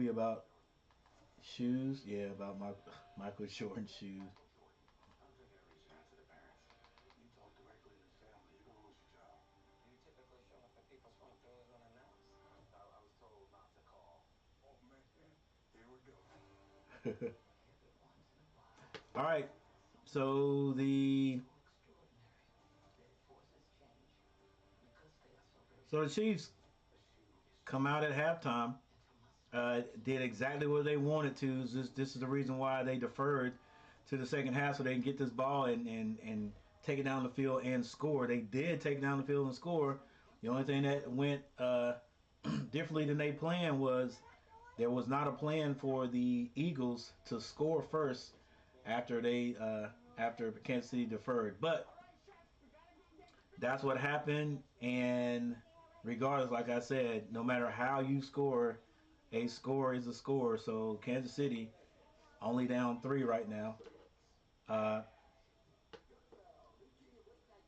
about shoes. Yeah, about Michael Jordan shoes. All right, so the Chiefs come out at halftime, did exactly what they wanted to. This is the reason why they deferred to the second half, so they can get this ball and take it down the field and score. They did take it down the field and score. The only thing that went differently than they planned was there was not a plan for the Eagles to score first after Kansas City deferred. But that's what happened, and regardless, like I said, no matter how you score, a score is a score. So Kansas City only down 3 right now.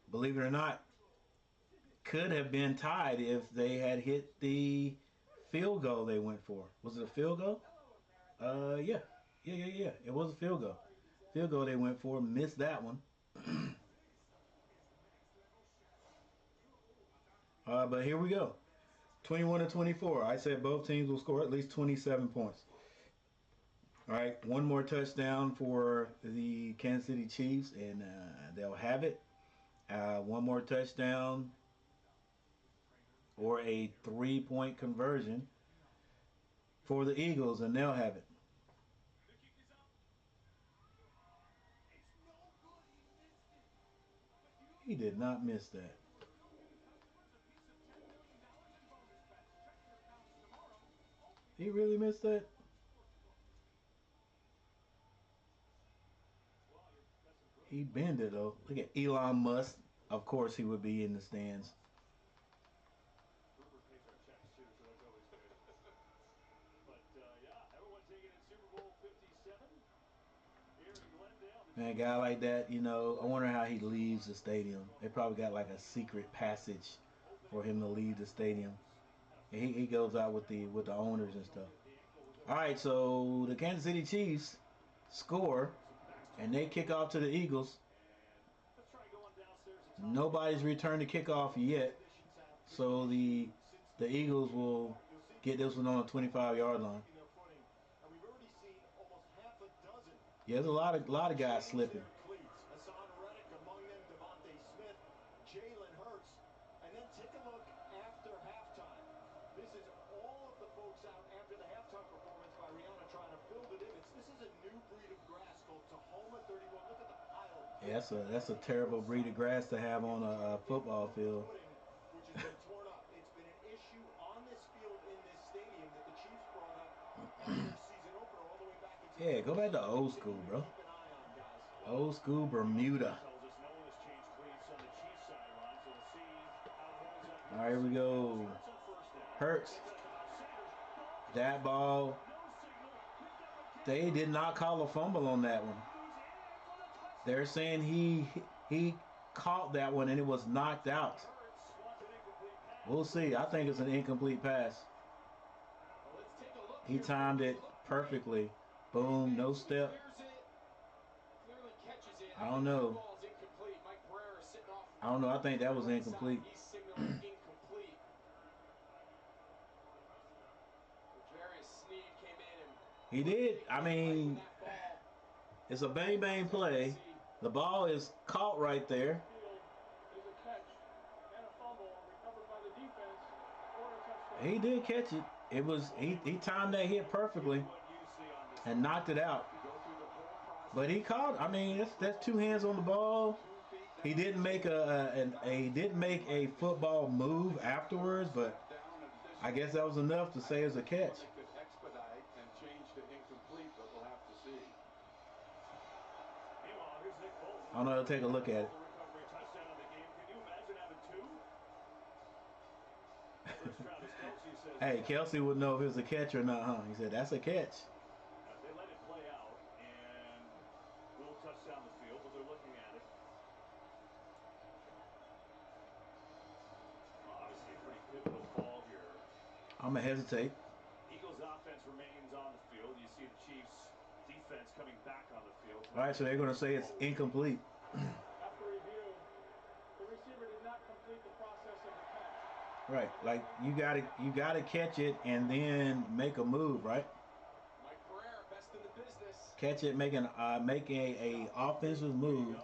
Believe it or not, could have been tied if they had hit the field goal they went for. Was it a field goal? Yeah. It was a field goal. Field goal they went for, missed that one. But here we go. 21-24. I said both teams will score at least 27 points. All right, one more touchdown for the Kansas City Chiefs, and they'll have it. One more touchdown or a 3-point conversion for the Eagles, and they'll have it. The kick is up. It's no good. He missed it. But you He did not miss that. still giving customers a piece of $10 million in bonus bets. Check your accounts tomorrow. Only He really missed that? Sportsbook. Well, you're messing with He bent it though. Look at Elon Musk. Of course he would be in the stands. Rupert pays our checks too, so that's always good. But yeah, everyone taking in Super Bowl 57 here in Glendale. Man, a guy like that, you know, I wonder how he leaves the stadium. They probably got like a secret passage for him to leave the stadium. And he goes out with the owners and stuff. All right, so the Kansas City Chiefs score, and they kick off to the Eagles. Let's try going downstairs. Nobody's returned the kickoff yet, so the Eagles will get this one on the 25-yard line. And we've already seen almost half a dozen. Yeah, there's a lot of guys slipping. Hassan Reddick among them, Devontae Smith, Jalen Hurts, and then take a look after halftime. This is all of the folks out after the halftime performance by Rihanna trying to fill the divots. This is a new breed of grass called Tahoma 31. Look at the pile of Yeah, that's a terrible breed of grass to have on a football field. which has been torn up. It's been an issue on this field in this stadium that the Chiefs brought up at their season opener all the way back in Yeah, go back to old school, bro. Keep an eye on, guys. Old school Bermuda. Tells us no one has changed cleats on the Chiefs sideline, so we'll see how it holds up. All right, here we go. Hurts on first down. Hurts. That ball. They did not call a fumble on that one. They're saying he caught that one and it was knocked out. We'll see. I think it's an incomplete pass. He timed it perfectly. Boom, no step. I don't know. I think that was incomplete. He did. I mean, it's a bang-bang play. The ball is caught right there. He did catch it. It was he timed that hit perfectly and knocked it out. But he caught. I mean, that's two hands on the ball. He didn't make a football move afterwards, but I guess that was enough to say it's a catch. I don't know. I'll take a look at it. Hey, Kelsey would know if it was a catch or not, huh? He said, that's a catch. They let it play out, and will touchdown the field, but they're looking at it. Obviously, a pretty pivotal call here. I'm going to hesitate. Eagles offense remains on the field. You see the Chiefs defense coming back on the field. All right, so they're going to say it's incomplete. After review, the receiver did not complete the process of the catch. Right, like you gotta catch it and then make a move, right? Mike Pereira, best in the business. Catch it, make a offensive move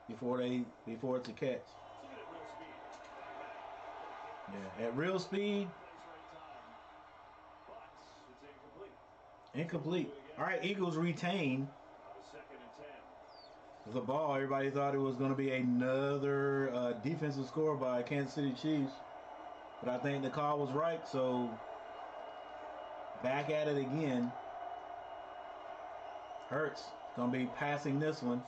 before it's a catch. Yeah, at real speed. Incomplete. All right, Eagles retain the ball. Everybody thought it was going to be another defensive score by Kansas City Chiefs. But I think the call was right, so back at it again. Hurts going to be passing this one.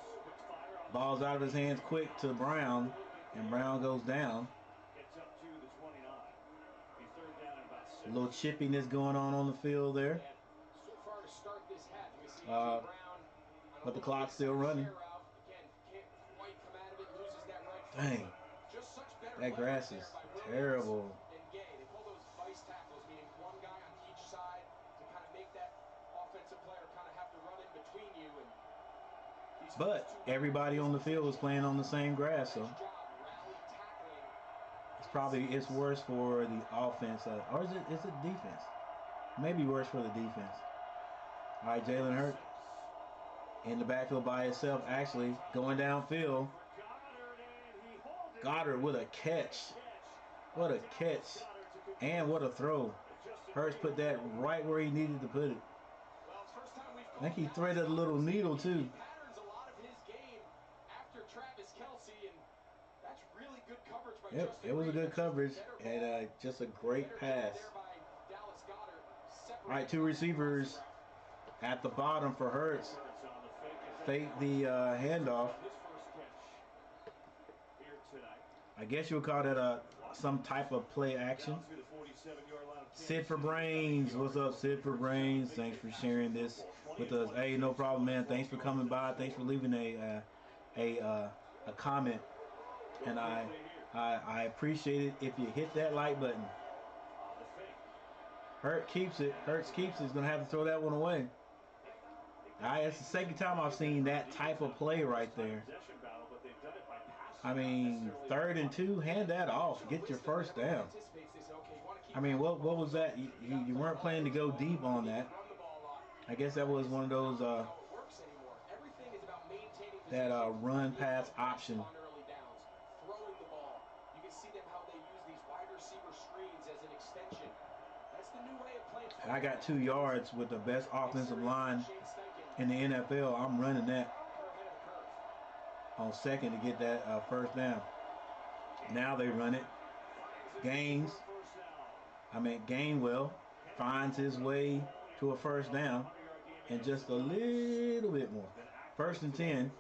Ball's out of his hands quick to Brown, and Brown goes down. A little chippiness going on the field there. But the clock's still running. Dang. That grass is terrible. But everybody on the field is playing on the same grass, so it's worse for the offense, or is it defense? Maybe worse for the defense. All right, Jalen Hurts in the backfield by himself, actually going downfield. Goddard with a catch. What a catch. And what a throw. Hurts put that right where he needed to put it. I think he threaded a little needle too. Patterns a lot of his game after Travis Kelce, and that's really good coverage by Yep, Justin it was a Reed. good That's just coverage better and ball. just a great Better pass. there by Dallas Goedert, All right, two receivers at the bottom for Hurts. Fake the handoff. I guess you would call that some type of play action. Sid for Brains, what's up, Sid for Brains? Thanks for sharing this with us. Hey, no problem, man. Thanks for coming by. Thanks for leaving a comment, and I appreciate it if you hit that like button. Hurts keeps it. He's gonna have to throw that one away. It's the second time I've seen that type of play right there. I mean, 3rd and 2, hand that off. Get your first down. I mean, what was that? You weren't planning to go deep on that. I guess that was one of those that run pass option. Throwing the ball. You can see them how they use these wide receiver screens as an extension. That's the new way of playing football. I got 2 yards with the best offensive line in the NFL. I'm running that on second to get that first down. Now they run it. Gainwell finds his way to a first down and just a little bit more. 1st and 10.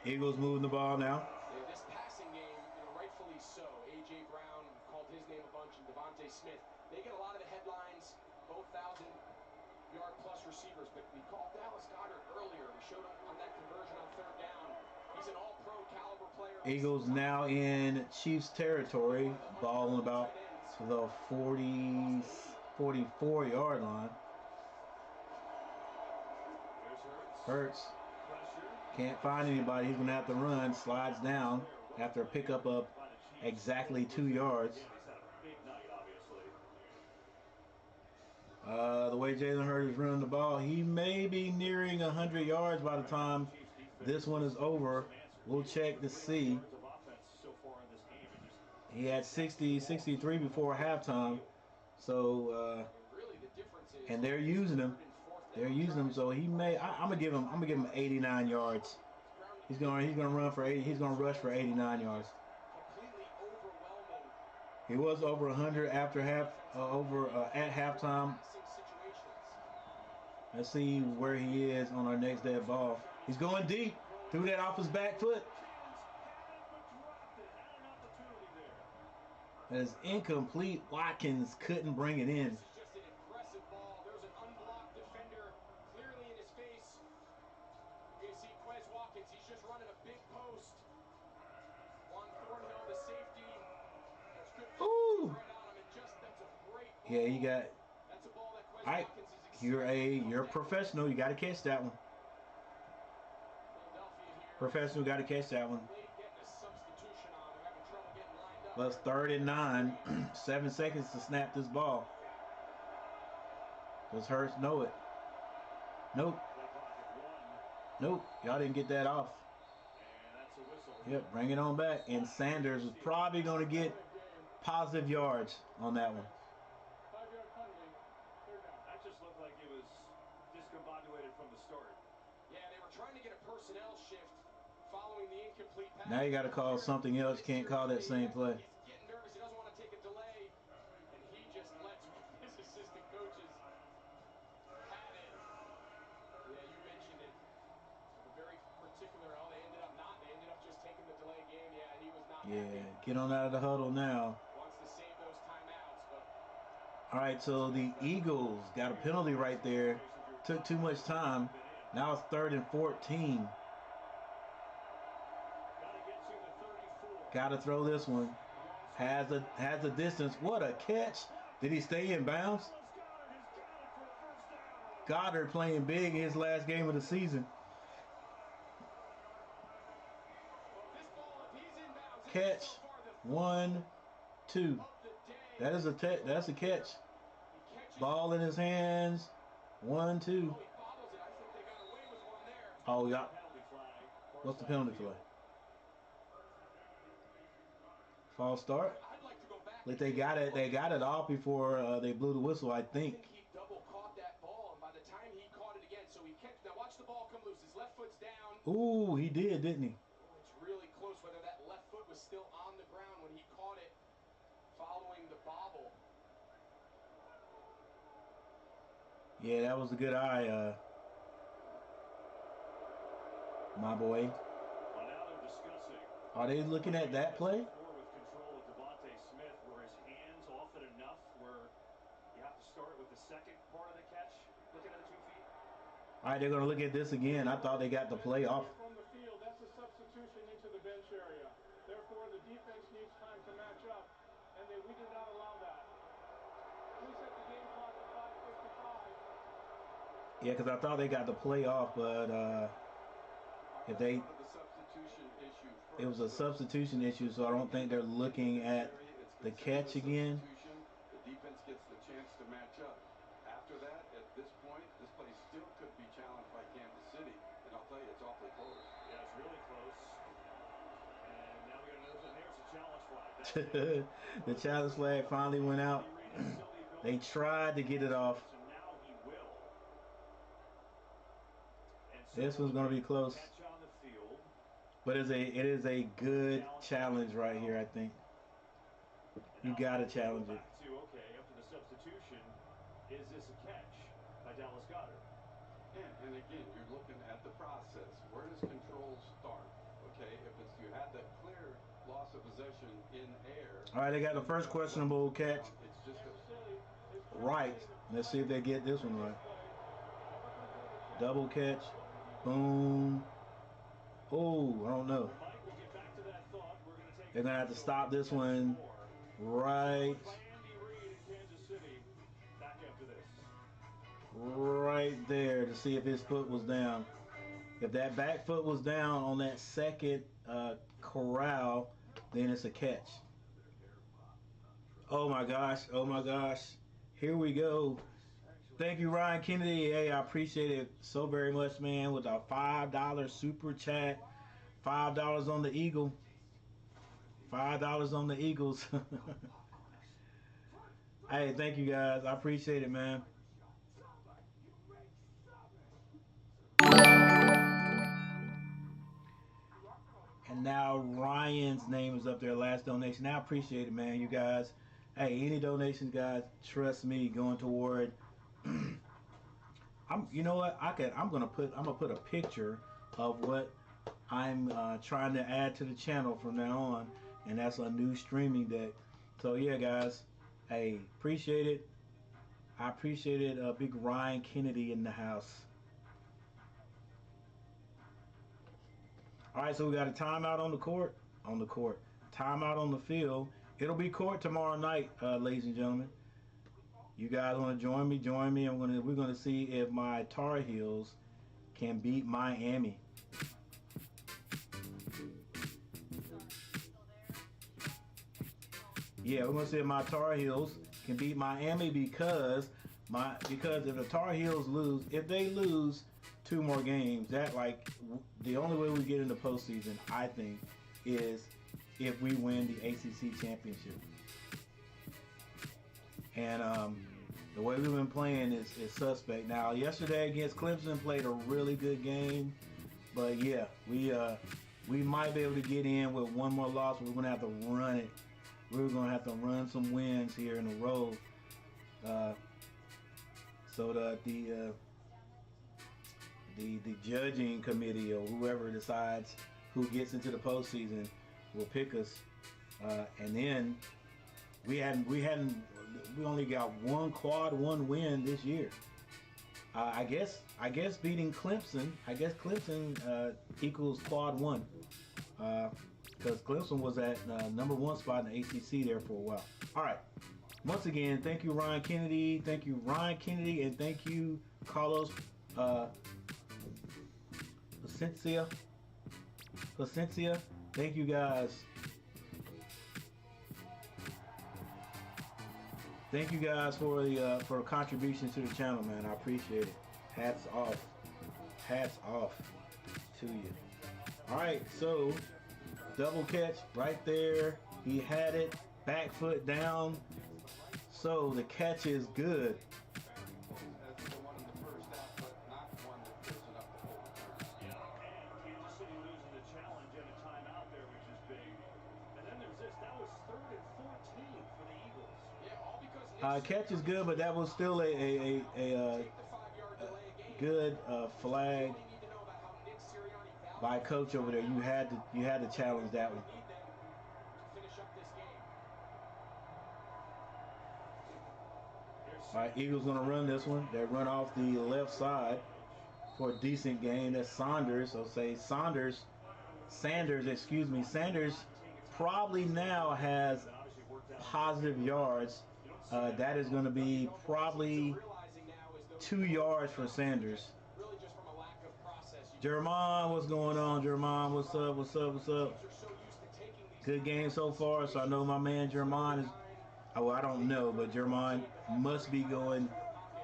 Eagles moving the ball now. Yeah, this passing game, rightfully so. A.J. Brown called his name a bunch, and Devontae Smith. They get a lot of the headlines, both 1,000-yard-plus receivers, but we called Dallas Goedert earlier. We showed him on that conversion on 3rd down. He's an all-pro caliber player. Eagles now in Chiefs territory, ball on about the 44-yard line. Hurts. Can't find anybody. He's going to have to run. Slides down after a pickup of exactly 2 yards. The way Jalen Hurts is running the ball, he may be nearing 100 yards by the time this one is over. We'll check to see. He had 60, 63 before halftime. So, and they're using him. So he may. I'm gonna give him 89 yards. He's gonna run for 80. He's gonna rush for 89 yards. He was over 100 after at halftime. Let's see where he is on our next dead ball. He's going deep. Threw that off his back foot. That is incomplete. Watkins couldn't bring it in. Ooh. Yeah, you got. All right, you're a professional. You got to catch that one. Professional, got to catch that one. Plus 3rd and 9. 7 seconds to snap this ball. Does Hurts know it? Nope. Y'all didn't get that off. Yep, bring it on back. And Sanders is probably going to get positive yards on that one. That just looked like it was discombobulated from the start. Yeah, they were trying to get a personnel shift following the incomplete pass. Now you got to call something else. You can't call that same play. He's getting nervous. He doesn't want to take a delay. And he just lets his assistant coaches have it. Yeah, you mentioned it. A very particular, they ended up not. They ended up just taking the delay game. Yeah, he was not happy. Get on out of the huddle now. Wants to save those timeouts, but... All right, so the Eagles got a penalty right there. Took too much time. Now it's 3rd and 14. Got to throw this one. Has a distance. What a catch. Did he stay in bounds? Goddard playing big in his last game of the season. Catch. 1, 2. That's a catch. Ball in his hands. 1, 2. Oh, yeah. What's the penalty flag? False start. I'd like to go back. Like they got it off before they blew the whistle, I I think. think he double caught that ball, and by the time he caught it again, so he catch. Now watch the ball come loose. His left foot's down. Ooh, he did, didn't he? Oh, it's really close whether that left foot was still on the ground when he caught it following the bobble. Yeah, that was a good eye, my boy. Well, now they're discussing. Are they looking at that play? With control of Devontae Smith, were his hands off it enough where you have to start with the second part of the catch, looking at the 2 feet? All right, they're going to look at this again. I thought they got the play off. From the field, that's a substitution into the bench area. Therefore, the defense needs time to match up, and we did not allow that. We set the game clock at 5:55. Yeah, because I thought they got the play off, but if they, it was a substitution issue, so I don't think they're looking at the catch again. The defense gets the chance to match up. After that, at this point, this play still could be challenged by Kansas City, and I'll tell you, it's awfully close. Yeah, it's really close. And now we got another, there's a challenge flag. The challenge flag finally went out. They tried to get it off. So now he will. And so This one's going to be close. catch on the field. But it is a good challenge right here, I think. You got to challenge it. Back to, okay, after the substitution, is this a catch by Dallas Goedert? And again, you're looking at the process. Where does control start? Okay, if it's you had that clear loss of possession in air. All right, they got the first questionable catch It's just right. Let's see if they get this one right. Double catch. Boom. Oh, I don't know. Mike, we'll get back to that thought. We're going to take They're going to have to stop this one right there to see if his foot was down. If that back foot was down on that second corral, then it's a catch. Oh my gosh, oh my gosh. Here we go. Thank you, Ryan Kennedy. Hey, I appreciate it so very much, man, with a $5 super chat. $5 on the Eagle. $5 on the Eagles. Hey, thank you guys. I appreciate it, man. And now Ryan's name is up there, last donation. I appreciate it, man, you guys. Hey, any donations, guys, trust me, going toward you know what? I'm gonna put a picture of what I'm trying to add to the channel from now on, and that's a new streaming deck. So yeah, guys, hey, appreciate it. I appreciate it. Big Ryan Kennedy in the house. All right, so we got a timeout on the court. Timeout on the field. It'll be court tomorrow night, ladies and gentlemen. You guys want to join me? Join me. We're gonna see if my Tar Heels can beat Miami. Yeah, we're gonna see if my Tar Heels can beat Miami because if the Tar Heels lose, if they lose 2 more games, that the only way we get in the postseason, I think, is if we win the ACC championship. And the way we've been playing is suspect. Now, yesterday against Clemson, played a really good game, but yeah, we might be able to get in with 1 more loss. We're gonna have to run it. We're gonna have to run some wins here in a row, so that the judging committee or whoever decides who gets into the postseason will pick us, and then we only got 1 quad 1 win this year. I guess beating Clemson. I guess Clemson equals quad 1, because Clemson was at number 1 spot in the ACC there for a while. All right. Once again, thank you, Ryan Kennedy. Thank you, Ryan Kennedy, and thank you, Carlos Placencia. Thank you, guys. Thank you guys for the for contributions to the channel, man. I appreciate it. Hats off to you. All right, so double catch right there. He had it, back foot down. So the catch is good. As the one in the first half, but not one that gives it up the whole return. Yeah, and Kansas City losing the challenge and a timeout there, which is big. And then there's this. That was 3rd and 14 for the Eagles. Yeah, all because Catch is good, but that was still a good flag by coach over there. You had to challenge that one. All right, Eagles gonna run this one. They run off the left side for a decent gain. That's Saunders. I'll say Sanders, excuse me. Sanders probably now has positive yards. That is going to be probably 2 yards for Sanders. Jermon, what's going on? Jermon, what's up? What's up? What's up? Good game so far. So I know my man Jermon is. Oh, I don't know, but Jermon must be going.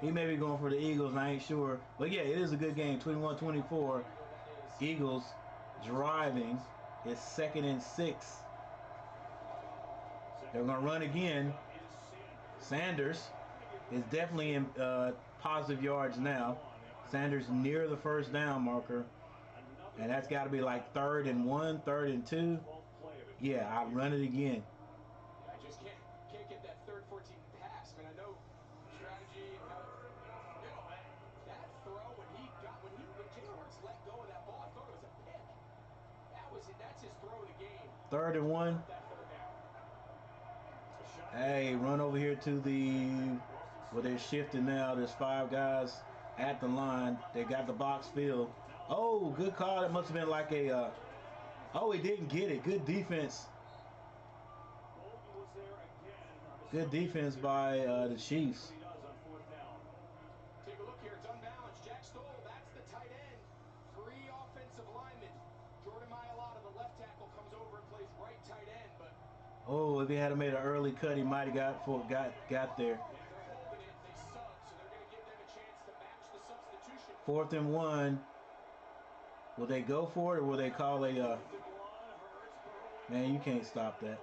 He may be going for the Eagles. I ain't sure, but yeah, it is a good game. 21-24. Eagles driving. It's 2nd and 6. They're gonna run again. Sanders is definitely in positive yards now. Sanders near the first down marker, and that's got to be like 3rd and 1, 3rd and 2. Yeah, I run it again. I just can't get that 3rd 14 pass. I mean, I know strategy and kind of, that throw when Jalen Hurts let go of that ball, I thought it was a pick. That's his throw of the game. 3rd and 1. Hey, run over here to the where they're shifting now. There's 5 guys at the line. They got the box filled. Oh, good call. It must have been like a. Oh, he didn't get it. Good defense. Good defense by the Chiefs. Take a look here. It's unbalanced. Jack Stoll, that's the tight end. 3 offensive linemen. Jordan Mailata, the left tackle, comes over and plays right tight end, but. Oh, if he had made an early cut, he might have got there. 4th and 1. Will they go for it, or will they call a? Man, you can't stop that.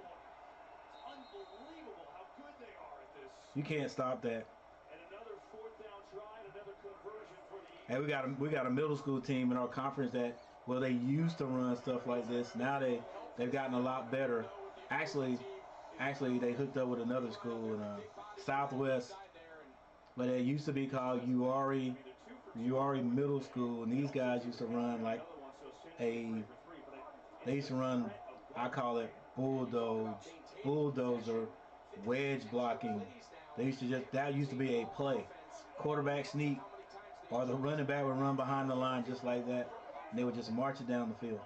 Unbelievable how good they are at this. You can't stop that. And another 4th down try, and another conversion for the Eagles. Hey, we got a middle school team in our conference that they used to run stuff like this. Now they've gotten a lot better. Actually, they hooked up with another school in Southwest, but it used to be called URI Middle School, and these guys used to run like they used to run, I call it bulldozer wedge blocking. That used to be a play. Quarterback sneak, or the running back would run behind the line just like that, and they would just march it down the field.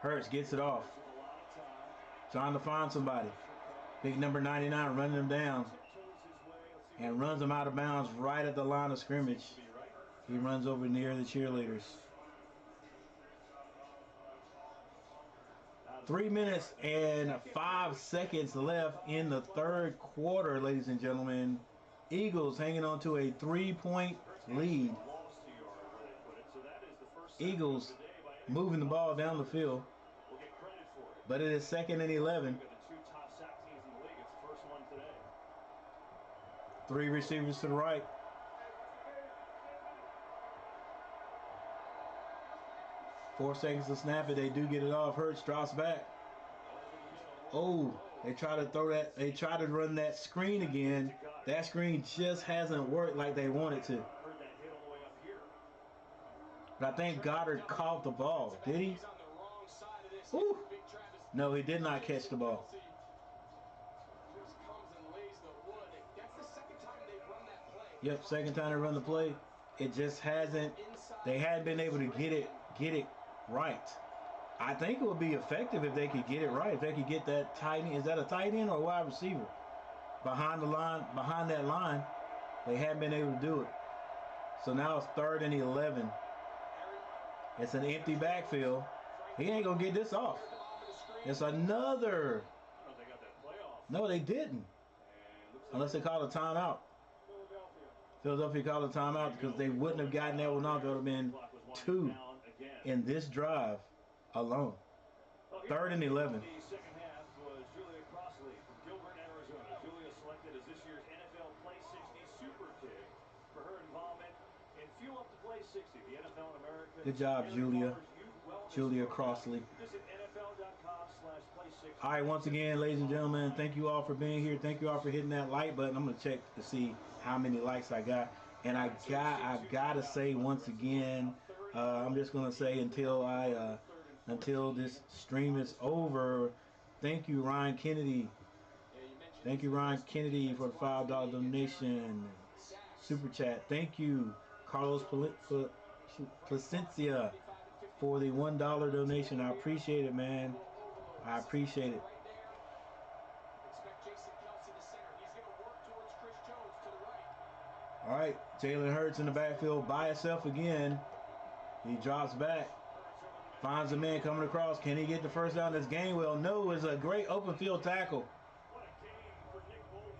Hurts gets it off. Trying to find somebody. Big number 99 running them down and runs them out of bounds right at the line of scrimmage. He runs over near the cheerleaders. 3 minutes and 5 seconds left in the 3rd quarter, ladies and gentlemen. Eagles hanging on to a 3-point lead. Eagles moving the ball down the field. But it is 2nd and 11. 3 receivers to the right. Four seconds to snap it. They do get it off. Hurts drops back. Oh, they try to throw that. They try to run that screen again. That screen just hasn't worked like they wanted to. But I think Goddard caught the ball. Did he? Ooh. No, he did not catch the ball. Yep, 2nd time they run the play. It just hasn't. They hadn't been able to get it right. I think it would be effective if they could get it right. If they could get that tight end. Is that a tight end or a wide receiver? Behind the line, behind that line, they haven't been able to do it. So now it's 3rd and 11. It's an empty backfield. He ain't gonna get this off. It's another. No, they didn't. Unless they called a timeout. Philadelphia called a timeout because they wouldn't have gotten that one off. It would have been 2 in this drive alone. 3rd and 11. for her involvement and fuel up to play 60. The NFL in America. Good job, Julia. Julia Crossley. Visit NFL.com/play60. All right, once again, ladies and gentlemen, thank you all for being here. Thank you all for hitting that like button. I'm gonna check to see how many likes I got, and I've gotta say once again, I'm just gonna say until this stream is over, thank you, Ryan Kennedy. Thank you, Ryan Kennedy, for the $5 donation, super chat. Thank you, Carlos Placencia, for the $1 donation. I appreciate it, man. I appreciate it. All right, Jalen Hurts in the backfield by himself again. He drops back, finds a man coming across. Can he get the first down? This Gainwell, no, it's a great open field tackle. What a game for Nick Bolton.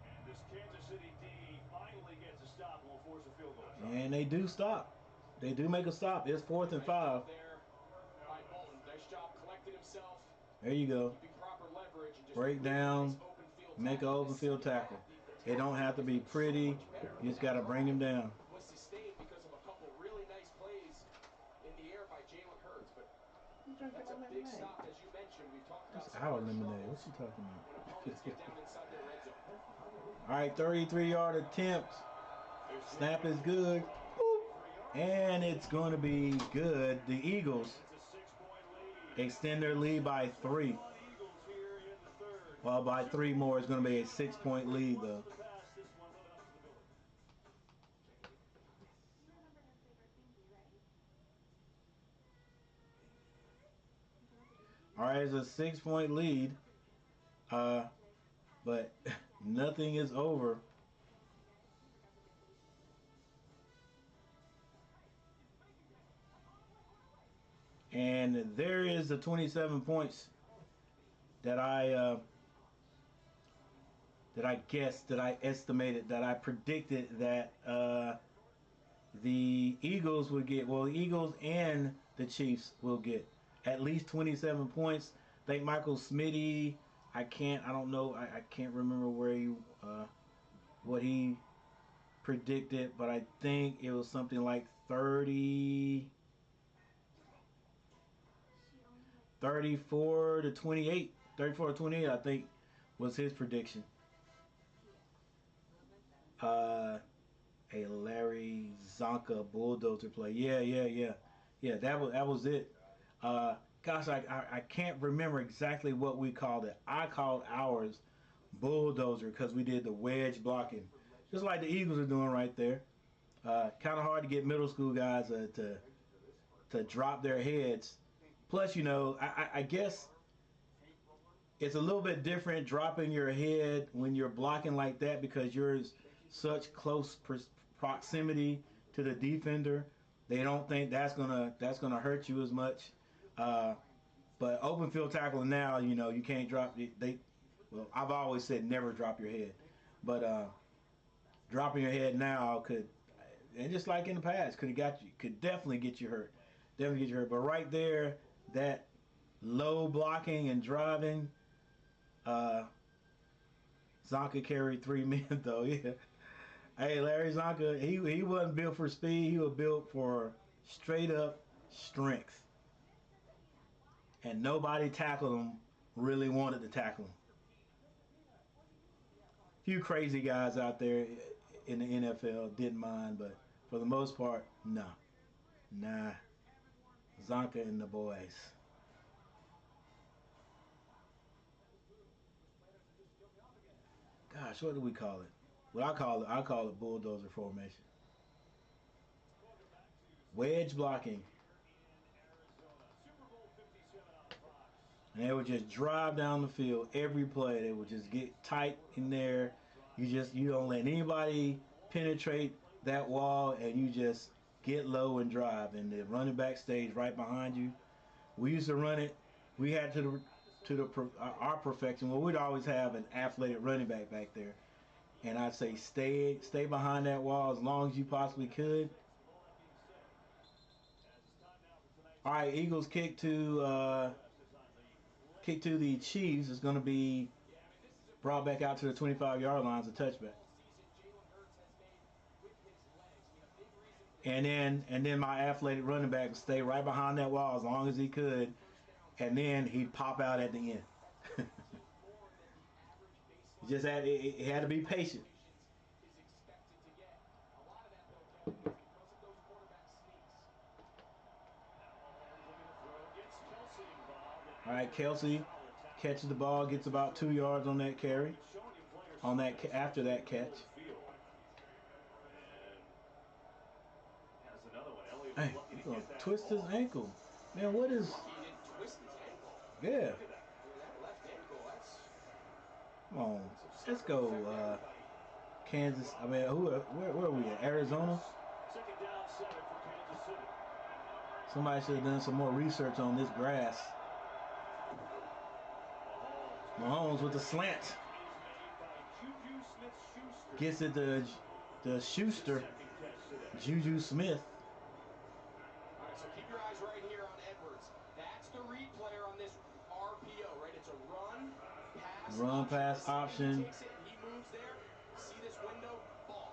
And this Kansas City D finally gets a stop and will force a field goal. And they do stop. They do make a stop. It's 4th and 5. There you go. Break down, make an open field tackle. It don't have to be pretty. You just got to bring him down. Was sustained because of a couple really nice plays in the air by Jalen Hurts, but that's a big stop, as you mentioned. We've talked about It's our lemonade. What's he talking about? when opponents get down inside their red zone. All right, 33-yard attempt. Snap is good. Boop. And it's going to be good. The Eagles extend their lead by 3. Well, by 3 more. It's going to be a 6-point lead, though. All right, it's a 6-point lead. But nothing is over. And there is the 27 points that I guessed, that I estimated, that I predicted that the Eagles would get. Well, the Eagles and the Chiefs will get at least 27 points. I think Michael Smitty, I don't know, I can't remember what he predicted, but I think it was something like 34 to 28, I think was his prediction. A Larry Zonka bulldozer play. Yeah, that was it. Gosh, I can't remember exactly what we called it. I called ours bulldozer because we did the wedge blocking, just like the Eagles are doing right there. Kind of hard to get middle school guys to drop their heads. Plus, you know, I guess it's a little bit different dropping your head when you're blocking like that because you're in such close proximity to the defender. They don't think that's gonna hurt you as much. But open field tackling now, you know, you can't drop well, I've always said never drop your head, but dropping your head now could, and just like in the past, could definitely get you hurt. But right there, that low blocking and driving, Zonka carried 3 men though. Yeah. Hey, Larry Zonka, he wasn't built for speed. He was built for straight up strength. And nobody tackled him, really wanted to tackle him. Few crazy guys out there in the NFL didn't mind, but for the most part, nah. Zonka and the boys. Gosh, what do we call it? Well, I call it bulldozer formation. Wedge blocking. And they would just drive down the field every play. They would just get tight in there. You don't let anybody penetrate that wall, and you just get low and drive. And the running back stays right behind you. We used to run it. We had our perfection. Well, we'd always have an athletic running back there. And I'd say stay behind that wall as long as you possibly could. All right, Eagles kick to the Chiefs is going to be brought back out to the 25-yard line as a touchback. and then my athletic running back would stay right behind that wall as long as he could, and then he'd pop out at the end. Just had it had to be patient. All right, Kelsey catches the ball, gets about 2 yards on that carry. On that after that catch. Hey, he's gonna twist his ankle. Man, what is? He didn't twist his ankle. Yeah. Look at that. That left ankle. That's. Come on, let's go, Kansas. I mean, where are we at? Arizona. Somebody should have done some more research on this grass. Mahomes with the slant. Gets it to the Schuster. Juju Smith. All right, so keep your eyes right here on Edwards. That's the read player on this RPO, right? It's a run pass option. He takes it and he moves there. See this window? Ball.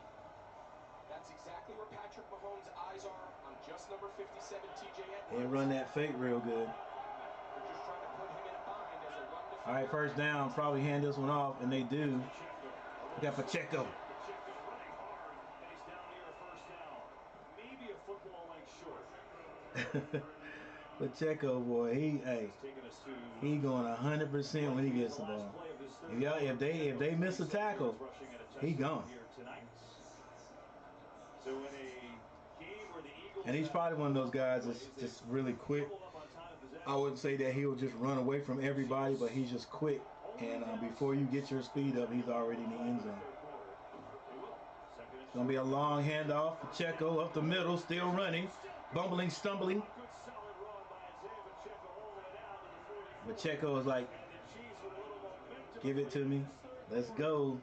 That's exactly where Patrick Mahomes' eyes are on just number 57, TJ Edwards. They run that fake real good. They're just trying to put him in a bind as a run defender. All right, first down. Probably hand this one off, and they do. We got Pacheco. Pacheco, boy, he going 100% when he gets the ball. If they miss a tackle, he gone. And he's probably one of those guys that's just really quick. I wouldn't say that he'll just run away from everybody, but he's just quick. And before you get your speed up, he's already in the end zone. It's going to be a long handoff. Pacheco up the middle, still running. Bumbling, stumbling. Pacheco is like, give it to me. Let's go.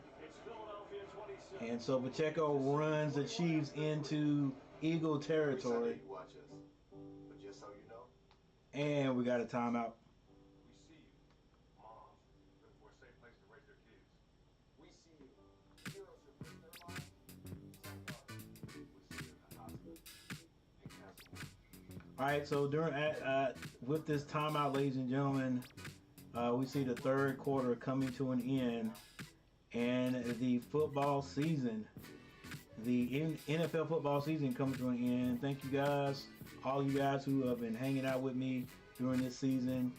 And so Pacheco runs the Chiefs into Eagle territory. And we got a timeout. All right, so with this timeout, ladies and gentlemen, we see the third quarter coming to an end, and the football season, the NFL football season coming to an end. Thank you guys, all you guys who have been hanging out with me during this season,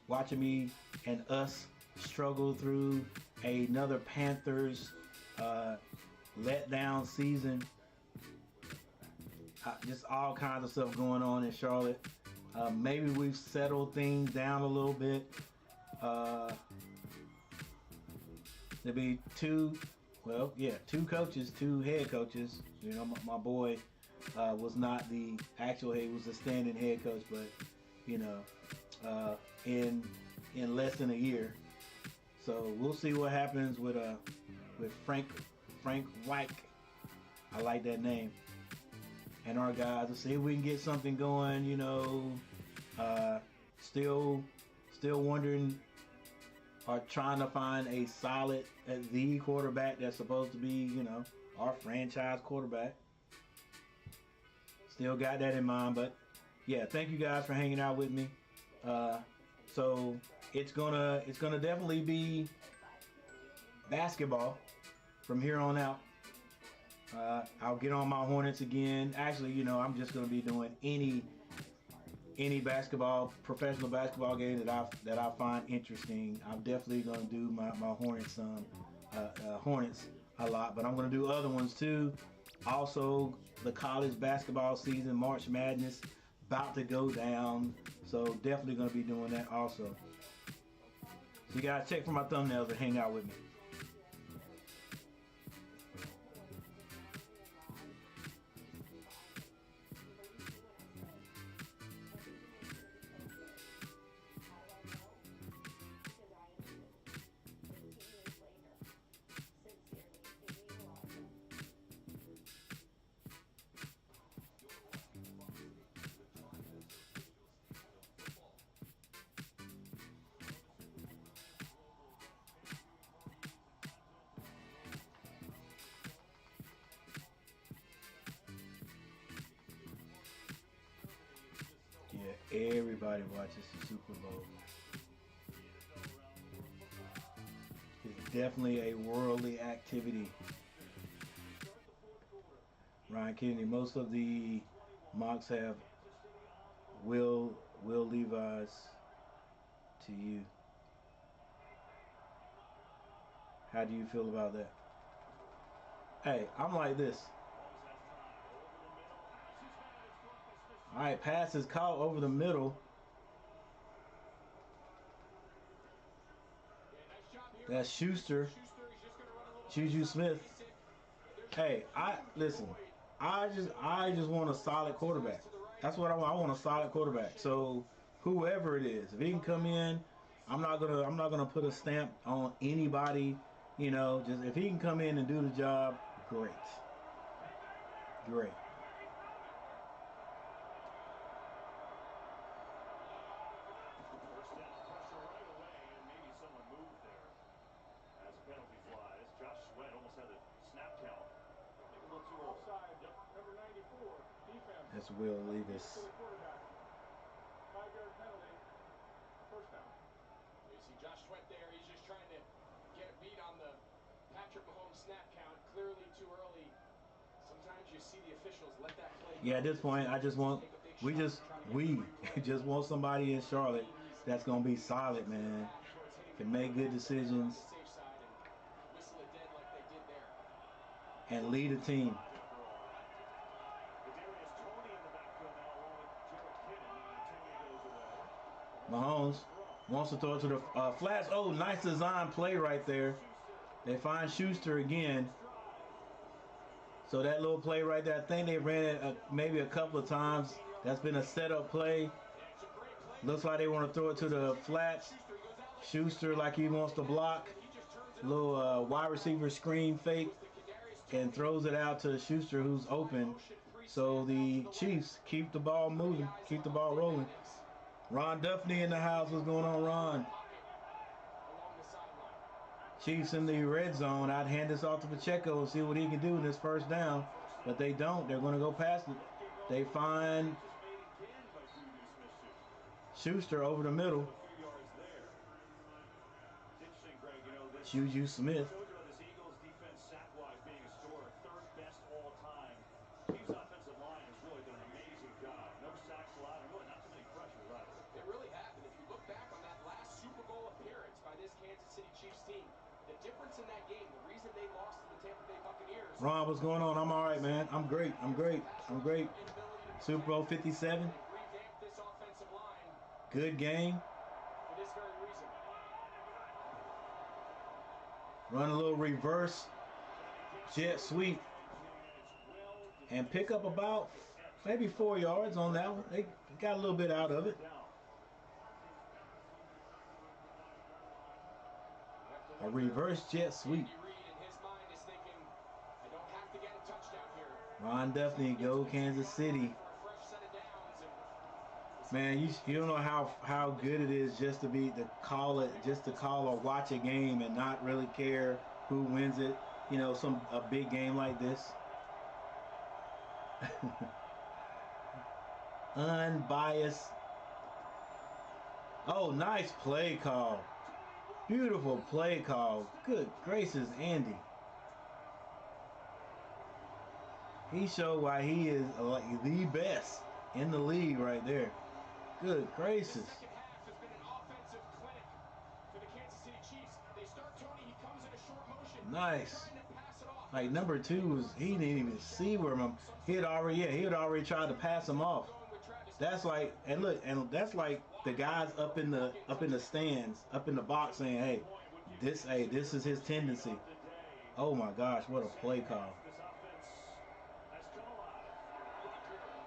watching me and us struggle through another Panthers letdown season. Just all kinds of stuff going on in Charlotte. Maybe we've settled things down a little bit. There'll be two coaches, two head coaches. You know, my boy was not the actual head, he was the standing head coach, but you know, in less than a year. So we'll see what happens with Frank White. I like that name. And our guys, let's see if we can get something going, you know. Still wondering or trying to find a solid the quarterback that's supposed to be, you know, our franchise quarterback. Still got that in mind, but yeah, thank you guys for hanging out with me. So it's gonna definitely be basketball from here on out. I'll get on my Hornets again. Actually, you know, I'm just going to be doing any professional basketball game that I find interesting. I'm definitely going to do my Hornets Hornets a lot, but I'm going to do other ones too. Also, the college basketball season, March Madness, about to go down, so definitely going to be doing that also. So you guys check for my thumbnails and hang out with me. Everybody watches the Super Bowl. It's definitely a worldly activity. Ryan Kennedy, most of the mocks have Will Levi's to you. How do you feel about that? Hey, I'm like this. All right, pass is caught over the middle. That's Schuster. Juju Smith. Hey, listen. I just want a solid quarterback. That's what I want. I want a solid quarterback. So whoever it is, if he can come in, I'm not gonna put a stamp on anybody. You know, just if he can come in and do the job, great. Great. First down, pressure right away, and maybe someone moved there as a penalty flies. Josh Sweat almost had a snap count. Maybe a little too early. Offside, Yep. number 94, defense. That's Will Levis. To the quarterback. 5-yard penalty. First down. You see Josh Sweat there. He's just trying to get a beat on the Patrick Mahomes snap count. Clearly too early. Sometimes you see the officials let that play. Yeah, at this point, we just want somebody in Charlotte that's gonna be solid, man. Can make good decisions and lead a team. Mahomes wants to throw it to the flash. Oh, nice design play right there. They find Schuster again. So that little play right there, I think they ran it maybe a couple of times. That's been a setup play. Looks like they want to throw it to the flat. Schuster like he wants to block. Little wide receiver screen fake and throws it out to Schuster who's open. So the Chiefs keep the ball moving, keep the ball rolling. Ron Duffney in the house. What's going on, Ron? Chiefs in the red zone. I'd hand this off to Pacheco and see what he can do in this first down. But they don't. They're going to go past it. They find Schuster over the middle. Juju Smith. This Eagles defense sack-wise being historic, third best all time. Chiefs offensive line has really done an amazing job. No sacks allowed, and really not too many pressures either. They really have. And if you look back on that last Super Bowl appearance by this Kansas City Chiefs team, the difference in that game, the reason they lost to the Tampa Bay Buccaneers. Ron, what's going on? I'm all right, man. I'm great. I'm great. I'm great. Super Bowl 57. Good game. For this very reason. Run a little reverse jet sweep and pick up about maybe 4 yards on that one. They got a little bit out of it. A reverse jet sweep. Ron Duffney, go Kansas City. Man, you don't know how good it is just to call or watch a game and not really care who wins it. You know, a big game like this. Unbiased. Oh, nice play call. Beautiful play call. Good gracious, Andy. He showed why he is like the best in the league right there. Good gracious. Nice. Like number 2 he didn't even see where he had already tried to pass him off. That's like, and look, and that's like the guys up in the stands, up in the box saying, hey, this is his tendency. Oh my gosh, what a play call.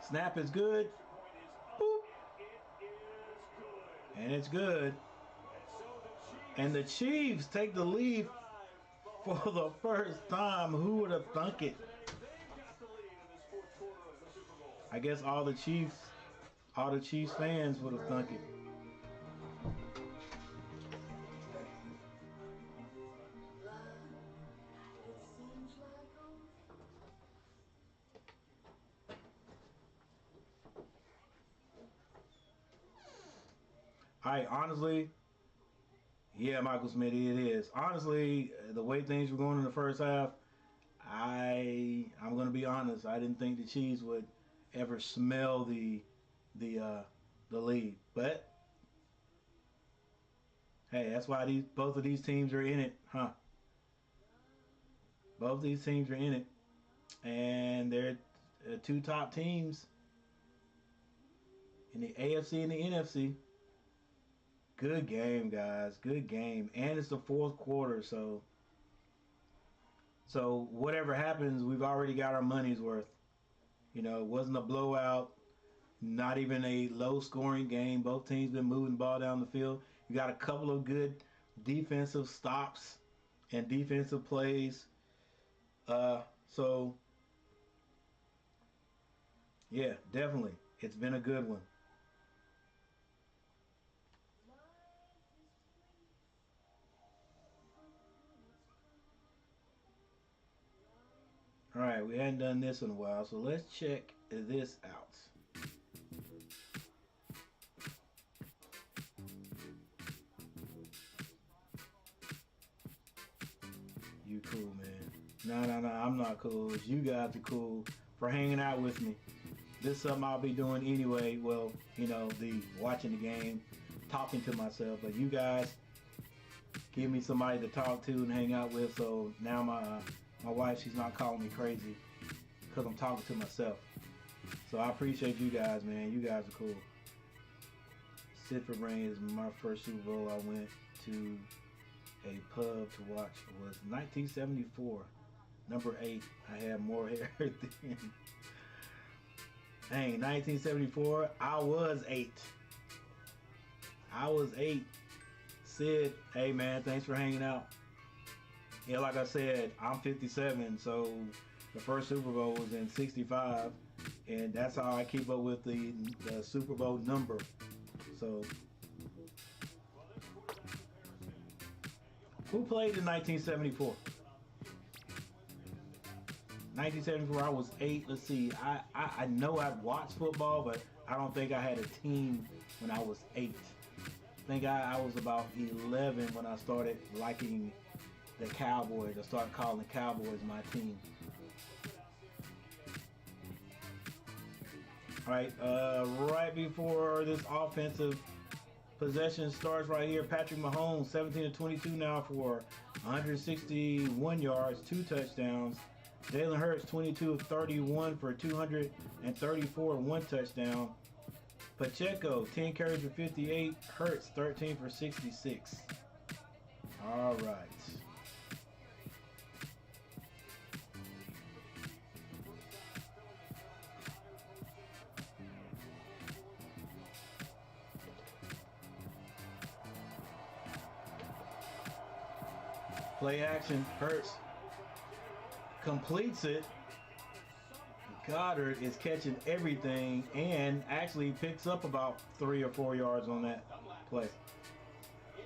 Snap is good. Boop. And it's good. And the Chiefs take the lead for the first time. Who would have thunk it? I guess all the Chiefs fans would have thunk it. Honestly, yeah, Michael Smith, it is. Honestly, the way things were going in the first half, I'm gonna be honest. I didn't think the Chiefs would ever smell the lead, but hey, that's why both of these teams are in it, huh? Both these teams are in it, and they're two top teams in the AFC and the NFC. Good game, guys. Good game, and it's the fourth quarter, so whatever happens, we've already got our money's worth. You know, it wasn't a blowout, not even a low-scoring game. Both teams been moving the ball down the field. You got a couple of good defensive stops and defensive plays. So, yeah, definitely. It's been a good one. All right, we hadn't done this in a while, so let's check this out. You cool, man. No, I'm not cool. You guys are cool for hanging out with me. This is something I'll be doing anyway. Well, you know, watching the game, talking to myself. But you guys give me somebody to talk to and hang out with. So now my wife, she's not calling me crazy because I'm talking to myself. So I appreciate you guys, man. You guys are cool. Sidford Rain is my first Super Bowl I went to a pub to watch. It was 1974, number 8. I had more hair then. Dang, 1974, I was 8. I was 8. Sid, hey man, thanks for hanging out. Yeah, like I said, I'm 57, so the first Super Bowl was in 65, and that's how I keep up with the Super Bowl number. So, who played in 1974? 1974, I was 8. Let's see, I know I'd watched football, but I don't think I had a team when I was 8. I think I was about 11 when I started liking the Cowboys. I started calling the Cowboys my team. All right, right before this offensive possession starts right here, Patrick Mahomes, 17 of 22 now for 161 yards, 2 touchdowns. Jalen Hurts, 22 of 31 for 234 and 1 touchdown. Pacheco, 10 carries for 58. Hurts, 13 for 66. All right. Play action. Hurts completes it. Goddard is catching everything and actually picks up about 3 or 4 yards on that play. In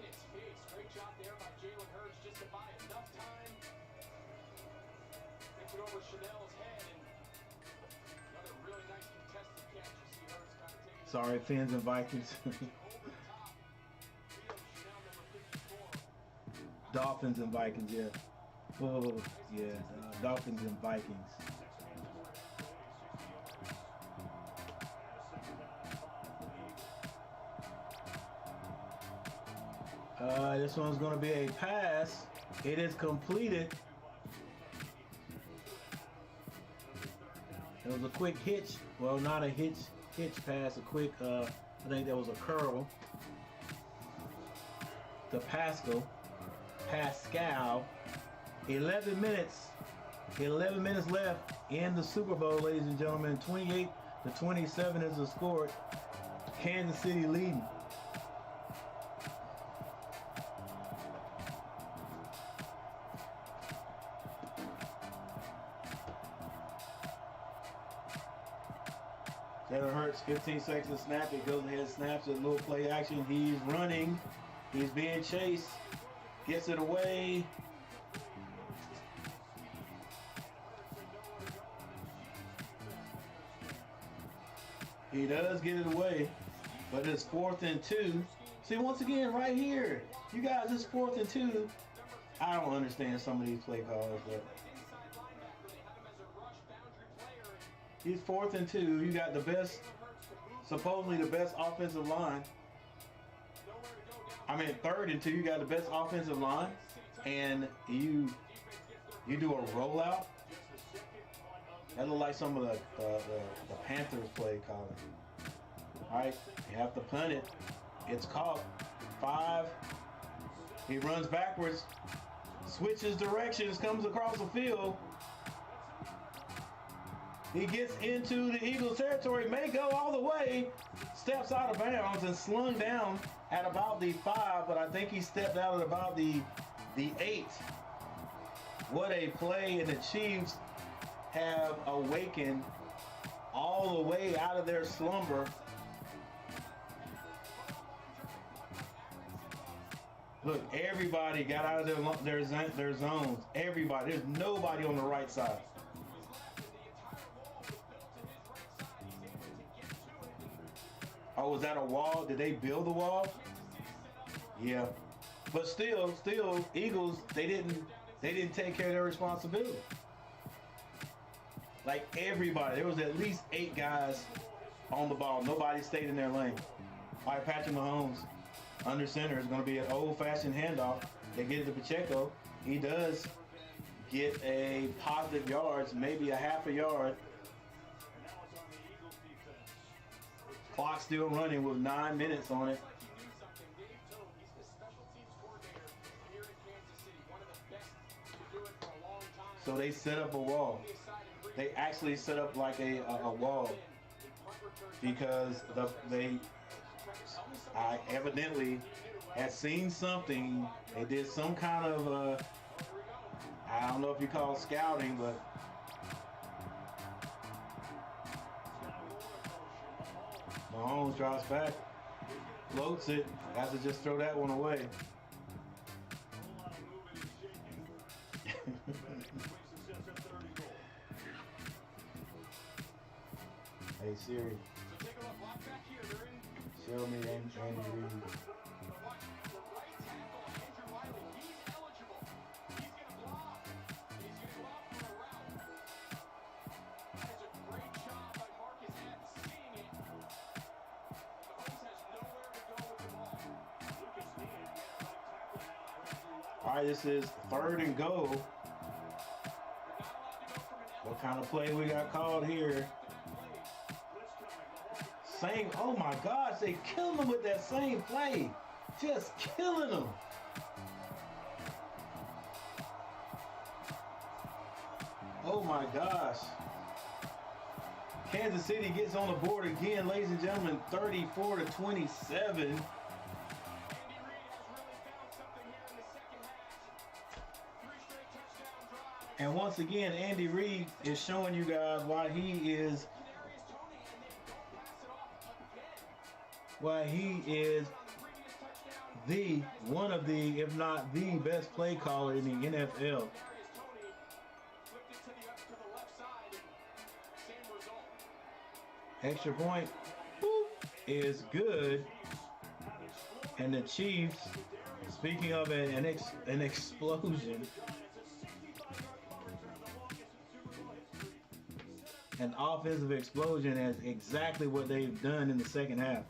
its face, great job there by Jalen Hurts just to buy enough time. Gets it over Chanel's head, and another really nice contested catch. You see Hurts kind of taking. Sorry, Fins and Vikings. Dolphins and Vikings, yeah. Whoa, yeah, Dolphins and Vikings. This one's going to be a pass. It is completed. It was a quick hitch. Well, not a hitch pass. A quick, I think that was a curl to Pascal. 11 minutes left in the Super Bowl, ladies and gentlemen. 28-27 is the score. Kansas City leading. Jalen Hurts, 15 seconds to snap. It goes ahead and snaps it. A little play action. He's running. He's being chased. Gets it away. He does get it away, but it's 4th and 2. See, once again, right here, you guys, it's 4th and 2. I don't understand some of these play calls, but he's 4th and 2. You got the best, supposedly the best offensive line. I mean, 3rd and 2. You got the best offensive line, and you do a rollout. That look like some of the Panthers play calling. All right, you have to punt it. It's caught. 5. He runs backwards, switches directions, comes across the field. He gets into the Eagles territory, may go all the way, steps out of bounds and slung down at about the 5, but I think he stepped out at about the 8. What a play, and the Chiefs have awakened all the way out of their slumber. Look, everybody got out of their zones. Everybody. There's nobody on the right side. Oh, was that a wall? Did they build a wall? Yeah. But still, Eagles, they didn't take care of their responsibility. Like everybody, there was at least 8 guys on the ball. Nobody stayed in their lane. All right, Patrick Mahomes under center is going to be an old-fashioned handoff. They get it to Pacheco. He does get a positive yards, maybe a half a yard. Clock still running with 9 minutes on it. So they set up a wall. They actually set up like a wall because I evidently had seen something. They did some kind of I don't know if you call it scouting, but Mahomes drops back, floats it, has to just throw that one away. Hey Siri, show me Andy Reid. All right, this is 3rd and goal. What kind of play we got called here? Same, oh my gosh, they killed him with that same play. Just killing him. Oh my gosh. Kansas City gets on the board again, ladies and gentlemen, 34-27. And once again, Andy Reid is showing you guys why he is the one of the, if not the best play caller in the NFL. Extra point is good, and the Chiefs, speaking of an explosion, an offensive explosion, is exactly what they've done in the second half.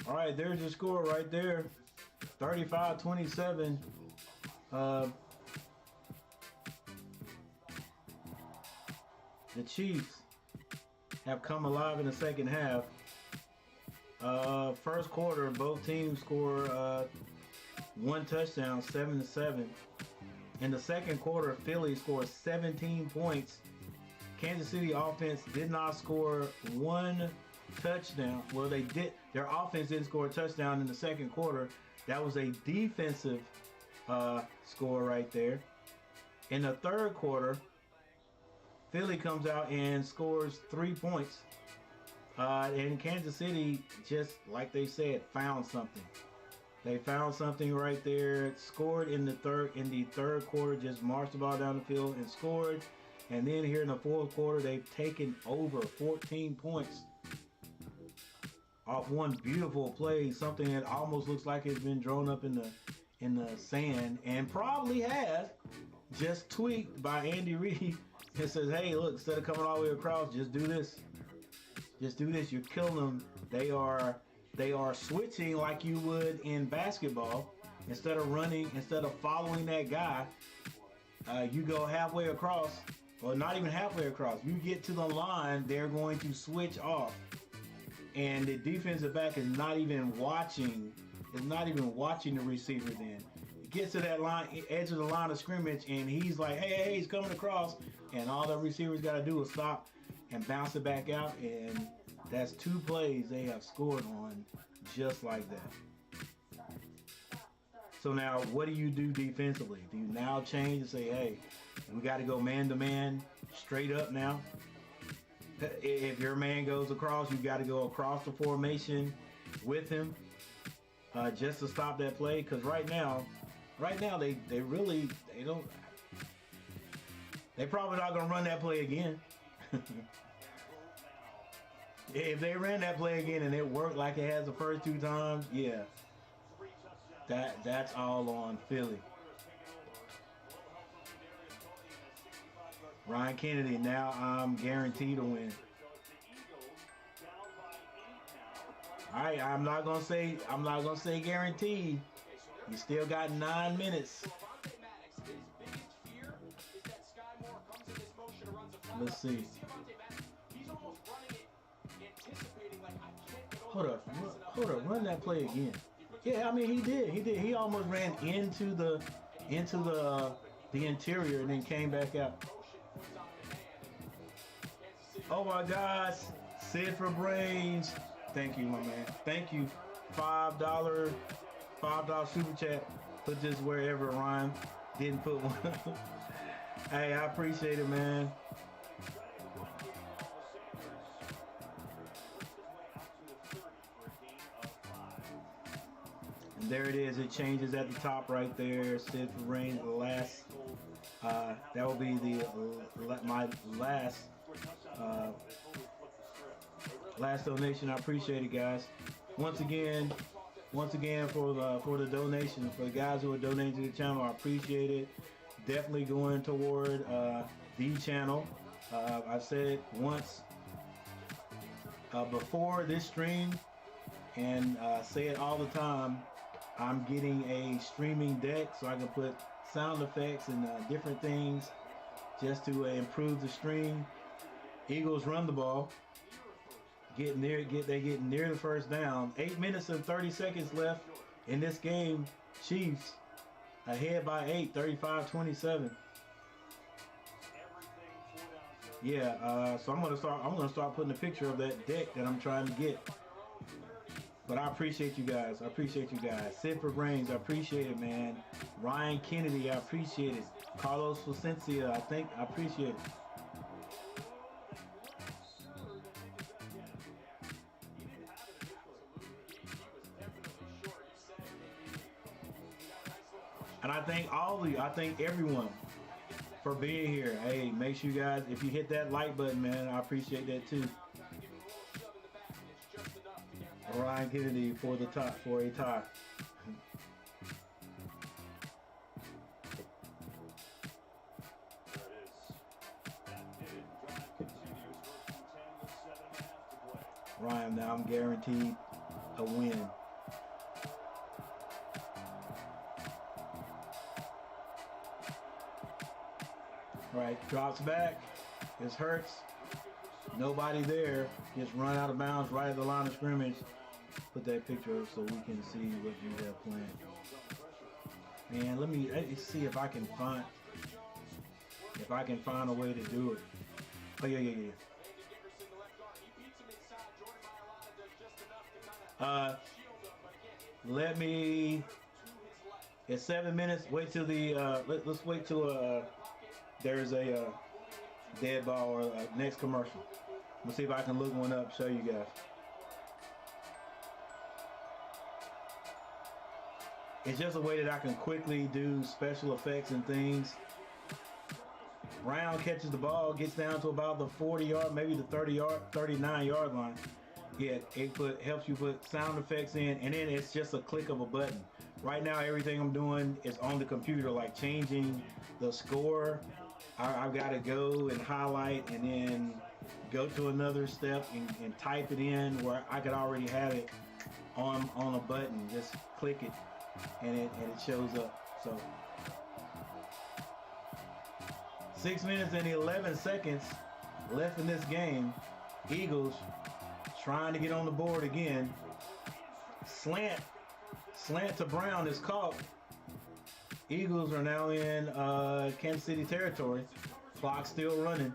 All right, there's your score right there, 35-27. The Chiefs have come alive in the second half. First quarter, both teams score 1 touchdown, 7-7. In the second quarter, Philly scored 17 points. Kansas City offense did not score 1 touchdown. Well, they did. Their offense didn't score a touchdown in the second quarter. That was a defensive score right there. In the third quarter, Philly comes out and scores 3 points. And Kansas City, just like they said, found something. They found something right there. Scored in the third quarter. Just marched the ball down the field and scored. And then here in the fourth quarter, they've taken over 14 points off one beautiful play. Something that almost looks like it's been drawn up in the sand, and probably has, just tweaked by Andy Reid. It says, "Hey, look, instead of coming all the way across, just do this. Just do this. You're killing them." They are switching like you would in basketball. Instead of running, instead of following that guy, you go halfway across, or not even halfway across. You get to the line, they're going to switch off, and the defensive back is not even watching. Is not even watching the receiver. Then he gets to that line, edge of the line of scrimmage, and he's like, "Hey, he's coming across," and all the receivers got to do is stop and bounce it back out, and that's 2 plays they have scored on just like that. So now, what do you do defensively? Do you now change and say, "Hey, we got to go man-to-man straight up now"? If your man goes across, you got to go across the formation with him just to stop that play. Because right now they don't. They probably not gonna run that play again. If they ran that play again and it worked like it has the first 2 times, yeah, that's all on Philly. Ryan Kennedy, now I'm guaranteed to win. All right, I'm not gonna say guaranteed. You still got 9 minutes. Let's see. Hold up, run that play again. Yeah, I mean he did. He almost ran into the interior and then came back out. Oh my gosh, Sid for brains. Thank you, my man. Thank you. $5 super chat. Put this wherever Ryan didn't put one. Hey, I appreciate it, man. And there it is. It changes at the top right there. Sid for rain. Last. That will be my last donation. I appreciate it, guys. Once again for the donation, for the guys who are donating to the channel, I appreciate it. Definitely going toward the channel. I've said it once before this stream, and say it all the time. I'm getting a streaming deck so I can put sound effects and different things just to improve the stream. Eagles run the ball. They're getting near the first down. 8 minutes and 30 seconds left in this game. Chiefs ahead by 8, 35-27. Yeah, so I'm gonna start putting a picture of that deck that I'm trying to get. But I appreciate you guys. Sid for brains, I appreciate it, man. Ryan Kennedy, I appreciate it. Carlos Placencia, I appreciate it. And I thank everyone for being here. Hey, make sure you guys, if you hit that like button, man, I appreciate that too. Ryan Kennedy for a tie. Ryan, now I'm guaranteed a win. Right, drops back. This hurts. Nobody there. Just run out of bounds right at the line of scrimmage. Put that picture up so we can see what you have planned. Man, let me see if I can find a way to do it. Oh yeah. It's 7 minutes. Wait till the let's wait till there's a dead ball or next commercial. Let's see if I can look one up, show you guys. It's just a way that I can quickly do special effects and things. Brown catches the ball, gets down to about the 40-yard, maybe the 39-yard line. Yeah, it helps you put sound effects in, and then it's just a click of a button. Right now, everything I'm doing is on the computer, like changing the score. I've got to go and highlight and then go to another step and type it in where I could already have it on a button. Just click it, and it shows up. So 6 minutes and 11 seconds left in this game. Eagles trying to get on the board again. Slant to Brown is caught. Eagles are now in Kansas City territory. Clock still running.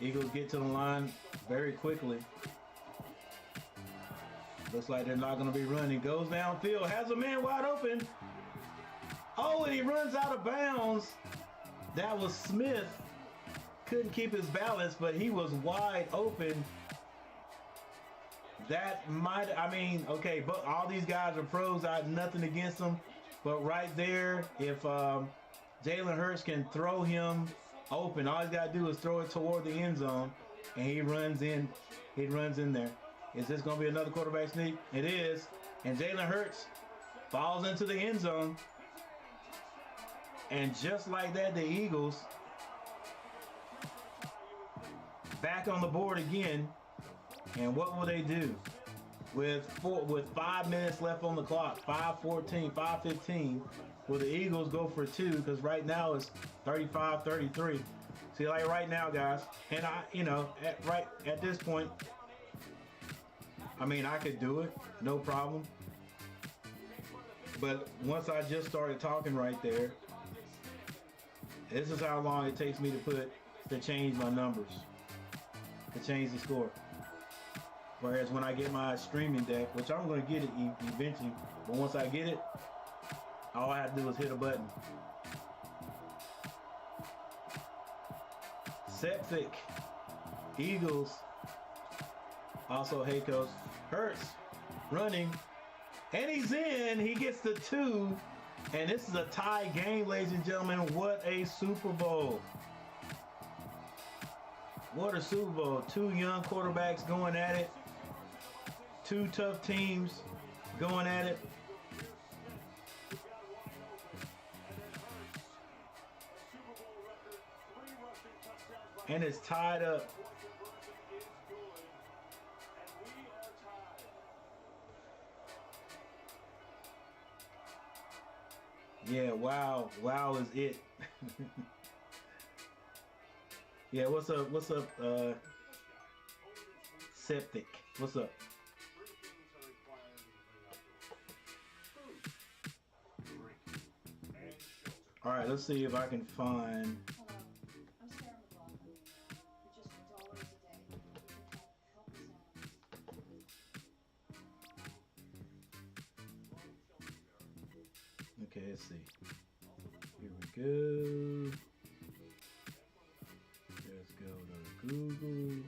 Eagles get to the line very quickly. Looks like they're not going to be running. Goes downfield, has a man wide open. Oh, and he runs out of bounds. That was Smith. Couldn't keep his balance, but he was wide open. That might, I mean, okay, but all these guys are pros. I have nothing against them. But right there, if Jalen Hurts can throw him open, all he's got to do is throw it toward the end zone, and he runs in. He runs in there. Is this going to be another quarterback sneak? It is. And Jalen Hurts falls into the end zone. And just like that, the Eagles back on the board again. And what will they do? With 5 minutes left on the clock, 5:14, 5:15, will the Eagles go for two? Because right now it's 35-33. See, like right now, guys, and at this point, I mean, I could do it, no problem. But once I just started talking right there, this is how long it takes me to change my numbers, to change the score. Whereas when I get my streaming deck, which I'm going to get it eventually, but once I get it, all I have to do is hit a button. Septic. Eagles. Also, hey coach. Hurts running. And he's in. He gets the 2. And this is a tie game, ladies and gentlemen. What a Super Bowl. What a Super Bowl. 2 young quarterbacks going at it. 2 tough teams going at it. And it's tied up. Yeah, wow. Wow is it. Yeah, what's up, Septic? What's up? All right, let's see if I can find. Hello, I'm Sarah McLaughlin. For just $1 a day, you can help us out. Okay, let's see. Here we go. Let's go to Google.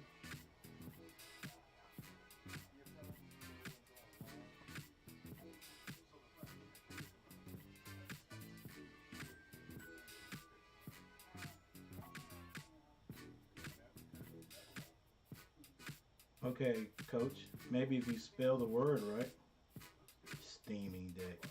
Okay, coach, maybe if you spell the word right. Steaming deck.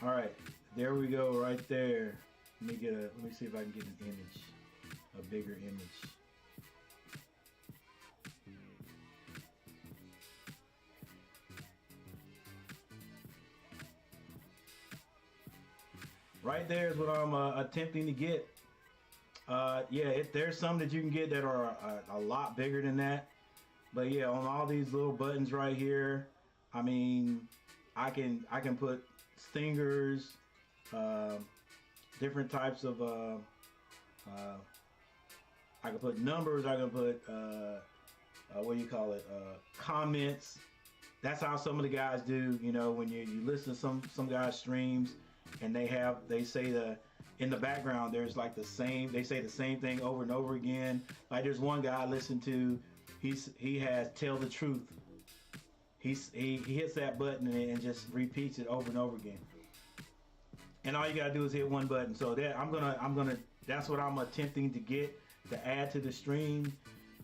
All right, there we go right there. Let me see if I can get an image, a bigger image. Right there is what I'm attempting to get. Yeah, there's some that you can get that are a lot bigger than that. But yeah, on all these little buttons right here, I mean, I can put stingers, different types of. I can put numbers. I can put what do you call it? Comments. That's how some of the guys do. You know, when you listen to some guys' streams, and they say in the background there's like the same. They say the same thing over and over again. Like there's one guy I listened to. He has tell the truth. He hits that button and just repeats it over and over again. And all you gotta do is hit one button. So that I'm gonna. That's what I'm attempting to get to add to the stream.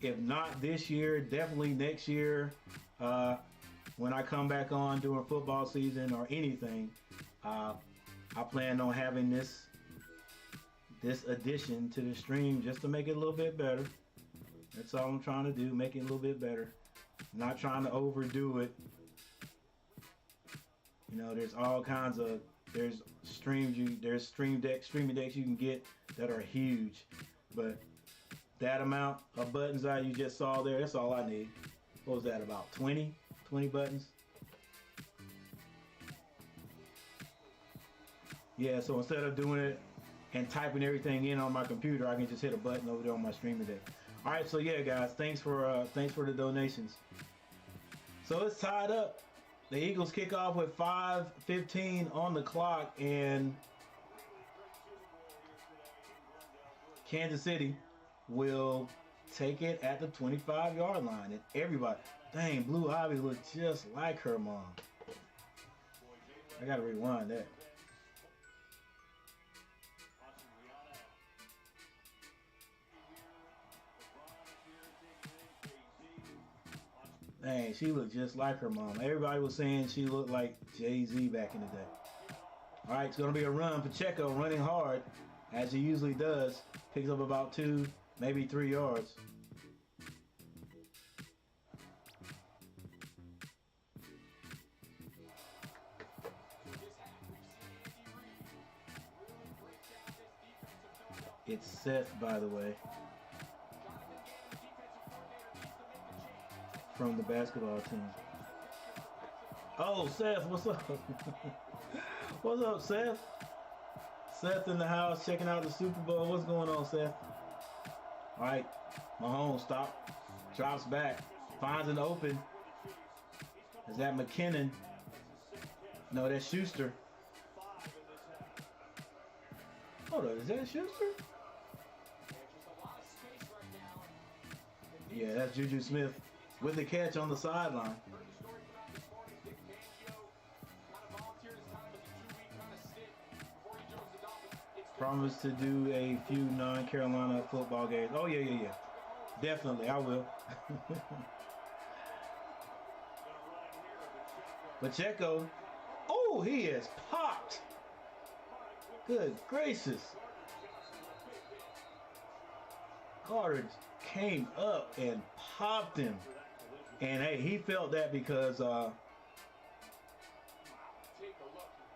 If not this year, definitely next year. When I come back on during football season or anything, I plan on having this addition to the stream just to make it a little bit better. That's all I'm trying to do, make it a little bit better. Not trying to overdo it. You know, there's all kinds of streaming decks you can get that are huge, but that amount of buttons that you just saw there, that's all I need. What was that, about 20 buttons? Yeah, so instead of doing it and typing everything in on my computer, I can just hit a button over there on my streaming deck. All right, so yeah, guys, thanks for the donations. So it's tied up. The Eagles kick off with 5:15 on the clock, and Kansas City will take it at the 25-yard line. And everybody, dang, Blue Ivy looks just like her mom. I gotta rewind that. Dang, she looked just like her mom. Everybody was saying she looked like Jay-Z back in the day. All right, it's going to be a run. Pacheco running hard, as he usually does. Picks up about 2, maybe 3 yards. It's Seth, by the way, from the basketball team. Oh, Seth, what's up? What's up, Seth? Seth in the house checking out the Super Bowl. What's going on, Seth? All right, Mahomes drops back, finds an open. Is that McKinnon? No, that's Schuster. Hold on, is that Schuster? Yeah, that's Juju Smith with the catch on the sideline. Promised to do a few non-Carolina football games. Oh, yeah. Definitely, I will. Pacheco. Oh, he is popped. Good gracious. Carter came up and popped him. And hey, he felt that because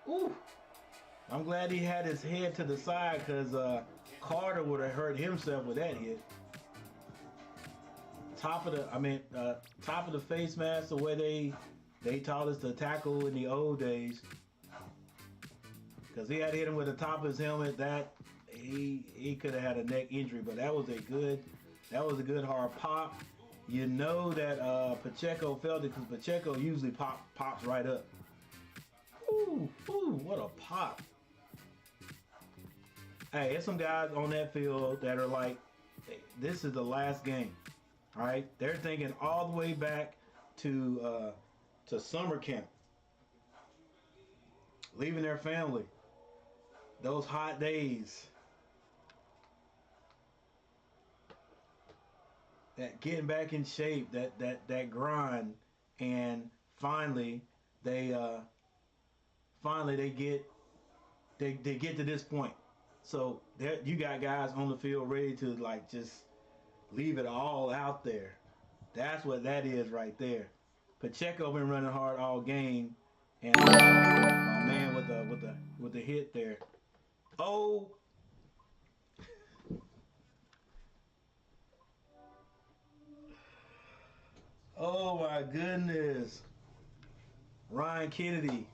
ooh, I'm glad he had his head to the side, because Carter would have hurt himself with that hit. Top of the face mask, the way they taught us to tackle in the old days. Because he had hit him with the top of his helmet, that he could have had a neck injury, but that was a good hard pop. You know that Pacheco felt it, because Pacheco usually pops right up. Ooh, what a pop. Hey, there's some guys on that field that are like, this is the last game. All right, they're thinking all the way back to summer camp, leaving their family, those hot days, that getting back in shape, that grind, and finally they get to this point. So you got guys on the field ready to like just leave it all out there. That's what that is right there. Pacheco been running hard all game, and my man with the hit there. Oh my goodness. Ryan Kennedy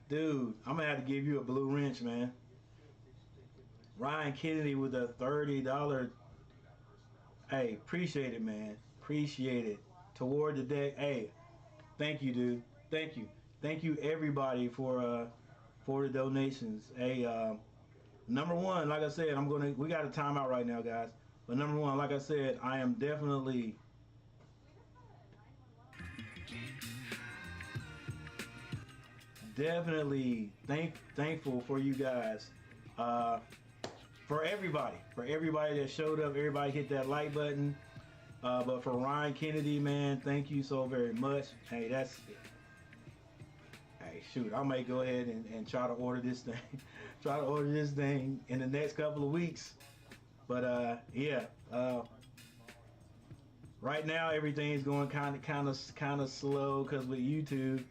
Dude, I'm gonna have to give you a blue wrench, man. Ryan Kennedy with a $30. Hey, appreciate it, man. Appreciate it. Toward the deck. Hey, thank you, dude. Thank you. Thank you, everybody, for the donations. Hey, number one, like I said, we got a timeout right now, guys. But number one, like I said, I am definitely thankful for you guys. For everybody that showed up, everybody hit that like button. But for Ryan Kennedy, man, thank you so very much. Hey, shoot, I may go ahead and try to order this thing. Try to order this thing in the next couple of weeks. But yeah, right now everything's going kind of slow because with YouTube,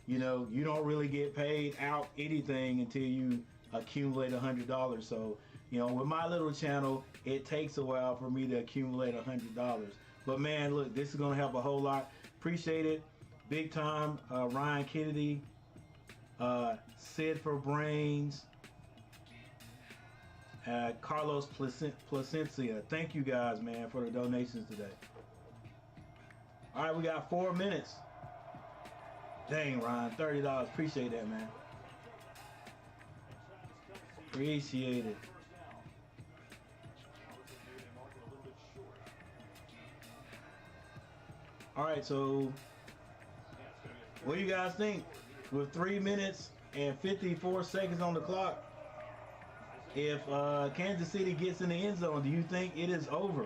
you know, you don't really get paid out anything until you accumulate $100. So, you know, with my little channel, it takes a while for me to accumulate $100. But man, look, this is gonna help a whole lot. Appreciate it, big time. Ryan Kennedy, Sid for Brains, Carlos Placencia. Thank you guys, man, for the donations today. All right, we got 4 minutes. Dang, Ryan, $30. Appreciate that, man. Appreciate it. All right, so what do you guys think? With 3 minutes and 54 seconds on the clock, if Kansas City gets in the end zone, do you think it is over?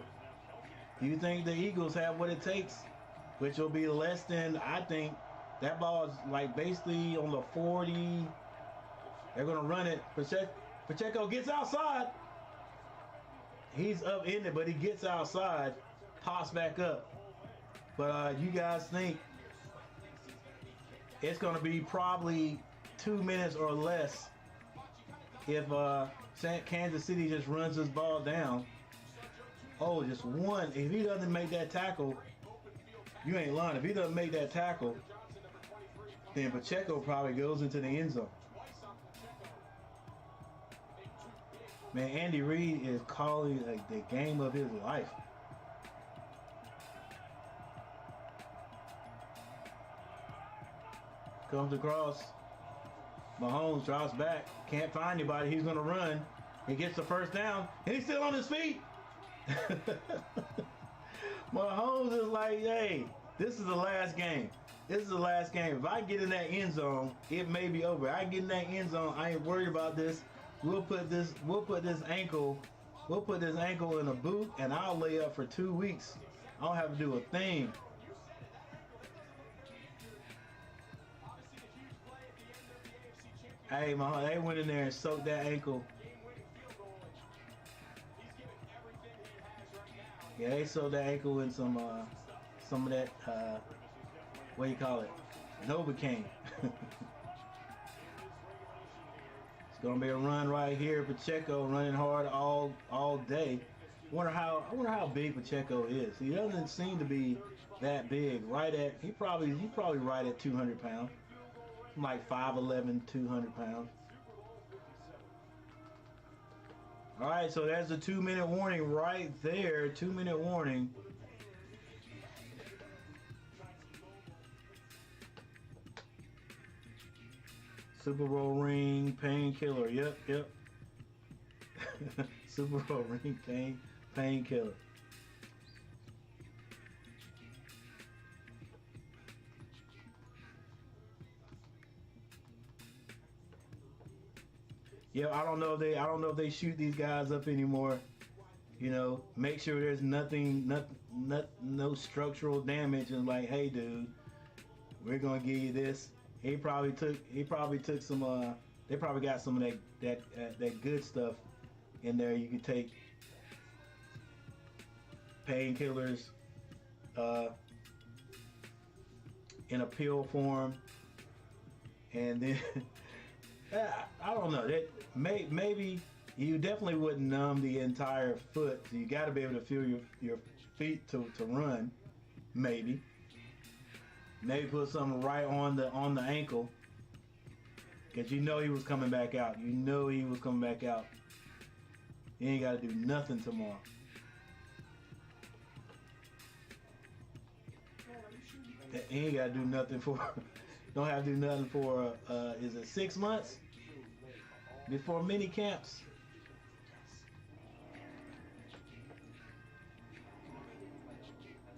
Do you think the Eagles have what it takes? Which will be less than, I think, that ball is like basically on the 40. They're going to run it. Pacheco gets outside. He's up in it, but he gets outside, pops back up. But you guys think it's going to be probably 2 minutes or less if Kansas City just runs this ball down. Oh, just one. If he doesn't make that tackle, you ain't lying. If he doesn't make that tackle, then Pacheco probably goes into the end zone. Man, Andy Reid is calling like the game of his life. Comes across. Mahomes drops back. Can't find anybody. He's going to run. He gets the first down. And he's still on his feet. Mahomes is like, hey, this is the last game. This is the last game. If I get in that end zone, it may be over. I get in that end zone, I ain't worried about this. We'll put this ankle in a boot, and I'll lay up for 2 weeks. I don't have to do a thing. Hey, Mahomes, they went in there and soaked that ankle. Yeah, they soaked that ankle in some of that, what do you call it? Novocaine. It's gonna be a run right here. Pacheco running hard all day. I wonder how big Pacheco is. He doesn't seem to be that big. He probably right at 200 pounds. Like 5'11", 200 pounds. All right, so there's a 2-minute warning right there. 2-minute warning. Super Bowl ring, painkiller. Yep. Super Bowl ring, painkiller. Yeah, I don't know if they shoot these guys up anymore. You know, make sure there's no structural damage, and like, hey, dude, we're gonna give you this. He probably took some. They probably got some of that good stuff in there. You can take painkillers in a pill form, and then I don't know. That maybe you definitely wouldn't numb the entire foot. So you got to be able to feel your feet to run. Maybe put something right on the ankle. Because you know he was coming back out. You know he was coming back out. He ain't got to do nothing tomorrow. He ain't got to do nothing for... Don't have to do nothing for, is it 6 months? Before mini camps.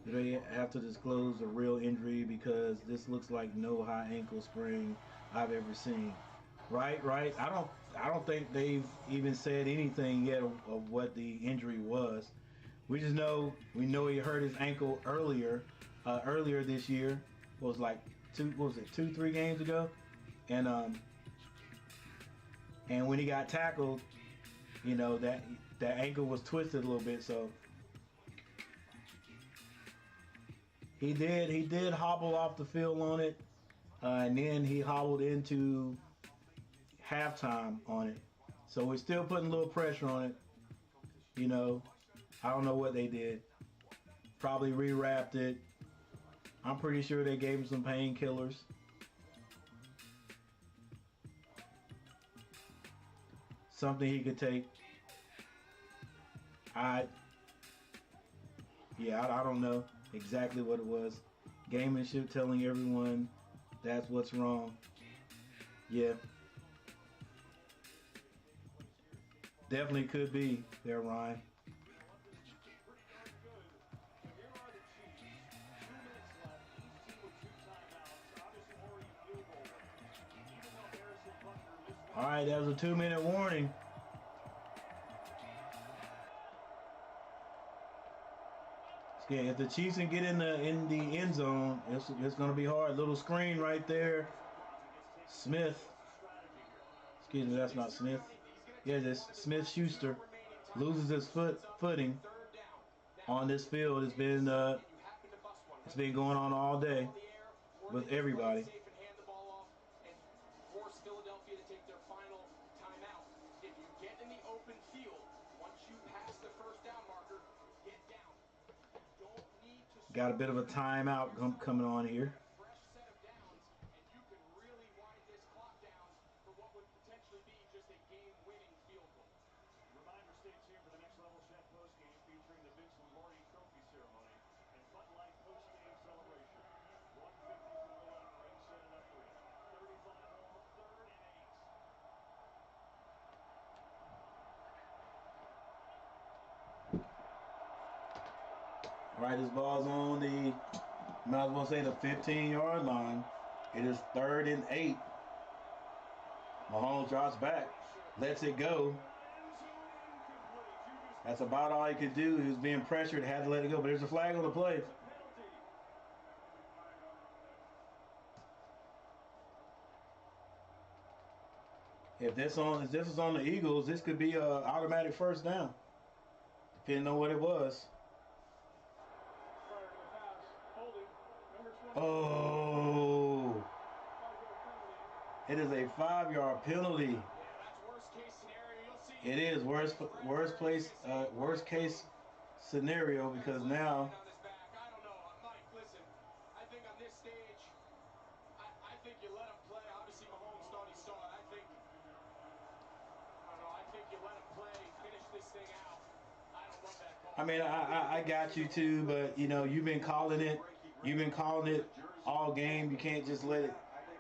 Do they have to disclose a real injury because this looks like no high ankle sprain I've ever seen? Right. I don't think they've even said anything yet of what the injury was. We just know he hurt his ankle earlier this year. It was like 2-3 games ago, and when he got tackled, you know, that ankle was twisted a little bit, so he did hobble off the field on it, and then he hobbled into halftime on it. So we're still putting a little pressure on it. You know, I don't know what they did. Probably rewrapped it. I'm pretty sure they gave him some painkillers. Something he could take. I don't know exactly what it was. Gamemanship telling everyone that's what's wrong. Yeah. Definitely could be there, Ryan. All right, that was a 2-minute warning. Yeah, if the Chiefs can get in the end zone, it's going to be hard. Little screen right there. Smith. Excuse me, that's not Smith. Yeah, this Smith-Schuster loses his footing on this field. It's been going on all day with everybody. Got a bit of a timeout coming on here. All right, this ball's on the, might as well say the 15-yard line. It is 3rd and 8. Mahomes drops back, lets it go. That's about all he could do. He was being pressured, had to let it go. But there's a flag on the play. If this is on the Eagles, this could be an automatic first down, depending on what it was. Oh, it is a 5-yard penalty. It is worst case scenario, because now I mean, I got you too, but you know, you've been calling it all game. You can't just let it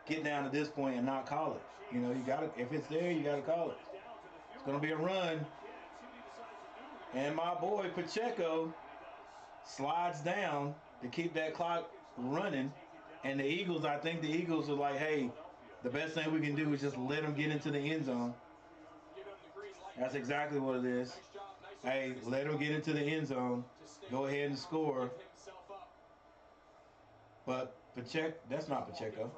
get down to this point and not call it. You know, you gotta, if it's there, you gotta call it. It's gonna be a run, and my boy Pacheco slides down to keep that clock running. And the Eagles, I think the Eagles are like, hey, the best thing we can do is just let them get into the end zone. That's exactly what it is. Hey, let them get into the end zone. Go ahead and score. But Pacheco, that's not Pacheco.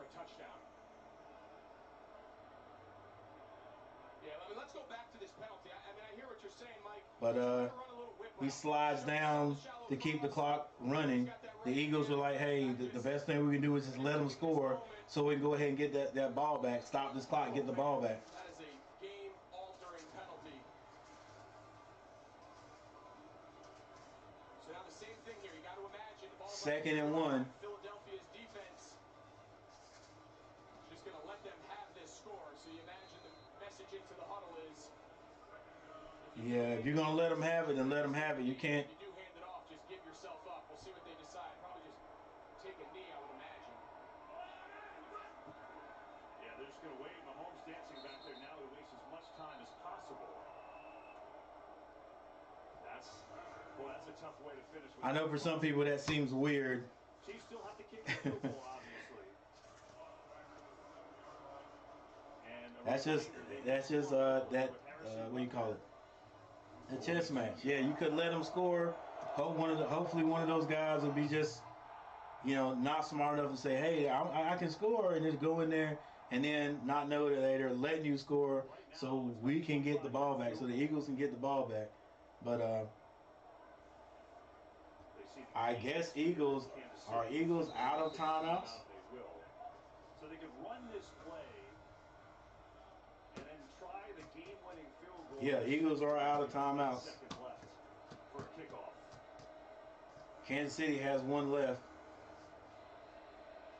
But he slides down to keep the clock running. The Eagles were like, hey, the best thing we can do is just let them score so we can go ahead and get that ball back. Stop this clock, get the ball back. Second and 1. Philadelphia's defense just going to let them have this score. So you message into the huddle is, yeah, if you're gonna let them have it, then let them have it. You can't. if you do hand it off, just give yourself up. We'll see what they decide. Probably just take a knee, I would imagine. Yeah, they're just going to wait. Mahomes dancing back there now to waste as much time as possible. That's a tough way to finish. I know for some people that seems weird. Chiefs still have to kick the field goal, obviously. And That's just what do you call it? A chess match. Yeah, you could let them score. Hopefully one of those guys will be just, you know, not smart enough to say, hey, I can score, and just go in there and then not know that they're letting you score so we can get the ball back, so the Eagles can get the ball back. But I guess are Eagles out of timeouts? They will. So they could run this play and then try the game-winning field goal. Yeah, Eagles are out of timeouts. Seconds left for a kickoff. Kansas City has one left.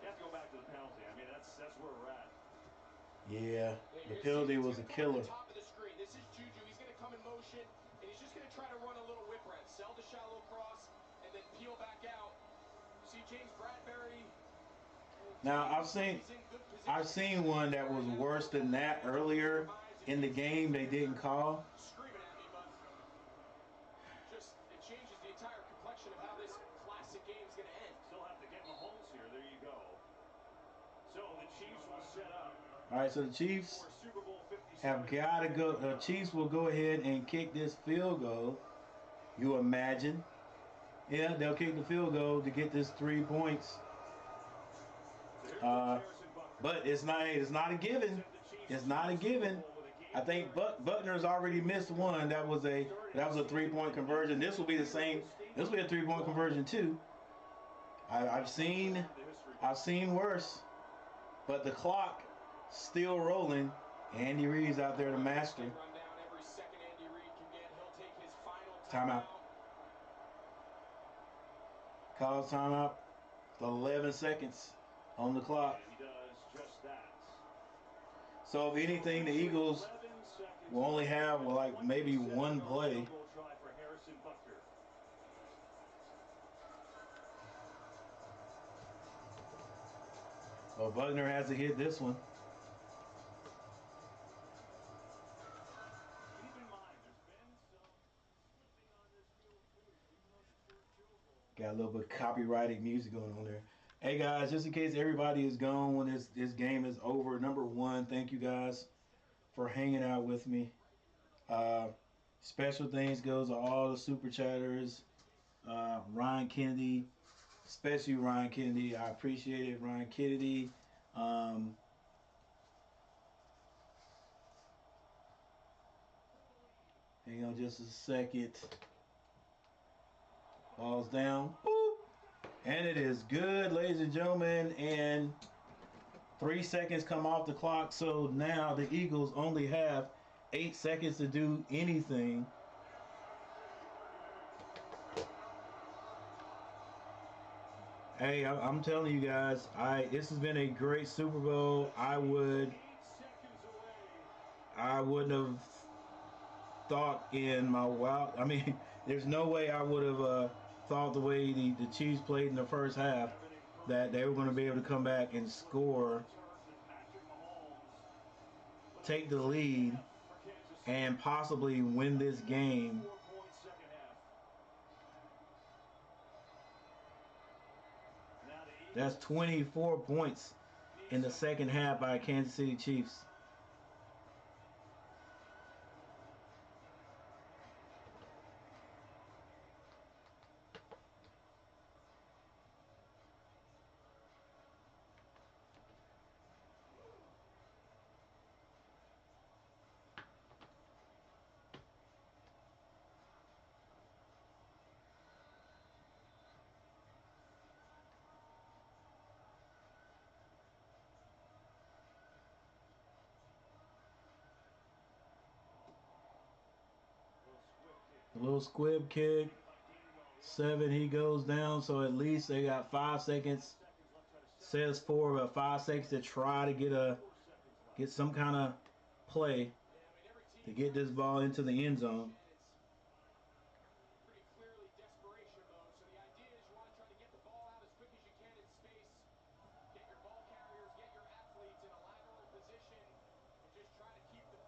You have to go back to the penalty. I mean, that's where we're at. Yeah, the penalty was a killer. Top of the screen. This is Juju. He's going to come in motion, and he's just going to try to run a little whip route. Sell the shallow cross, and then peel back out. See James Bradbury. Now I've seen one that was worse than that earlier in the game. They didn't call. Screaming at me, but just it changes the entire complexion of how this classic game is going to end. Still have to get Mahomes here. There you go. So the Chiefs will set up. All right, so the Chiefs have got to go. The Chiefs will go ahead and kick this field goal. You imagine? Yeah, they'll kick the field goal to get this 3 points. But it's not a given. It's not a given. I think Buckner's already missed one. That was a 3-point conversion. This will be the same. This will be a 3-point conversion too. I've seen worse, but the clock still rolling. Andy Reid's out there, the master. Timeout. Calls timeout. 11 seconds on the clock. He does just that. So if anything, the Eagles will only have like maybe one play. Well, Buckner has to hit this one. Got a little bit of copyrighted music going on there. Hey guys, just in case everybody is gone when this game is over, number one, thank you guys for hanging out with me. Special thanks goes to all the super chatters. Ryan Kennedy, especially Ryan Kennedy. I appreciate it, Ryan Kennedy. Hang on just a second. Ball's down. Boop. And it is good, ladies and gentlemen. And 3 seconds come off the clock. So now the Eagles only have 8 seconds to do anything. Hey, I'm telling you guys, this has been a great Super Bowl. I wouldn't have thought in my wild. I mean, there's no way I would have thought the way the Chiefs played in the first half that they were going to be able to come back and score, take the lead, and possibly win this game. That's 24 points in the second half by Kansas City Chiefs. A little squib kick. 7, he goes down, so at least they got 5 seconds. Says 4, but 5 seconds to try to get some kind of play. to get this ball into the end zone. Pretty clearly desperation mode. So the idea is you want to try to get the ball out as quick as you can in space. Get your ball carriers, get your athletes in a lateral position, and just try to keep the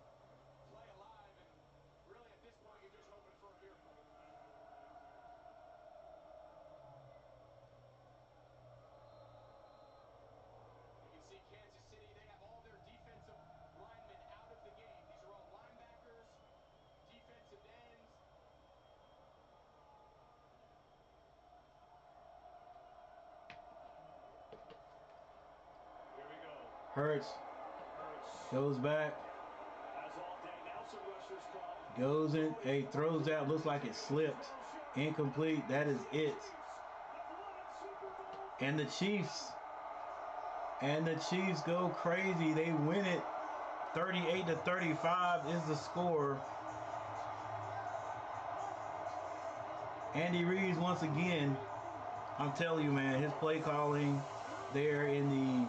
play alive. And really at this point, you're just hoping for a miracle. You can see Kansas City, they have all their defensive linemen out of the game. These are all linebackers, defensive ends. Here we go. Hurts goes back, As all day, now some rushers come. goes in, hey, throws out, looks like it slipped. Incomplete, that is it. And the Chiefs go crazy. They win it. 38-35 is the score. Andy Reid once again, I'm telling you, man, his play calling there in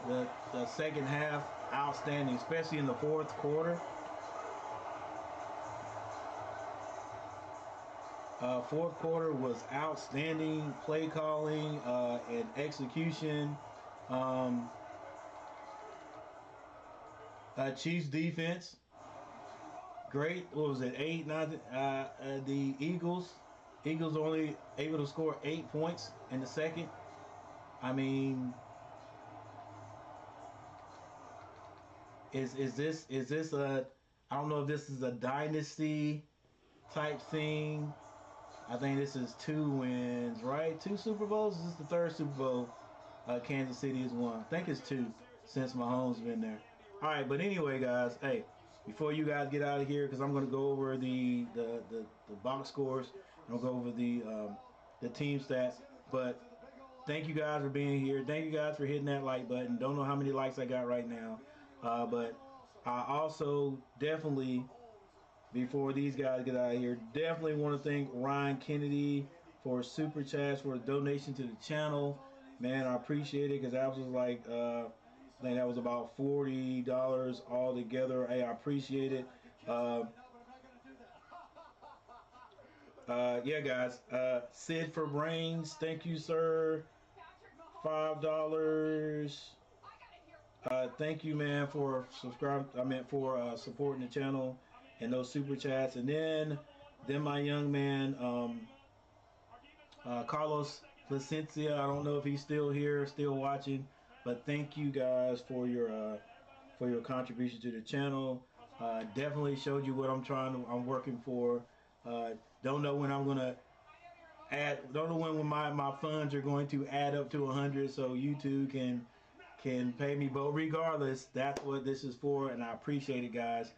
the second half, outstanding, especially in the fourth quarter. Fourth quarter was outstanding play calling and execution. Chiefs defense, great. What was it, 8-9? The Eagles only able to score 8 points in the second. I mean, is this a, I don't know if this is a dynasty type thing. I think this is 2 wins, right? 2 Super Bowls. This is the 3rd Super Bowl Kansas City has won. I think it's 2 since Mahomes been there. All right, but anyway, guys, hey, before you guys get out of here, because I'm going to go over the box scores, and I'll go over the team stats. But thank you guys for being here. Thank you guys for hitting that like button. Don't know how many likes I got right now, but I also definitely, before these guys get out of here, definitely want to thank Ryan Kennedy for super chats, for a donation to the channel. Man, I appreciate it, because that was like, I think that was about $40 altogether. Hey, I appreciate it. Yeah, guys. Sid for Brains, thank you, sir. $5. Thank you, man, for subscribing. I meant for supporting the channel and those super chats. And then my young man, Carlos Placencia. I don't know if he's still here, still watching, but thank you guys for your contribution to the channel. Definitely showed you what I'm working for. Don't know when I'm gonna add. Don't know when my funds are going to add up to 100, so YouTube can pay me. But regardless, that's what this is for, and I appreciate it, guys.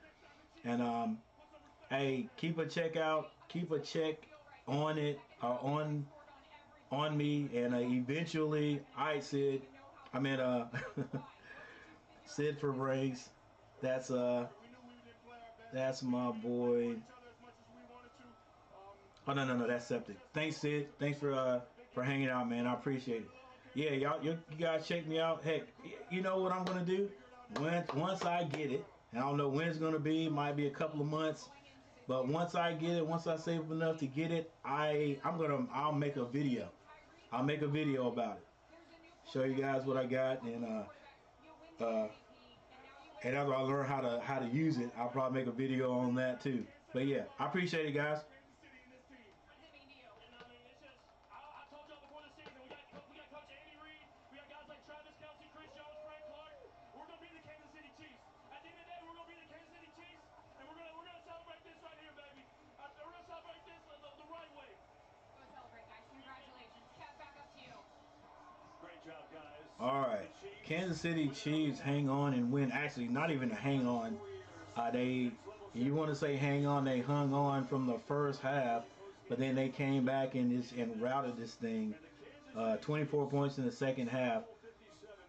And hey, keep a check on it, on me, and eventually, I Sid, I meant Sid for Brains. That's my boy. Oh no, that's Septic. Thanks, Sid. Thanks for hanging out, man. I appreciate it. Yeah, you guys check me out. Heck, you know what I'm gonna do? Once I get it, and I don't know when it's gonna be. Might be a couple of months, but once I get it, once I save up enough to get it, I'll make a video. I'll make a video about it. Show you guys what I got, and after I learn how to use it, I'll probably make a video on that too. But yeah, I appreciate it, guys. All right, Kansas City Chiefs hang on and win. Actually, not even a hang on. You want to say hang on? They hung on from the first half, but then they came back and routed this thing. 24 points in the second half,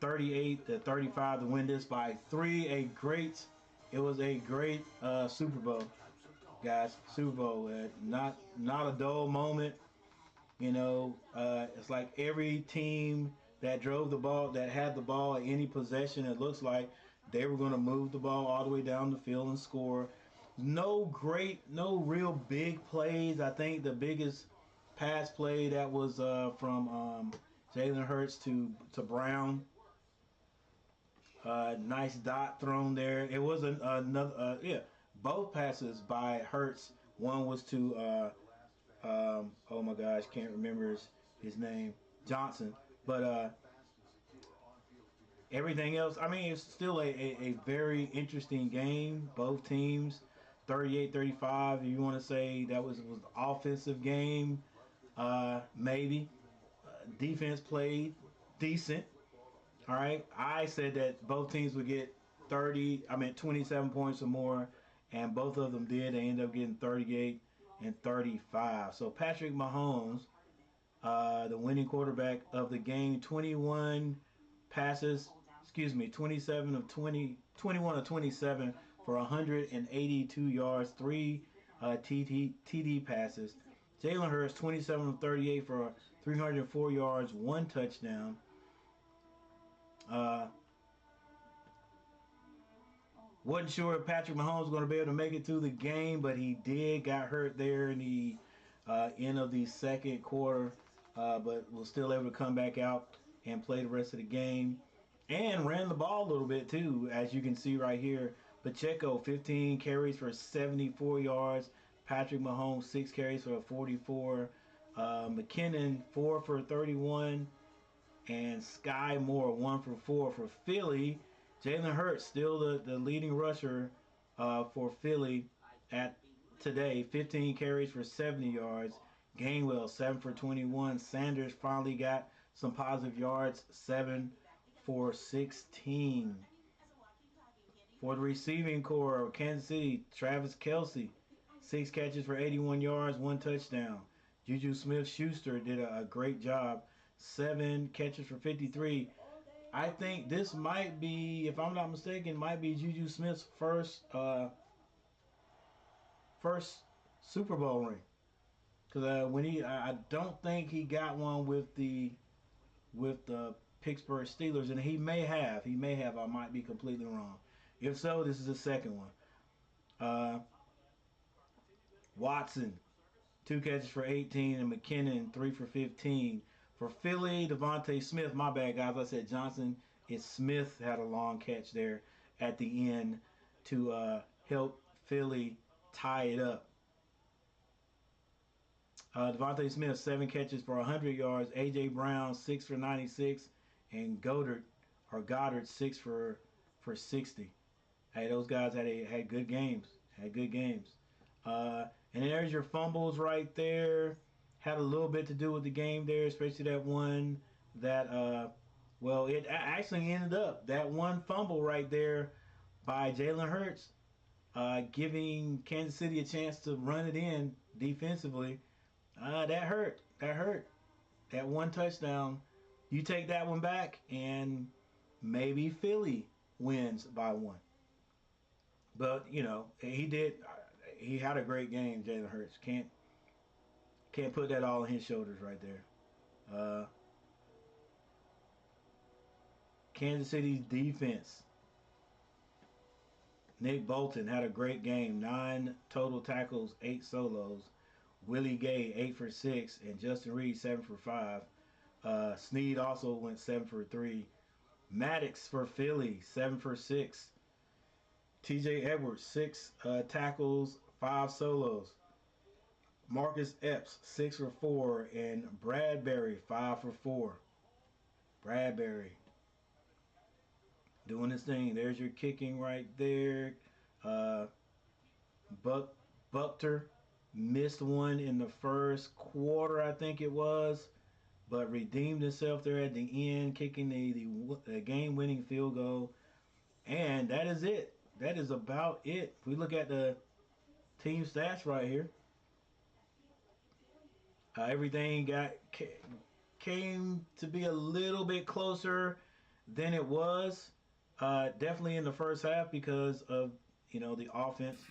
38-35 to win this by 3. It was a great Super Bowl, guys. Super Bowl, not a dull moment. You know, it's like every team that drove the ball, that had the ball at any possession, it looks like they were going to move the ball all the way down the field and score. no real big plays. I think the biggest pass play that was from Jalen Hurts to Brown. Nice dot thrown there. It was another, both passes by Hurts. One was to, oh my gosh, can't remember his name, Johnson. But everything else, I mean, it's still a very interesting game. Both teams, 38-35. If you want to say that was an offensive game, maybe. Defense played decent. All right, I said that both teams would get 27 points or more, and both of them did. They ended up getting 38 and 35. So Patrick Mahomes, the winning quarterback of the game, 21 of 27 for 182 yards, 3 TD passes. Jalen Hurts, 27 of 38 for 304 yards, 1 touchdown. Wasn't sure if Patrick Mahomes was going to be able to make it through the game, but he did. Got hurt there in the end of the second quarter, but was still able to come back out and play the rest of the game. And ran the ball a little bit too, as you can see right here. Pacheco, 15 carries for 74 yards. Patrick Mahomes, 6 carries for 44. McKinnon, 4 for 31. And Sky Moore, 1 for 4 for Philly. Jalen Hurts, still the leading rusher for Philly at today. 15 carries for 70 yards. Gainwell, 7 for 21. Sanders finally got some positive yards, 7 for 16. For the receiving core of Kansas City, Travis Kelce, 6 catches for 81 yards, 1 touchdown. Juju Smith-Schuster did a great job, 7 catches for 53. I think this might be, if I'm not mistaken, might be Juju Smith's first Super Bowl ring. Because I don't think he got one with the Pittsburgh Steelers, and he may have. I might be completely wrong. If so, this is the second one. Watson, 2 catches for 18, and McKinnon, 3 for 15. For Philly, Devontae Smith, my bad, guys. I said Johnson. It's Smith had a long catch there at the end to help Philly tie it up. Devontae Smith, 7 catches for 100 yards. A.J. Brown, 6 for 96. And Goddard, 6 for 60. Hey, those guys had good games. And there's your fumbles right there. Had a little bit to do with the game there, especially that one that, it actually ended up, that one fumble right there by Jalen Hurts, giving Kansas City a chance to run it in defensively. That hurt. That one touchdown, you take that one back, and maybe Philly wins by 1. But, he had a great game, Jalen Hurts. Can't put that all on his shoulders right there. Kansas City's defense. Nick Bolton had a great game. 9 total tackles, 8 solos. Willie Gay, 8 for 6. And Justin Reed, 7 for 5. Snead also went 7 for 3. Maddox for Philly, 7 for 6. TJ Edwards, 6 tackles, 5 solos. Marcus Epps, 6 for 4, and Bradbury, 5 for 4. Bradbury doing his thing. There's your kicking right there. Buckter missed one in the first quarter, I think it was, but redeemed himself there at the end, kicking the game-winning field goal. And that is it. That is about it. If we look at the team stats right here, everything came to be a little bit closer than it was. Definitely in the first half because of the offense.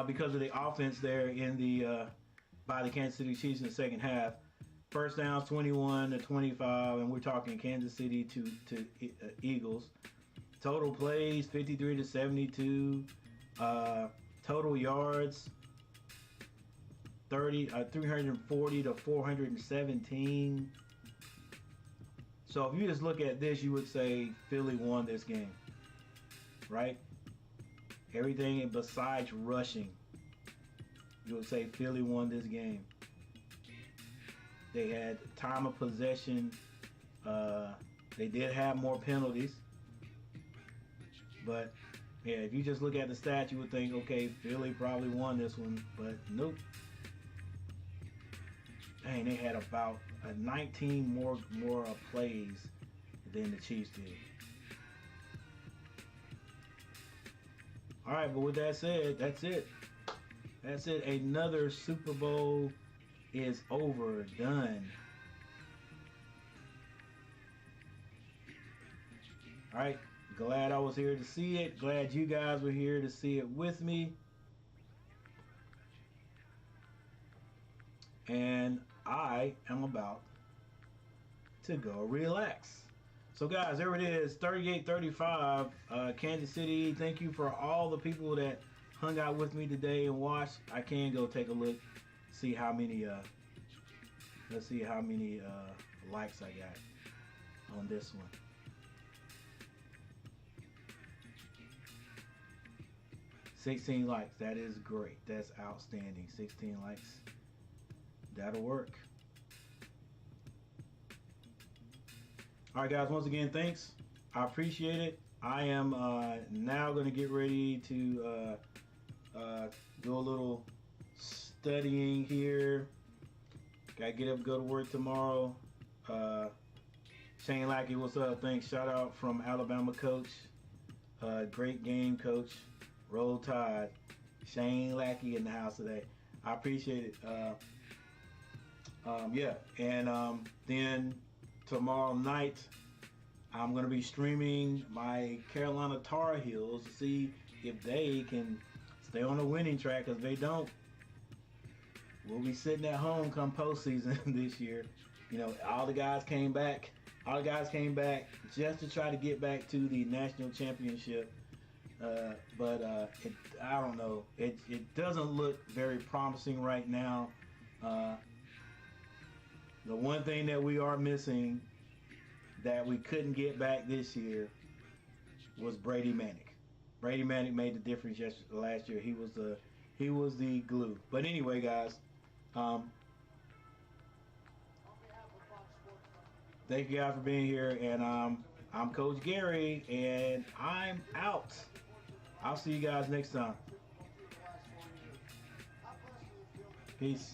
Because of the offense there in the by the Kansas City Chiefs in the second half. First downs 21-25, and we're talking Kansas City to Eagles. Total plays 53-72. Total yards 340-417. So if you just look at this, you would say Philly won this game, right? Everything besides rushing, you would say Philly won this game. They had time of possession. They did have more penalties. But, yeah, if you just look at the stats, you would think, okay, Philly probably won this one. But, nope. Dang, they had about 19 more plays than the Chiefs did. All right, but with that said, that's it. That's it. Another Super Bowl is over, done. All right, glad I was here to see it. Glad you guys were here to see it with me. And I am about to go relax. So guys, there it is, 38-35, Kansas City. Thank you for all the people that hung out with me today and watched. I can go take a look, see how many, let's see how many likes I got on this one. $16 likes, that is great. That's outstanding. 16 likes, that'll work. All right, guys, once again, thanks. I appreciate it. I am now going to get ready to do a little studying here. Got to get up and go to work tomorrow. Shane Lackey, what's up? Thanks. Shout out from Alabama coach. Great game, coach. Roll Tide. Shane Lackey in the house today. I appreciate it. Yeah, and then tomorrow night, I'm going to be streaming my Carolina Tar Heels to see if they can stay on the winning track. Because they don't, we'll be sitting at home come postseason this year. You know, all the guys came back. All the guys came back just to try to get back to the national championship. But I don't know. It doesn't look very promising right now. The one thing that we are missing that we couldn't get back this year was Brady Manick. Brady Manick made the difference last year. He was the glue. But anyway, guys, thank you guys for being here. And I'm Coach Gary, and I'm out. I'll see you guys next time. Peace.